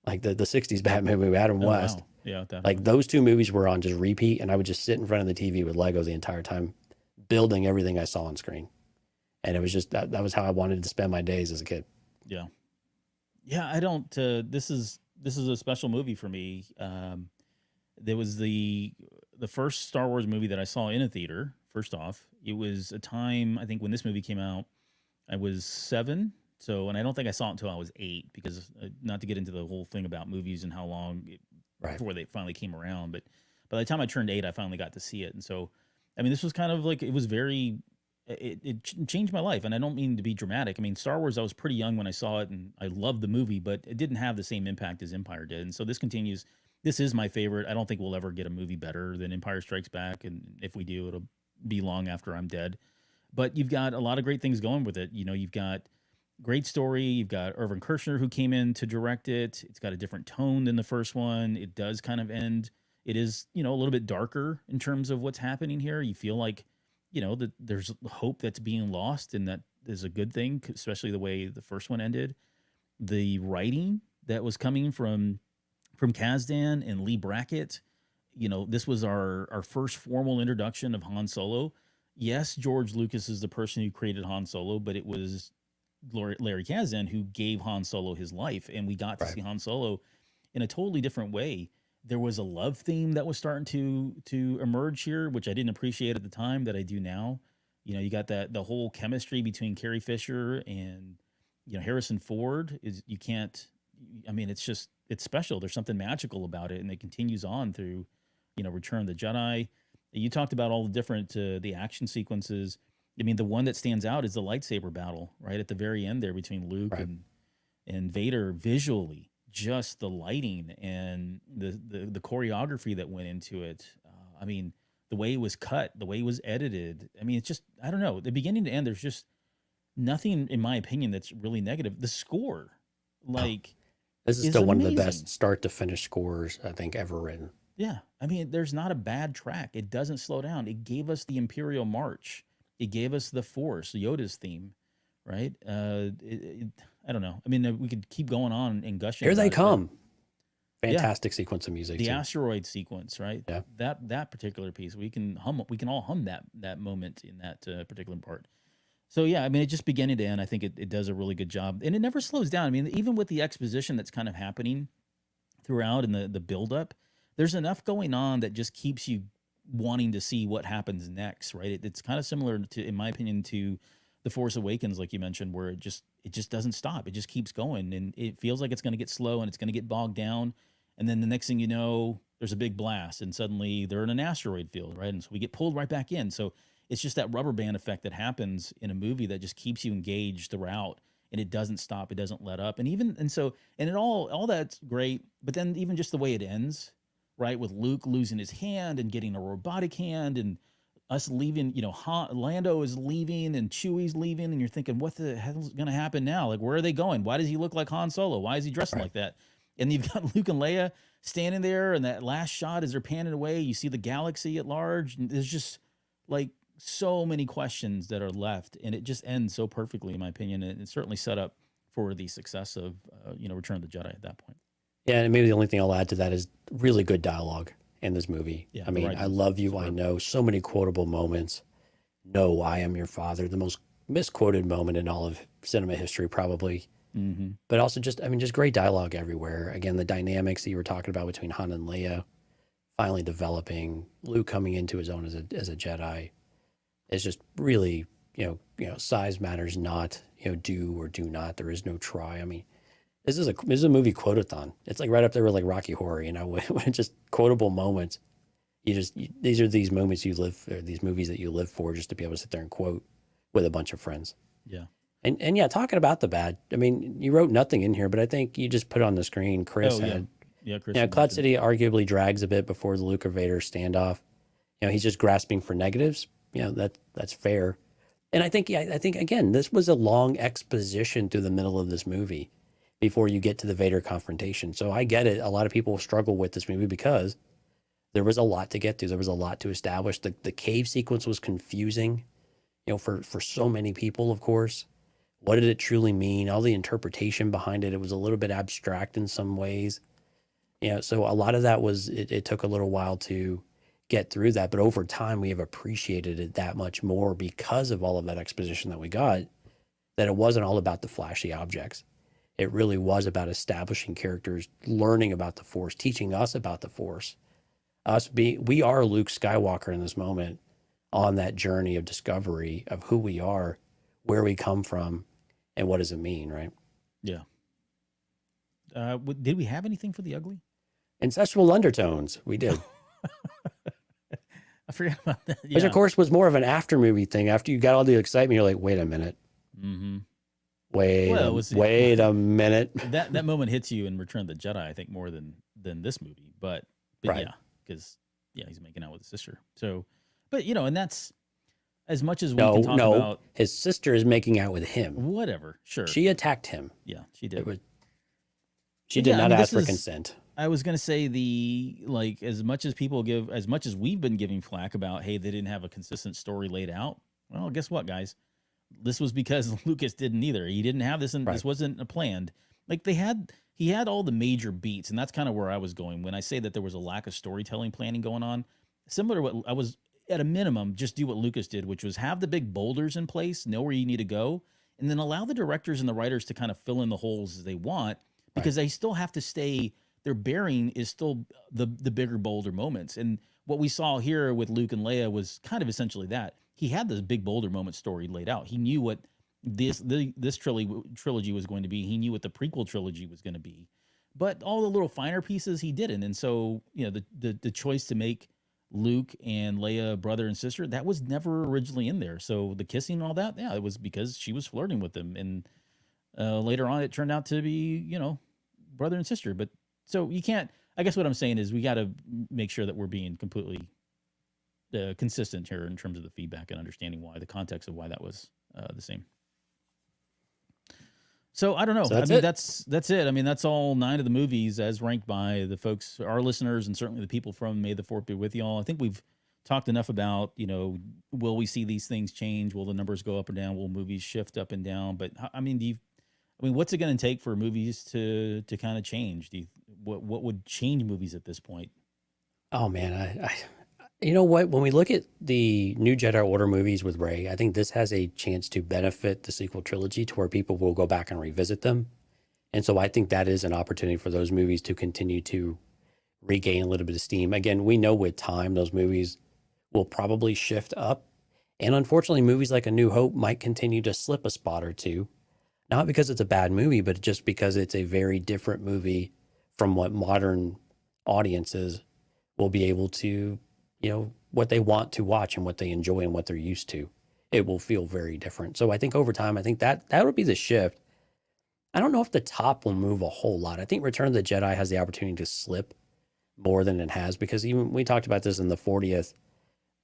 like the 60s Batman movie, Adam West. Wow. Yeah, definitely. Like those two movies were on just repeat, and I would just sit in front of the TV with Lego the entire time, building everything I saw on screen. And it was just that was how I wanted to spend my days as a kid. Yeah. Yeah, I don't this is a special movie for me. There was the first Star Wars movie that I saw in a theater. First off, it was a time, I think when this movie came out, I was 7. So, and I don't think I saw it until I was 8, because not to get into the whole thing about movies and how long before they finally came around. But by the time I turned 8, I finally got to see it. And so, I mean, this was kind of like, it was very changed my life. And I don't mean to be dramatic. I mean, Star Wars, I was pretty young when I saw it, and I loved the movie, but it didn't have the same impact as Empire did. And so this continues. This is my favorite. I don't think we'll ever get a movie better than Empire Strikes Back, and if we do, it'll be long after I'm dead. But you've got a lot of great things going with it. You know, you've got great story. You've got Irvin Kershner who came in to direct it. It's got a different tone than the first one. It does kind of end. It is, you know, a little bit darker in terms of what's happening here. You feel like, you know, that there's hope that's being lost, and that is a good thing, especially the way the first one ended. The writing that was coming from Kasdan and Lee Brackett, you know, this was our first formal introduction of Han Solo. Yes, George Lucas is the person who created Han Solo, but it was Larry Kasdan who gave Han Solo his life, and we got to see Han Solo in a totally different way. There was a love theme that was starting to emerge here, which I didn't appreciate at the time that I do now. You know, you got the whole chemistry between Carrie Fisher and, you know, Harrison Ford is, you can't, I mean, it's special. There's something magical about it, and it continues on through, you know, Return of the Jedi. You talked about all the different the action sequences. I mean, the one that stands out is the lightsaber battle right at the very end there between Luke and Vader. Visually, just the lighting and the choreography that went into it. I mean, the way it was cut, the way it was edited. I mean, it's just, I don't know. The beginning to end, there's just nothing, in my opinion, that's really negative. The score, like, this is still one of the best start to finish scores I think ever written. Yeah. I mean, there's not a bad track. It doesn't slow down. It gave us the Imperial March. It gave us the Force, Yoda's theme, right? I don't know. I mean, we could keep going on and gushing. Here they come. Fantastic sequence of music. The asteroid sequence, right? Yeah. That particular piece, we can all hum that moment in that particular part. So yeah, I mean, it just beginning to end, I think it does a really good job, and it never slows down. I mean, even with the exposition that's kind of happening throughout and the buildup, there's enough going on that just keeps you wanting to see what happens next, right? It's kind of similar to, in my opinion, to The Force Awakens, like you mentioned, where it just doesn't stop. It just keeps going, and it feels like it's going to get slow and it's going to get bogged down. And then the next thing you know, there's a big blast, and suddenly they're in an asteroid field, right? And so we get pulled right back in. So it's just that rubber band effect that happens in a movie that just keeps you engaged throughout, and it doesn't stop. It doesn't let up. And it all that's great. But then even just the way it ends, right, with Luke losing his hand and getting a robotic hand, and us leaving, you know, Lando is leaving and Chewie's leaving, and you're thinking, what the hell's going to happen now? Like, where are they going? Why does he look like Han Solo? Why is he dressing like that? And you've got Luke and Leia standing there, and that last shot as they're panning away, you see the galaxy at large, and there's just like so many questions that are left, and it just ends so perfectly, in my opinion, and it's certainly set up for the success of Return of the Jedi at that point. Yeah, and maybe the only thing I'll add to that is really good dialogue in this movie. Yeah, I mean, I love you, I know, so many quotable moments. No, I am your father, the most misquoted moment in all of cinema history, probably. Mm-hmm. But also just great dialogue everywhere. Again, the dynamics that you were talking about between Han and Leia finally developing, Luke coming into his own as a Jedi. It's just really, you know, size matters not, you know, do or do not. There is no try. I mean, this is a movie quote-a-thon. It's like right up there with like Rocky Horror, you know, when just quotable moments. These are these moments you live, or these movies that you live for, just to be able to sit there and quote with a bunch of friends. Yeah. And yeah, talking about the bad, I mean, you wrote nothing in here, but I think you just put on the screen, Chris had. Yeah, Chris. Yeah, Cloud City arguably drags a bit before the Luke or Vader standoff. You know, he's just grasping for negatives. You know, that's fair. And I think again, this was a long exposition through the middle of this movie before you get to the Vader confrontation. So I get it. A lot of people struggle with this movie because there was a lot to get to. There was a lot to establish. The cave sequence was confusing, you know, for so many people, of course. What did it truly mean? All the interpretation behind it, it was a little bit abstract in some ways. You know, so a lot of that was, it took a little while to get through that. But over time, we have appreciated it that much more because of all of that exposition that we got, that it wasn't all about the flashy objects. It really was about establishing characters, learning about the Force, teaching us about the Force. We are Luke Skywalker in this moment on that journey of discovery of who we are, where we come from, and what does it mean, right? Yeah. Did we have anything for the ugly? Incestual undertones. We did. I forgot about that. Which, of course, was more of an after movie thing. After you got all the excitement, you're like, wait a minute. Mm-hmm. Wait a minute. That moment hits you in Return of the Jedi, I think, more than this movie. But Right. yeah, because he's making out with his sister. So, but and that's as much as we can talk about. His sister is making out with him. Whatever, sure. She attacked him. Yeah, she did. She did not ask for consent. I was gonna say as much as we've been giving flack about, hey, they didn't have a consistent story laid out. Well, guess what, guys? This was because Lucas didn't either. He didn't have this, and this wasn't a planned. Like he had all the major beats, and that's kind of where I was going when I say that there was a lack of storytelling planning going on. Similar to what I was, at a minimum, just do what Lucas did, which was have the big boulders in place, know where you need to go, and then allow the directors and the writers to kind of fill in the holes as they want, because they still have to stay. Their bearing is still the bigger boulder moments, and what we saw here with Luke and Leia was kind of essentially that. He had this big boulder moment story laid out. He knew what this trilogy was going to be. He knew what the prequel trilogy was going to be, but all the little finer pieces he didn't. And so, the choice to make Luke and Leia brother and sister, that was never originally in there. So the kissing and all that, it was because she was flirting with him, and later on it turned out to be brother and sister. But so you can't. I guess what I'm saying is we got to make sure that we're being completely consistent here in terms of the feedback and understanding why the context of why that was the same. So I don't know. So that's it. I mean, that's all 9 of the movies as ranked by the folks, our listeners, and certainly the people from May the 4th be with y'all. I think we've talked enough about, will we see these things change? Will the numbers go up or down? Will movies shift up and down? But I mean, what's it going to take for movies to kind of change? What would change movies at this point? Oh man, you know what? When we look at the new Jedi Order movies with Rey, I think this has a chance to benefit the sequel trilogy to where people will go back and revisit them. And so I think that is an opportunity for those movies to continue to regain a little bit of steam. Again, we know with time, those movies will probably shift up. And unfortunately, movies like A New Hope might continue to slip a spot or two. Not because it's a bad movie, but just because it's a very different movie from what modern audiences will be able to, what they want to watch and what they enjoy and what they're used to. It will feel very different. So I think over time, I think that would be the shift. I don't know if the top will move a whole lot. I think Return of the Jedi has the opportunity to slip more than it has, because even we talked about this in the 40th,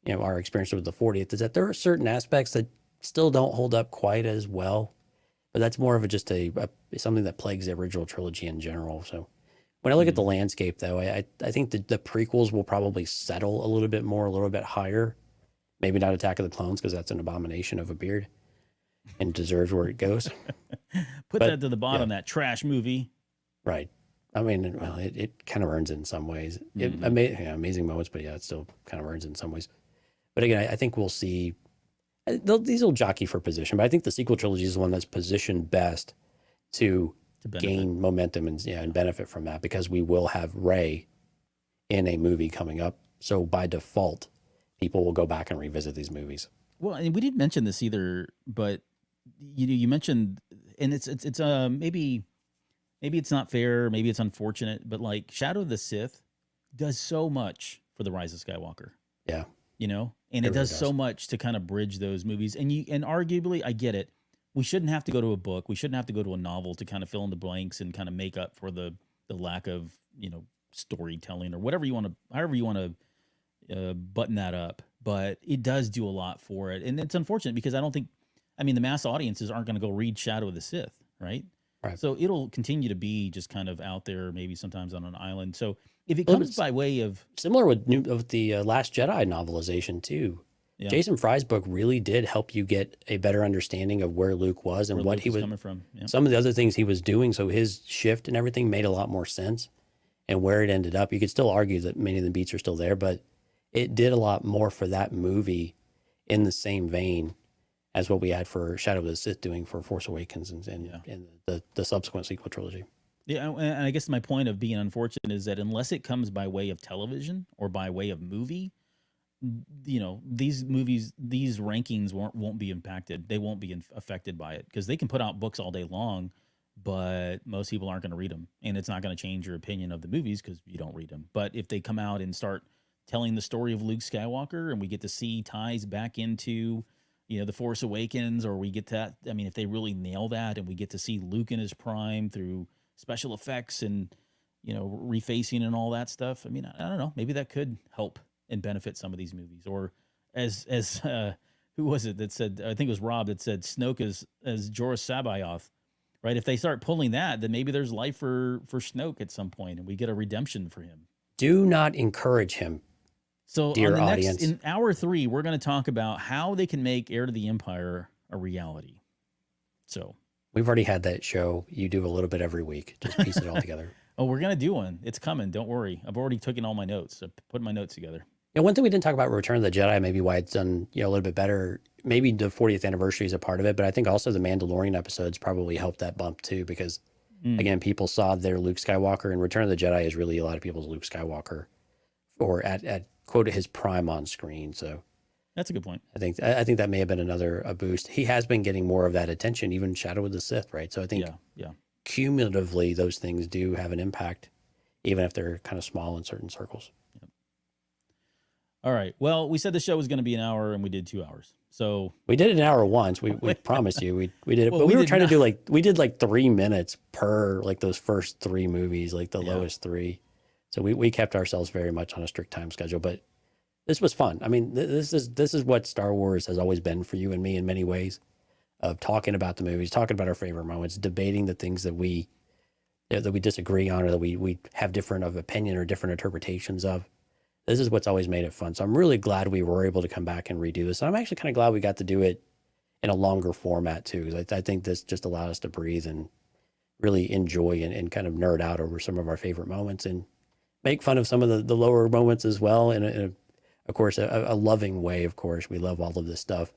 our experience with the 40th is that there are certain aspects that still don't hold up quite as well, but that's more of just something that plagues the original trilogy in general. So when I look at the landscape, though, I think the prequels will probably settle a little bit more, a little bit higher. Maybe not Attack of the Clones, because that's an abomination of a beard and deserves where it goes. Put that to the bottom, that trash movie. Right. I mean, well, it kind of earns it in some ways. Amazing moments, but it still kind of earns it in some ways. But again, I think we'll see. These will jockey for position, but I think the sequel trilogy is the one that's positioned best to gain momentum and benefit from that, because we will have Rey in a movie coming up. So by default, people will go back and revisit these movies. Well, and we didn't mention this either, but you mentioned, and it's maybe it's not fair, maybe it's unfortunate, but like Shadow of the Sith does so much for the Rise of Skywalker. Yeah. And it does so much to kind of bridge those movies. And arguably, I get it. We shouldn't have to go to a book. We shouldn't have to go to a novel to kind of fill in the blanks and kind of make up for the lack of, storytelling or however you want to button that up. But it does do a lot for it. And it's unfortunate because the mass audiences aren't going to go read Shadow of the Sith, right? Right. So it'll continue to be just kind of out there, maybe sometimes on an island. So if it comes by way of... Similar with the Last Jedi novelization too. Yeah. Jason Fry's book really did help you get a better understanding of where Luke was and what he was coming from. Yeah. Some of the other things he was doing. So his shift and everything made a lot more sense, and where it ended up. You could still argue that many of the beats are still there, but it did a lot more for that movie in the same vein as what we had for Shadow of the Sith doing for Force Awakens and the subsequent sequel trilogy. Yeah, and I guess my point of being unfortunate is that unless it comes by way of television or by way of movie, these movies, these rankings won't be impacted. They won't be affected by it, because they can put out books all day long, but most people aren't going to read them, and it's not going to change your opinion of the movies because you don't read them. But if they come out and start telling the story of Luke Skywalker, and we get to see ties back into, The Force Awakens, or we get that. I mean, if they really nail that, and we get to see Luke in his prime through special effects and, refacing and all that stuff. I mean, I don't know. Maybe that could help and benefit some of these movies. Or as who was it that said? I think it was Rob that said Snoke as Jorah Sabayoth. Right? If they start pulling that, then maybe there's life for Snoke at some point, and we get a redemption for him. Do not encourage him. So dear on the audience. in hour 3, we're going to talk about how they can make Heir to the Empire a reality. So we've already had that show. You do a little bit every week. Just piece it all together. Oh, we're going to do one. It's coming. Don't worry. I've already taken all my notes. I put my notes together. Yeah, one thing we didn't talk about Return of the Jedi, maybe why it's done a little bit better. Maybe the 40th anniversary is a part of it, but I think also the Mandalorian episodes probably helped that bump too, because again, people saw their Luke Skywalker, and Return of the Jedi is really a lot of people's Luke Skywalker, or at quote his prime on screen. So that's a good point. I think that may have been a boost. He has been getting more of that attention, even Shadow of the Sith, right? So I think cumulatively those things do have an impact, even if they're kind of small in certain circles. Yep. All right. Well, we said the show was going to be an hour, and we did 2 hours. So we did an hour once. We promised you we did it, well, but we were trying to do we did 3 minutes per those first 3 movies, the lowest 3. So we kept ourselves very much on a strict time schedule, but this was fun. I mean, this is what Star Wars has always been for you and me in many ways, of talking about the movies, talking about our favorite moments, debating the things that we disagree on, or that we have different of opinion or different interpretations of. This is what's always made it fun. So I'm really glad we were able to come back and redo this. And I'm actually kind of glad we got to do it in a longer format too, because I think this just allowed us to breathe and really enjoy and kind of nerd out over some of our favorite moments and make fun of some of the lower moments as well. In of course, a loving way, of course. We love all of this stuff.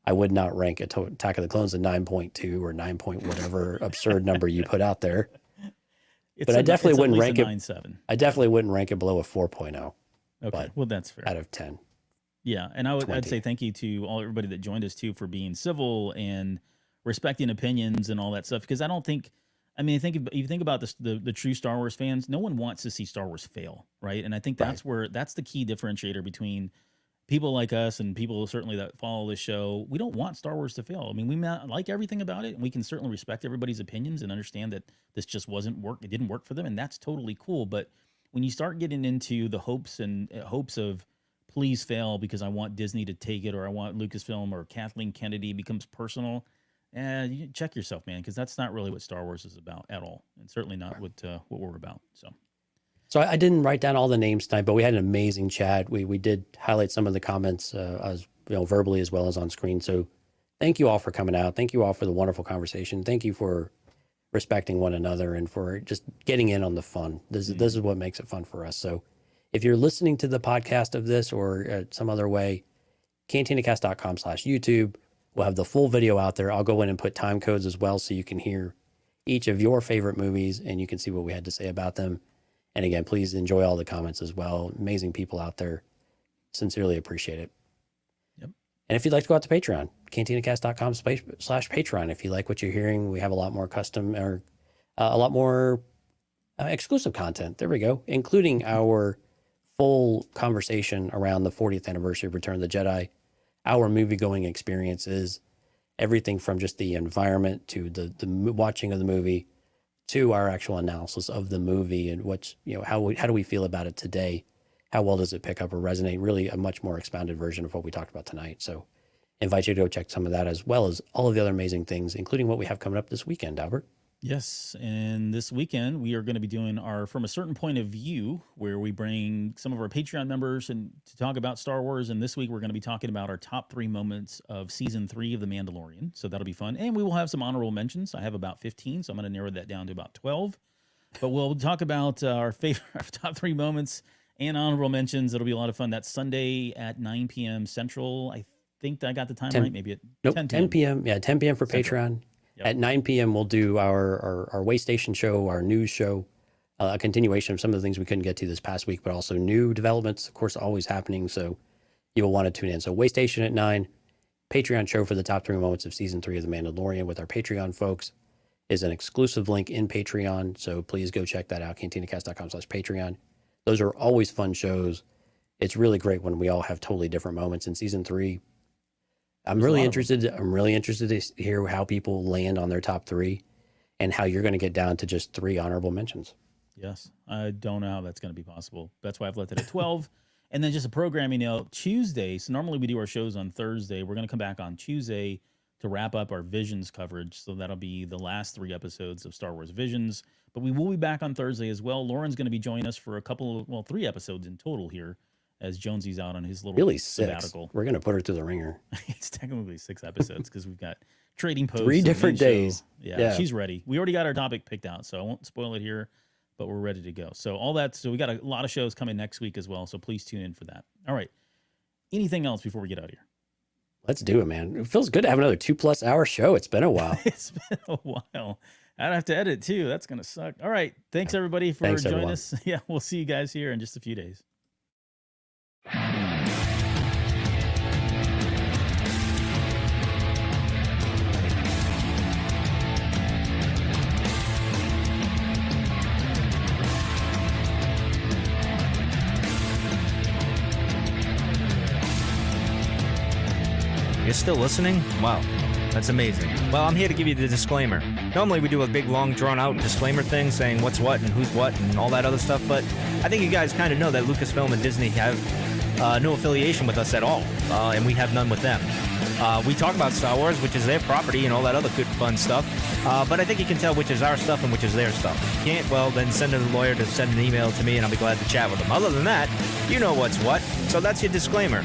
I would not rank Attack of the Clones a 9.2 or 9 point whatever absurd number you put out there. But I definitely wouldn't rank it. 9.7. I definitely wouldn't rank it below a 4.0. Okay, well, that's fair. Out of 10. Yeah, and I'd say thank you to everybody that joined us too for being civil and respecting opinions and all that stuff. Because I think if you think about this, the true Star Wars fans, no one wants to see Star Wars fail, right? And I think that's that's the key differentiator between people like us and people certainly that follow this show. We don't want Star Wars to fail. I mean, we like everything about it, and we can certainly respect everybody's opinions and understand that this just it didn't work for them, and that's totally cool. But when you start getting into the hopes of please fail because I want Disney to take it, or I want Lucasfilm or Kathleen Kennedy becomes personal, you check yourself, man, because that's not really what Star Wars is about at all, and certainly not what we're about. So I didn't write down all the names tonight, but we had an amazing chat. We did highlight some of the comments as verbally as well as on screen. So thank you all for coming out. Thank you all for the wonderful conversation. Thank you for respecting one another and for just getting in on the fun. This is what makes it fun for us. So if you're listening to the podcast of this or some other way, cantinacast.com/YouTube. We'll have the full video out there. I'll go in and put time codes as well so you can hear each of your favorite movies and you can see what we had to say about them. And again, please enjoy all the comments as well. Amazing people out there. Sincerely appreciate it. Yep. And if you'd like to go out to Patreon, cantinacast.com/Patreon. If you like what you're hearing, we have a lot more custom or a lot more exclusive content. There we go. Including our full conversation around the 40th anniversary of Return of the Jedi, our movie-going experiences, everything from just the environment to the watching of the movie to our actual analysis of the movie and what's, how do we feel about it today? How well does it pick up or resonate? Really a much more expounded version of what we talked about tonight. So invite you to go check some of that as well as all of the other amazing things, including what we have coming up this weekend, Albert. Yes, and this weekend we are going to be doing our From a Certain Point of View, where we bring some of our Patreon members and to talk about Star Wars. And this week we're going to be talking about our top 3 moments of season 3 of The Mandalorian. So that'll be fun. And we will have some honorable mentions. I have about 15, so I'm going to narrow that down to about 12. But we'll talk about our top 3 moments and honorable mentions. It'll be a lot of fun. That's Sunday at 9 p.m. Central. I think I got the time right. Maybe at 10 p.m. Yeah, 10 p.m. for Central. Patreon. Yep. At 9 p.m., we'll do our Way Station show, our news show, a continuation of some of the things we couldn't get to this past week, but also new developments, of course, always happening. So you'll want to tune in. So Way Station at 9, Patreon show for the top 3 moments of season 3 of The Mandalorian with our Patreon folks is an exclusive link in Patreon. So please go check that out, cantinacast.com/Patreon. Those are always fun shows. it's really great when we all have totally different moments in season 3. I'm There's a really lot of them. interested. I'm really interested to hear how people land on their top 3 and how you're going to get down to just 3 honorable mentions. Yes. I don't know how that's going to be possible. That's why I've left it at 12. And then just a programming note, Tuesday. So normally we do our shows on Thursday. We're going to come back on Tuesday to wrap up our Visions coverage. So that'll be the last 3 episodes of Star Wars Visions. But we will be back on Thursday as well. Lauren's going to be joining us for 3 episodes in total here, as Jonesy's out on his little Really 6. sabbatical. We're going to put her through the ringer. It's technically 6 episodes because we've got trading posts. 3 and different main show. days. Yeah, she's ready. We already got our topic picked out, so I won't spoil it here, but we're ready to go. So all that. So we got a lot of shows coming next week as well. So please tune in for that. All right. Anything else before we get out of here? Let's do it, man. It feels good to have another 2+ hour show. It's been a while. It's been a while. I'd have to edit too. That's going to suck. All right. Thanks everybody for joining everyone. us. Yeah. We'll see you guys here in just a few days. You're still listening? Wow, that's amazing. Well, I'm here to give you the disclaimer. Normally we do a big, long, drawn-out disclaimer thing saying what's what and who's what and all that other stuff, but I think you guys kind of know that Lucasfilm and Disney have no affiliation with us at all, and we have none with them. We talk about Star Wars, which is their property and all that other good, fun stuff, but I think you can tell which is our stuff and which is their stuff. If you can't, well, then send a lawyer to send an email to me, and I'll be glad to chat with them. Other than that, you know what's what, so that's your disclaimer.